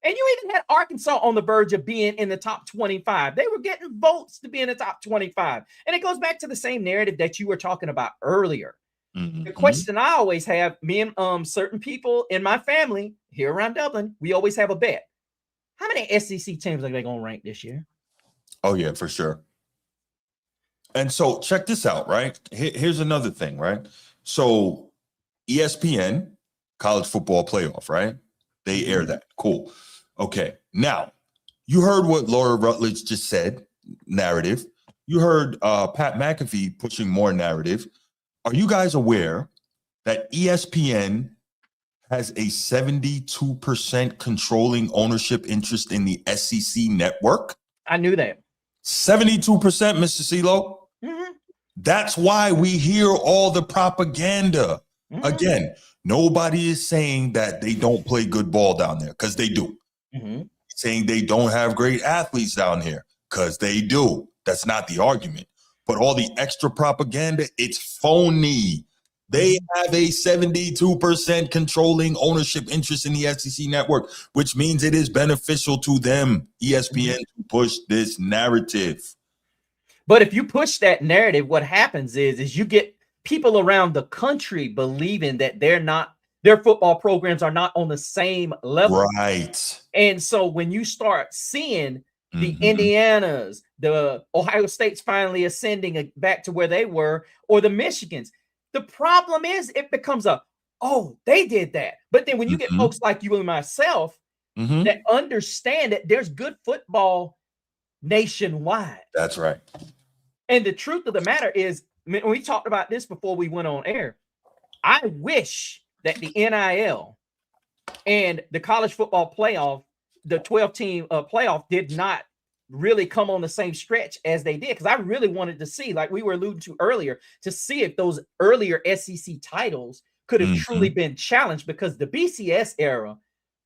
And you even had Arkansas on the verge of being in the top 25. They were getting votes to be in the top 25. And it goes back to the same narrative that you were talking about earlier. The question I always have, me and certain people in my family here around Dublin, we always have a bet. How many SEC teams are they going to rank this year? Oh, yeah, for sure. And so check this out, right? Here's another thing, right? So ESPN, college football playoff, right? They air that. Cool. Okay. Now, you heard what Laura Rutledge just said, narrative. You heard Pat McAfee pushing more narrative. Are you guys aware that ESPN has a 72% controlling ownership interest in the SEC network? I knew that. 72%, Mr. CeeLo. That's why we hear all the propaganda. Again, nobody is saying that they don't play good ball down there, because they do. Saying they don't have great athletes down here, because they do. That's not the argument. But all the extra propaganda, it's phony. They have a 72% controlling ownership interest in the SEC network, which means it is beneficial to them, ESPN, to push this narrative. But if you push that narrative, what happens is you get people around the country believing that their football programs are not on the same level. Right. And so when you start seeing the Indianas, the Ohio State's finally ascending back to where they were, or the Michigans, the problem is it becomes they did that. But then when you get folks like you and myself that understand that there's good football nationwide. That's right. And the truth of the matter is, we talked about this before we went on air. I wish that the NIL and the college football playoff, the 12-team playoff, did not really come on the same stretch as they did, because I really wanted to see, like we were alluding to earlier, to see if those earlier SEC titles could have truly been challenged, because the BCS era,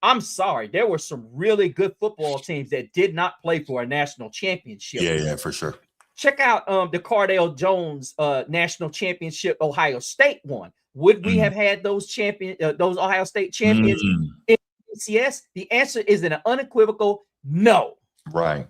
I'm sorry, there were some really good football teams that did not play for a national championship. Yeah, for sure. Check out the Cardale Jones national championship Ohio State won. Would we have had those Ohio State champions in BCS? The answer is an unequivocal no. Right.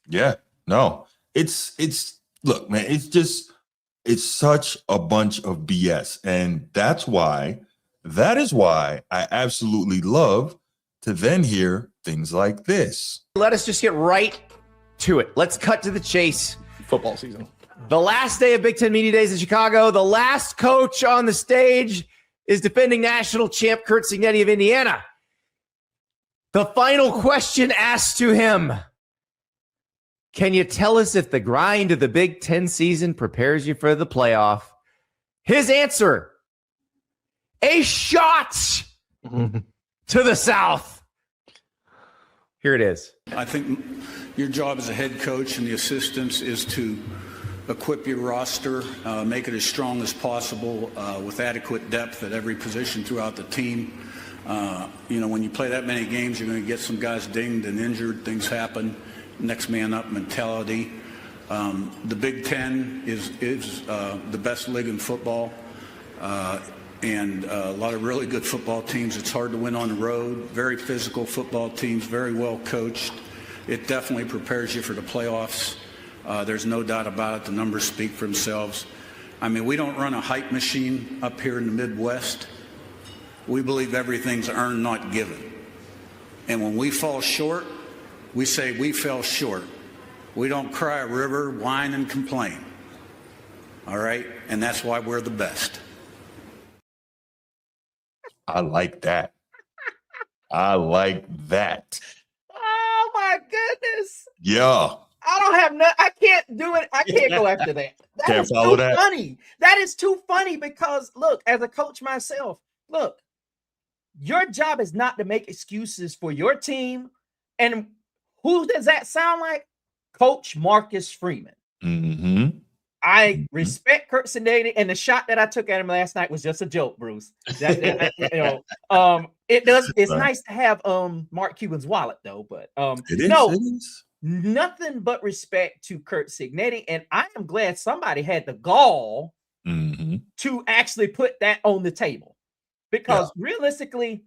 Yeah, no. It's look, man, it's such a bunch of BS. And that is why I absolutely love to then hear things like this. Let us just get right to it. Let's cut to the chase. Football season. The last day of Big Ten Media Days in Chicago. The last coach on the stage is defending national champ Curt Cignetti of Indiana. The final question asked to him: can you tell us if the grind of the Big Ten season prepares you for the playoff? His answer: a shot to the South. Here it is. I think your job as a head coach and the assistants is to equip your roster, make it as strong as possible with adequate depth at every position throughout the team. When you play that many games, you're going to get some guys dinged and injured. Things happen. Next man up mentality. The Big Ten is the best league in football, and a lot of really good football teams. It's hard to win on the road. Very physical football teams, very well coached. It definitely prepares you for the playoffs. There's no doubt about it. The numbers speak for themselves. I mean, we don't run a hype machine up here in the Midwest. We believe everything's earned, not given. And when we fall short, we say we fell short. We don't cry a river, whine, and complain. All right? And that's why we're the best. I like that. I like that. Oh, my goodness. Yeah. I don't have no. I can't do it. I can't go after that. That is too funny. That is too funny because, look, as a coach myself, look, your job is not to make excuses for your team. And who does that sound like? Coach Marcus Freeman. Mm-hmm. I respect Curt Cignetti, and the shot that I took at him last night was just a joke, Bruce. It does. It's nice to have Mark Cuban's wallet, though. But it is. Nothing but respect to Curt Cignetti, and I am glad somebody had the gall to actually put that on the table, because realistically,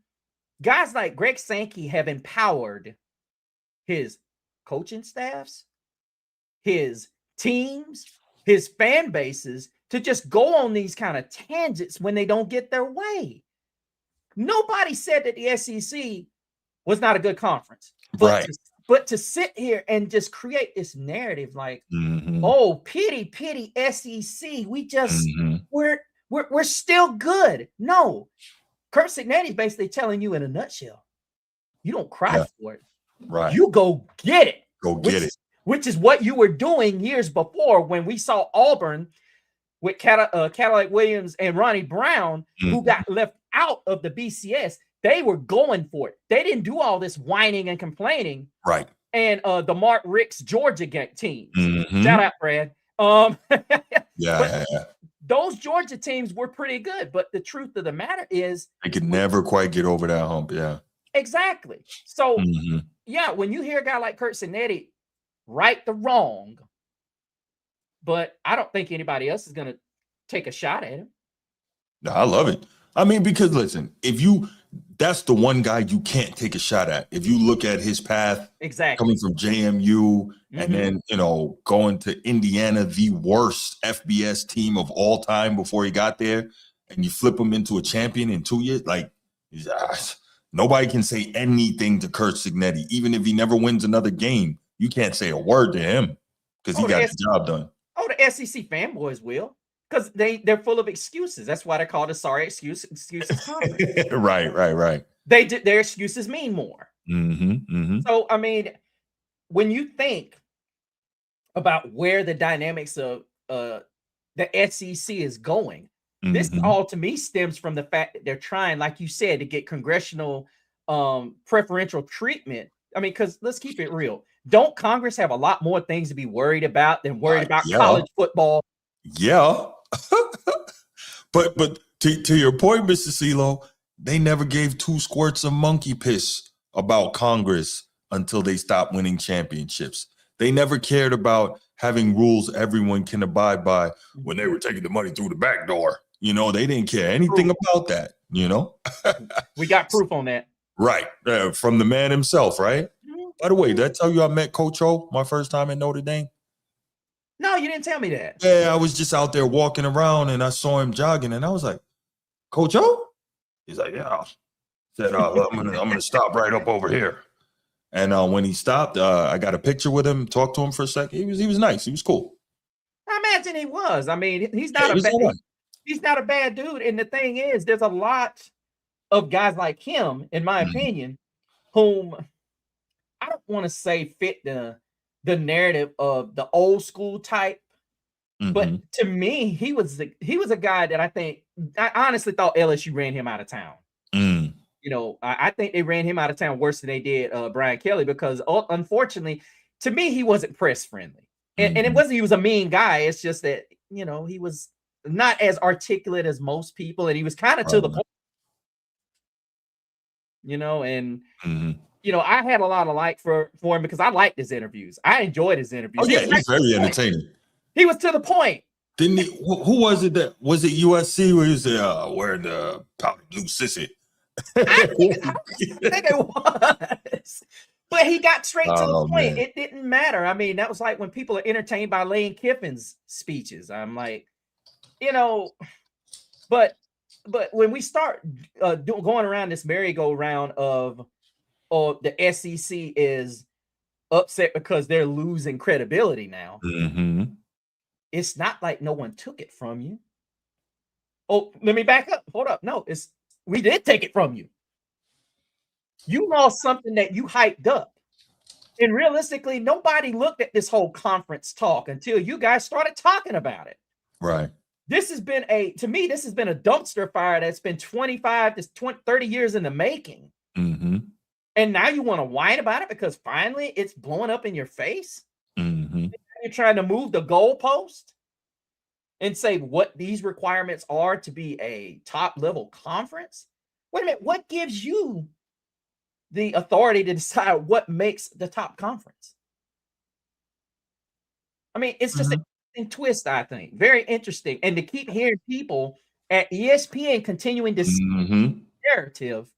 guys like Greg Sankey have empowered his coaching staffs, his teams, his fan bases to just go on these kind of tangents when they don't get their way. Nobody said that the SEC was not a good conference, but to sit here and just create this narrative like, oh, pity SEC, we just we're still good. No, Curt Cignetti is basically telling you in a nutshell, you don't cry for it. Right. You go get it. Go get it. Which is what you were doing years before when we saw Auburn with Cadillac Williams and Ronnie Brown, who got left out of the BCS. They were going for it. They didn't do all this whining and complaining. Right. And the Mark Rick's Georgia teams. Shout out, Brad. Those Georgia teams were pretty good. But the truth of the matter is they could never quite get over that hump. Yeah. Exactly. So, when you hear a guy like Curt Cignetti right the wrong, but I don't think anybody else is going to take a shot at him. No, I love it. I mean, because listen, that's the one guy you can't take a shot at. If you look at his path, coming from JMU and then, going to Indiana, the worst FBS team of all time before he got there, and you flip him into a champion in 2 years, like, nobody can say anything to Curt Cignetti. Even if he never wins another game, you can't say a word to him because he got the job done. Oh, the SEC fanboys will, because they're full of excuses. That's why they're called a sorry excuses conference. Right. Their excuses mean more. So, I mean, when you think about where the dynamics of the SEC is going, this all to me stems from the fact that they're trying, like you said, to get congressional preferential treatment. I mean, because let's keep it real. Don't Congress have a lot more things to be worried about than worried about college football? Yeah. but to your point, Mr. CeeLo, they never gave 2 squirts of monkey piss about Congress until they stopped winning championships. They never cared about having rules everyone can abide by when they were taking the money through the back door. They didn't care anything about that, We got proof on that. Right. From the man himself, right? By the way, did I tell you I met Coach O my first time at Notre Dame? No, you didn't tell me that. Yeah, I was just out there walking around and I saw him jogging and I was like, Coach O? He's like, yeah. I said, I'm gonna stop right up over here. And when he stopped, I got a picture with him, talked to him for a second. He was nice. He was cool. I imagine he was. I mean, he's not a bad dude. And the thing is, there's a lot of guys like him, in my opinion, whom I don't want to say fit the narrative of the old school type. But to me, he was a guy that I honestly thought LSU ran him out of town. You know, I think they ran him out of town worse than they did Brian Kelly, because unfortunately, to me, he wasn't press friendly. And it wasn't he was a mean guy. It's just that, you know, he was not as articulate as most people, and he was kind of to the point. You know, and you know, I had a lot of like for him because I liked his interviews. I enjoyed his interviews. Oh yeah, he's very entertaining. He was to the point. Didn't he? Who was it that was it USC where he was wearing the powder blue sissy? I think it was. But he got straight to the point. Man. It didn't matter. I mean, that was like when people are entertained by Lane Kiffin's speeches. I'm like, you know, but when we start going around this merry-go-round of the SEC is upset because they're losing credibility now. It's not like no one took it from you. Oh, let me back up. Hold up. No, we did take it from you. You lost something that you hyped up. And realistically, nobody looked at this whole conference talk until you guys started talking about it. Right. This has been a dumpster fire that's been 25 to 30 years in the making. And now you want to whine about it because finally it's blowing up in your face. You're trying to move the goalpost and say what these requirements are to be a top level conference. Wait a minute. What gives you the authority to decide what makes the top conference? I mean, it's just an interesting twist, I think. Very interesting. And to keep hearing people at ESPN continuing to see narrative.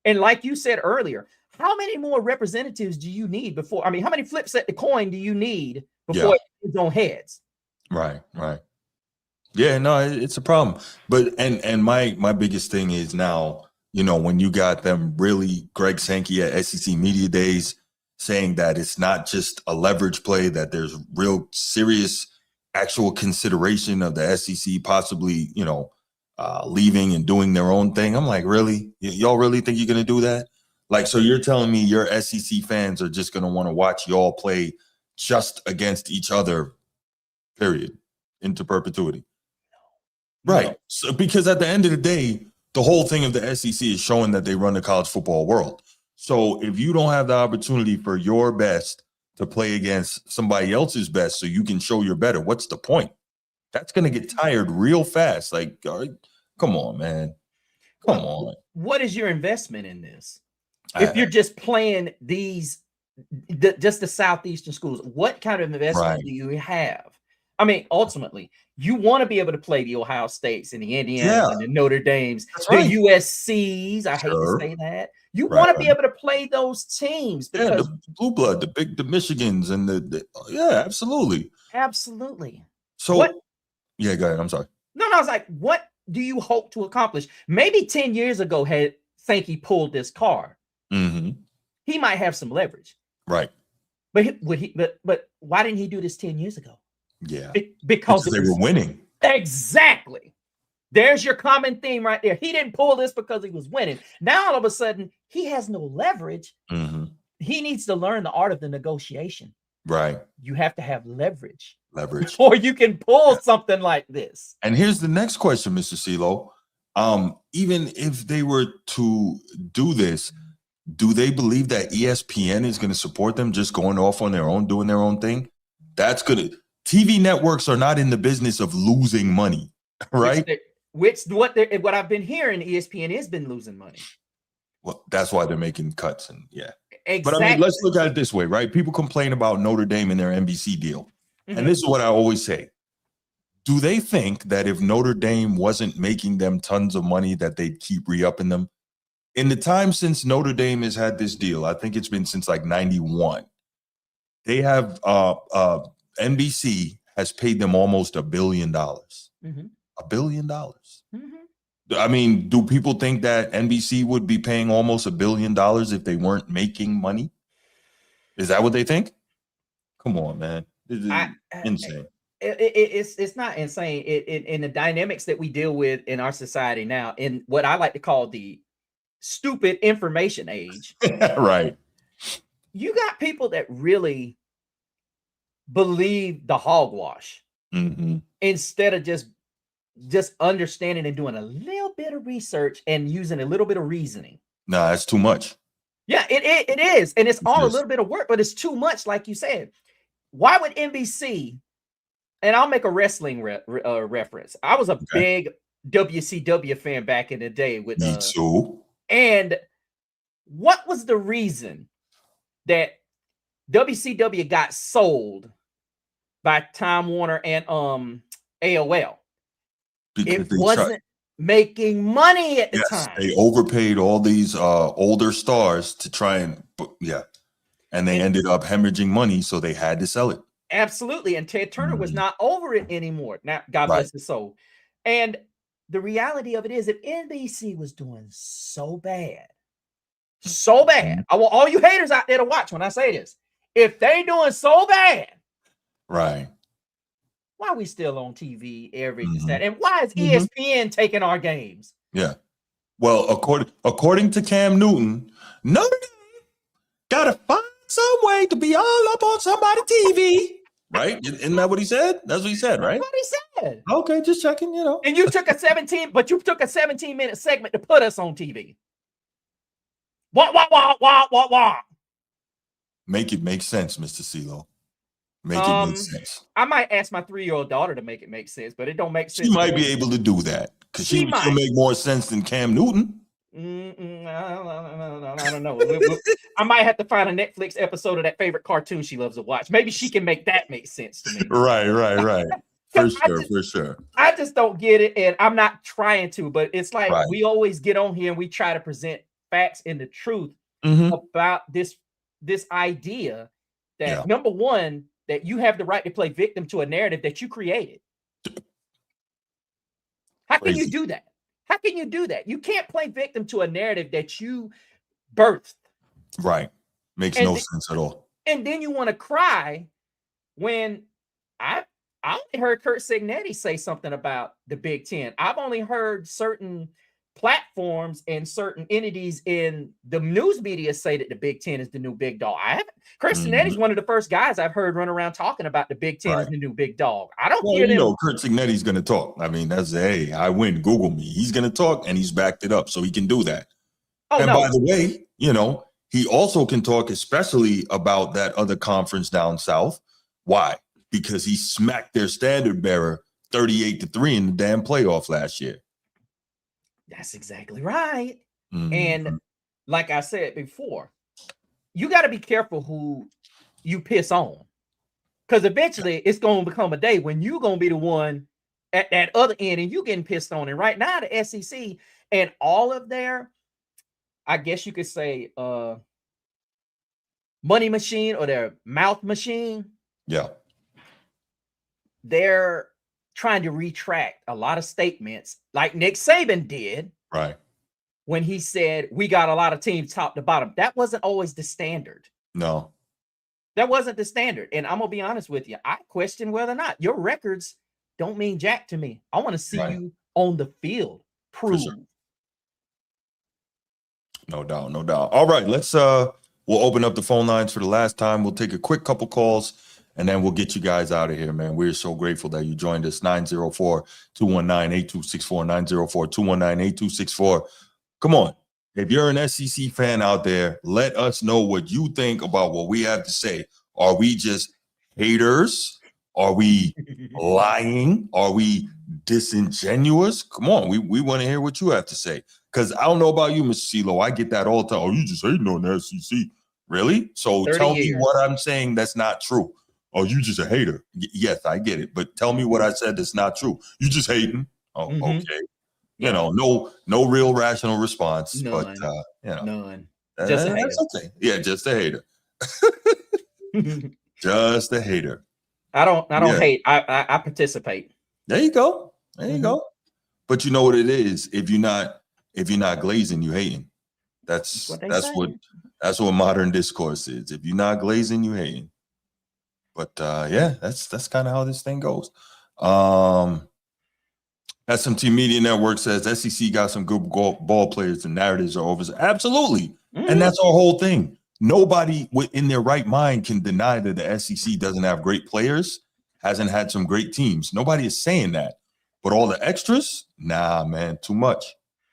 And like you said earlier, how many more representatives do you need before? I mean, how many flips at the coin do you need before it's on heads? Right. Yeah, no, it's a problem. But and my biggest thing is now, you know, when you got them really Greg Sankey at SEC Media Days saying that it's not just a leverage play, that there's real serious actual consideration of the SEC possibly, you know, leaving and doing their own thing. I'm like, really? Y'all really think you're going to do that? Like, so you're telling me your SEC fans are just going to want to watch y'all play just against each other, period, into perpetuity? No. Right. So, because at the end of the day, the whole thing of the SEC is showing that they run the college football world. So if you don't have the opportunity for your best to play against somebody else's best so you can show you're better, what's the point? That's going to get tired real fast. Like, come on, man. Come on. What is your investment in this? If you're just playing just the Southeastern schools, what kind of investment do you have? I mean, ultimately, you want to be able to play the Ohio States and the Indianas and the Notre Dames, the USCs. I hate to say that. You want to be able to play those teams. Because the blue blood, the Michigans and absolutely. Absolutely. So yeah, go ahead. I'm sorry. No, I was like, what do you hope to accomplish? Maybe 10 years ago, had Sankey pulled this card, he might have some leverage. Right. But but why didn't he do this 10 years ago? Yeah. Because they were winning. Exactly. There's your common theme right there. He didn't pull this because he was winning. Now, all of a sudden, he has no leverage. He needs to learn the art of the negotiation. Right. You have to have leverage. Or you can pull something like this. And here's the next question, Mr. CeeLo. Even if they were to do this, do they believe that ESPN is going to support them just going off on their own, doing their own thing? That's good. TV networks are not in the business of losing money, right? What I've been hearing, ESPN has been losing money. Well, that's why they're making cuts Exactly. But I mean, let's look at it this way, right? People complain about Notre Dame and their NBC deal. And this is what I always say. Do they think that if Notre Dame wasn't making them tons of money that they'd keep re-upping them? In the time since Notre Dame has had this deal, I think it's been since like 91, they have NBC has paid them almost $1 billion. $1 billion. I mean, do people think that NBC would be paying almost $1 billion if they weren't making money? Is that what they think? Come on, man. This is insane. It's not insane. In the dynamics that we deal with in our society now, in what I like to call the stupid information age. Right. You got people that really believe the hogwash instead of just understanding and doing a little bit of research and using a little bit of reasoning. Nah, that's too much. Yeah, it is. And it's all a little bit of work, but it's too much, like you said. Why would NBC, and I'll make a wrestling reference. I was a big WCW fan back in the day. Me too. And what was the reason that WCW got sold by Time Warner and AOL? Because it wasn't making money at the time. They overpaid all these older stars to try and and they ended up hemorrhaging money, so they had to sell it. Absolutely. And Ted Turner was not over it anymore. Now, God bless his soul. And the reality of it is, if NBC was doing so bad, I want all you haters out there to watch when I say this. If they doing so bad, right? Why are we still on TV every Saturday? And why is ESPN taking our games? Yeah. Well, according to Cam Newton, Notre Dame gotta find some way to be all up on somebody's TV. Right? Isn't that what he said? That's what he said, right? That's what he said. Okay, just checking, you know. And you took a 17-minute segment to put us on TV. Wah. Make it make sense, Mr. CeeLo. Make it make sense. I might ask my 3-year-old daughter to make it make sense, but it don't make sense. She might be able to do that because she'll make more sense than Cam Newton. I don't know. I might have to find a Netflix episode of that favorite cartoon she loves to watch. Maybe she can make that make sense to me. Right. For sure. I just don't get it, and I'm not trying to, but it's like we always get on here and we try to present facts and the truth about this idea that number one, that you have the right to play victim to a narrative that you created. How can you do that? How can you do that? You can't play victim to a narrative that you birthed. Right. Makes no sense at all. And then you want to cry when I only heard Kurt Signetti say something about the Big Ten. I've only heard certain platforms and certain entities in the news media say that the Big Ten is the new big dog. Kurt Signetti's one of the first guys I've heard run around talking about the Big Ten is the new big dog. I don't hear them. Kurt Signetti's going to talk. I mean, that's I win. Google me. He's going to talk, and he's backed it up, so he can do that. By the way, he also can talk, especially about that other conference down south. Why? Because he smacked their standard bearer 38-3 in the damn playoff last year. That's exactly right. And like I said before, you got to be careful who you piss on, because eventually it's going to become a day when you're going to be the one at that other end and you getting pissed on. And right now, the SEC and all of their, I guess you could say, money machine or their mouth machine. Yeah. They're trying to retract a lot of statements like Nick Saban did. Right. When he said, we got a lot of teams top to bottom. That wasn't always the standard. No. That wasn't the standard. And I'm going to be honest with you. I question whether or not your records don't mean jack to me. I want to see you on the field. Prove. Sure. No doubt. All right. Let's, we'll open up the phone lines for the last time. We'll take a quick couple calls and then we'll get you guys out of here, man. We're so grateful that you joined us. 904-219-8264, 904-219-8264. Come on. If you're an SEC fan out there, let us know what you think about what we have to say. Are we just haters? Are we lying? Are we disingenuous? Come on. We want to hear what you have to say. Because I don't know about you, Mr. CeeLo. I get that all the time. Oh, you just hating on the SEC. Really? So tell me what I'm saying that's not true. Oh, you just a hater. Yes, I get it. But tell me what I said that's not true. You just hating. Oh, okay. No real rational response. None. But none. Just a hater. That's okay. Yeah, just a hater. Just a hater. I don't hate. I participate. There you go. There you go. But you know what it is? If you're not glazing, you hating. That's what modern discourse is. If you're not glazing, you hating. But yeah, that's kind of how this thing goes. SMT Media Network says SEC got some good ball players. The narratives are over. Absolutely. And that's our whole thing. Nobody in their right mind can deny that the SEC doesn't have great players, hasn't had some great teams. Nobody is saying that. But all the extras, nah, man, too much.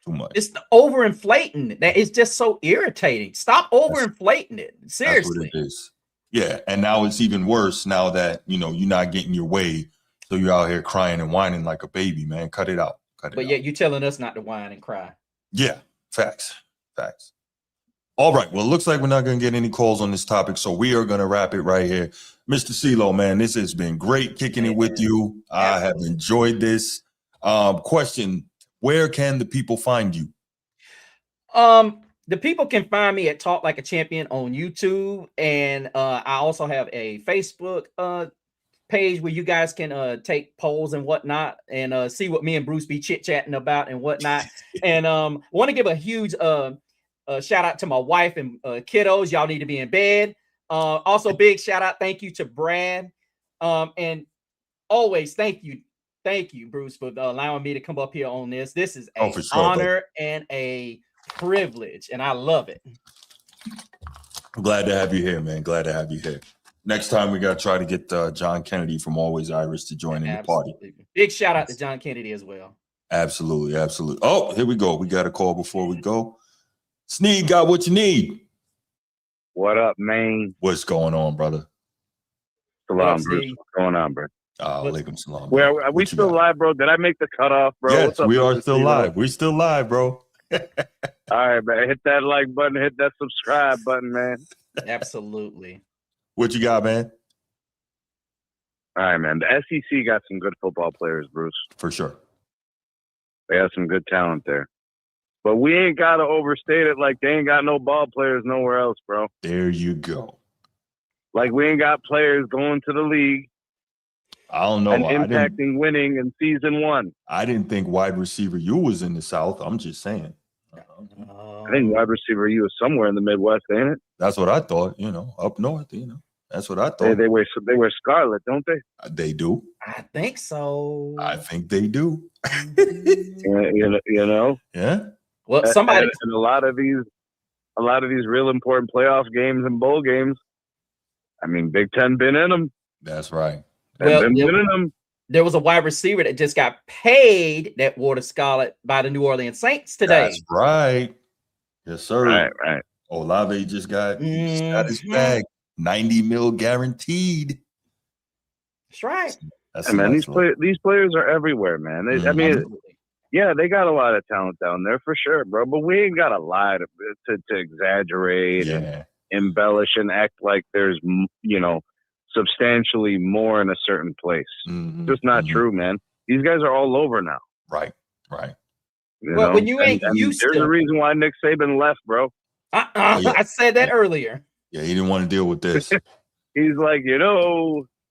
Too much. It's the overinflating that is just so irritating. Stop overinflating it. Seriously. That's what it is. Yeah. And now it's even worse now that, you're not getting your way. So you're out here crying and whining like a baby, man. Cut it out. But yet you're telling us not to whine and cry. Yeah. Facts. All right. Well, it looks like we're not going to get any calls on this topic. So we are going to wrap it right here. Mr. CeeLo, man, this has been great kicking it with you. I have enjoyed this. Question, where can the people find you? The people can find me at Talk Like a Champion on YouTube. And I also have a Facebook page where you guys can take polls and whatnot and see what me and Bruce be chit-chatting about and whatnot. And want to give a huge shout out to my wife and kiddos. Y'all need to be in bed. Also big shout out, thank you to Brad. And always thank you, Bruce, for allowing me to come up here on this. This is an honor and a privilege, and I love it. I'm glad to have you here, man. Glad to have you here. Next time we got to try to get John Kennedy from Always Irish to join in the party. Big shout out to John Kennedy as well. Absolutely. Oh, here we go. We got a call before we go. Sneed got what you need. What up, man? What's going on, brother? Salam, Bruce. What's going on, bro? Alaikum salam. Where are we still live, bro? Did I make the cutoff, bro? Yes, we are still live. We're still live, bro. All right, man. Hit that like button. Hit that subscribe button, man. Absolutely. What you got, man? All right, man. The SEC got some good football players, Bruce. For sure. They have some good talent there. But we ain't got to overstate it like they ain't got no ball players nowhere else, bro. There you go. Like we ain't got players going to the league. I don't know. And impacting winning in season 1. I didn't think wide receiver U was in the South. I'm just saying. I think wide receiver U is somewhere in the Midwest, ain't it? That's what I thought, up north, That's what I thought. They wear scarlet, don't they? They do. I think so. I think they do. you know? Yeah. Well, somebody and a lot of these real important playoff games and bowl games. I mean, Big Ten been in them. That's right. Well, there was a wide receiver that just got paid that wore the scarlet by the New Orleans Saints today. That's right. Yes, sir. Right. Olave just got his bag. 90 mil guaranteed. That's right. These players are everywhere, man. I mean, yeah, they got a lot of talent down there for sure, bro. But we ain't got to lie to exaggerate and embellish and act like there's, substantially more in a certain place. Just not true, man. These guys are all over now. Right. Well, when you ain't used there's a reason why Nick Saban left, bro. I said that earlier. Yeah, he didn't want to deal with this. He's like,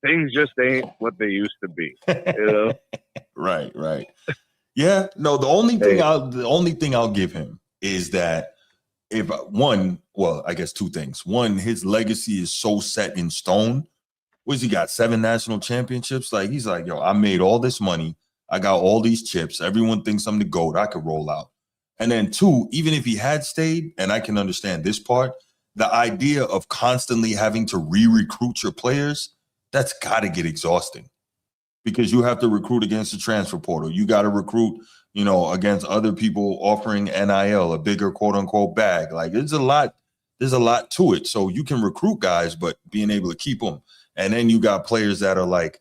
things just ain't what they used to be. Right. Yeah. No, the only thing I'll give him is that I guess two things. One, his legacy is so set in stone. He got 7 national championships? Like, he's like, yo, I made all this money. I got all these chips. Everyone thinks I'm the GOAT. I could roll out. And then 2, even if he had stayed, and I can understand this part, the idea of constantly having to re-recruit your players, that's got to get exhausting because you have to recruit against the transfer portal. You got to recruit, against other people offering NIL, a bigger quote unquote bag. Like there's a lot to it. So you can recruit guys, but being able to keep them. And then you got players that are like,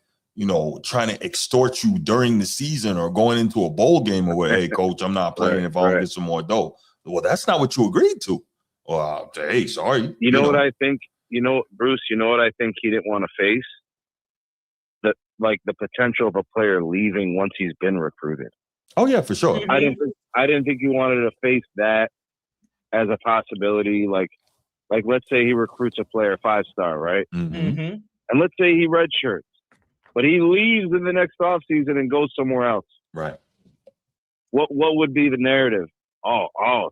trying to extort you during the season or going into a bowl game or hey, coach, I'm not playing if I don't get some more dough. Well, that's not what you agreed to. Well, hey, sorry. You know what I think? Bruce, you know what I think he didn't want to face? The potential of a player leaving once he's been recruited. Oh yeah, for sure. I didn't think he wanted to face that as a possibility. Like let's say he recruits a player 5-star, right? Mm-hmm. And let's say he redshirts, but he leaves in the next offseason and goes somewhere else. Right. What would be the narrative? Oh,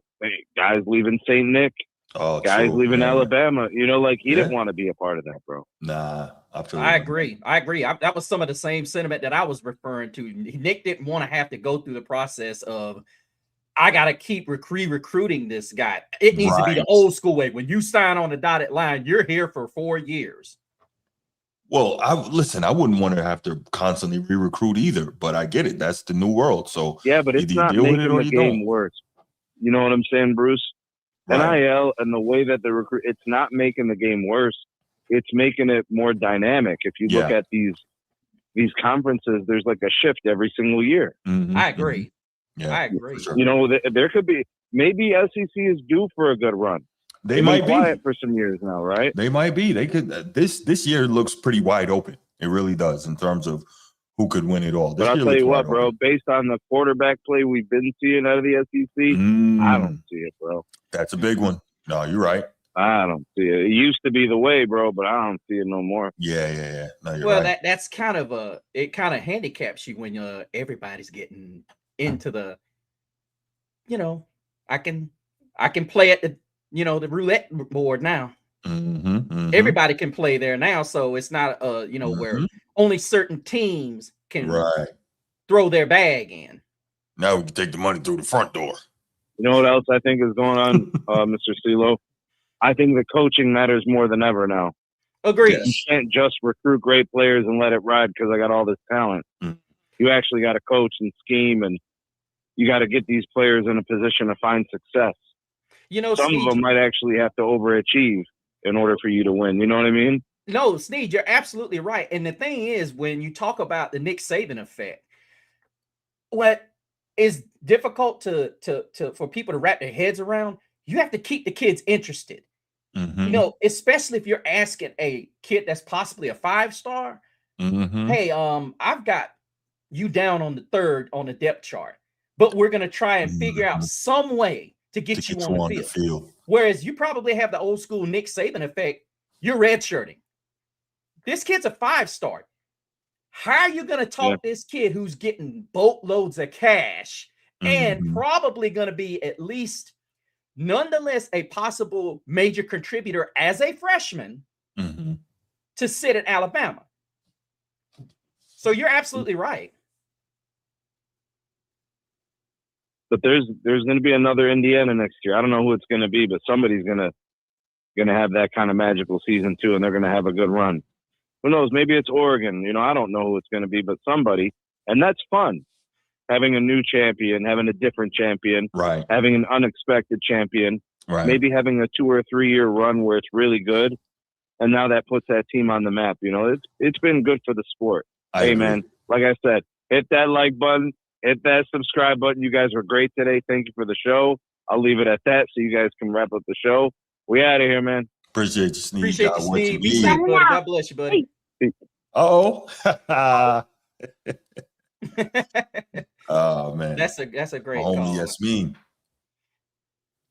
guys leaving St. Nick, guys leaving Alabama. You know, like he didn't want to be a part of that, bro. Nah, I agree. That was some of the same sentiment that I was referring to. Nick didn't want to have to go through the process of, I got to keep recruiting this guy. It needs to be the old school way. When you sign on the dotted line, you're here for 4 years. Well, I wouldn't want to have to constantly re-recruit either, but I get it. That's the new world. So yeah, but it's not making the game worse. You know what I'm saying, Bruce? Right. NIL and the way that it's not making the game worse. It's making it more dynamic. If you look at these conferences, there's like a shift every single year. Mm-hmm. I agree. Yeah, I agree. Sure. You know, there could be, maybe SEC is due for a good run. They might be quiet for some years now, right? They might be. They could. This year looks pretty wide open. It really does in terms of who could win it all. But I'll tell you what, bro. Based on the quarterback play we've been seeing out of the SEC, I don't see it, bro. That's a big one. No, you're right. I don't see it. It used to be the way, bro, but I don't see it no more. Yeah. No, you're right. That's kind of it kind of handicaps you when everybody's getting into the, you know, I can play at the, you know, the roulette board now. Everybody can play there now, so it's not you know, where only certain teams can throw their bag in. Now we can take the money through the front door. You know what else I think is going on, Mr. CeeLo? I think the coaching matters more than ever now. Agreed. You can't just recruit great players and let it ride because I got all this talent. You actually got to coach and scheme, and you got to get these players in a position to find success. You know, some of them might actually have to overachieve in order for you to win. You know what I mean? No, Sneed, you're absolutely right. And the thing is, when you talk about the Nick Saban effect, what is difficult for people to wrap their heads around, you have to keep the kids interested. You know, especially if you're asking a kid that's possibly a 5-star, hey, I've got you down on the 3rd on the depth chart, but we're going to try and figure out some way to get you on the field. Whereas you probably have the old school Nick Saban effect. You're redshirting. This kid's a 5-star. How are you going to talk this kid who's getting boatloads of cash and probably going to be at least nonetheless a possible major contributor as a freshman to sit at Alabama? So you're absolutely right. But there's going to be another Indiana next year. I don't know who it's going to be, but somebody's going to have that kind of magical season too, and they're going to have a good run. Who knows? Maybe it's Oregon. You know, I don't know who it's going to be, but somebody. And that's fun. Having a new champion, having a different champion, having an unexpected champion, maybe having a 2 or 3 year run where it's really good, and now that puts that team on the map. You know, it's been good for the sport. Hey, man, like I said, hit that like button. Hit that subscribe button. You guys were great today. Thank you for the show. I'll leave it at that so you guys can wrap up the show. We out of here, man. Appreciate you, Sneed. Appreciate you, Sneed. Be safe, buddy. God bless you, buddy. Oh man. That's a great call. Homie Yasmin.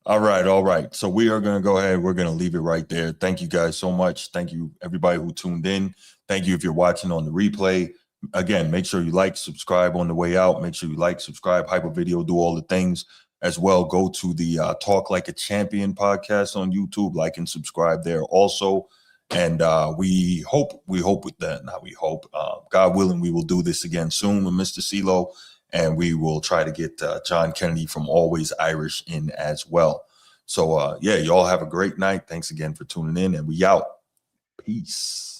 All right. So we are going to go ahead. We're going to leave it right there. Thank you guys so much. Thank you, everybody who tuned in. Thank you if you're watching on the replay. Again, make sure you like, subscribe on the way out. Make sure you like, subscribe, hype a video, do all the things as well. Go to the Talk Like a Champion podcast on YouTube, like and subscribe there also. And we hope with that. Not we hope. God willing, we will do this again soon with Mr. CeeLo, and we will try to get John Kennedy from Always Irish in as well. So, y'all have a great night. Thanks again for tuning in, and we out. Peace.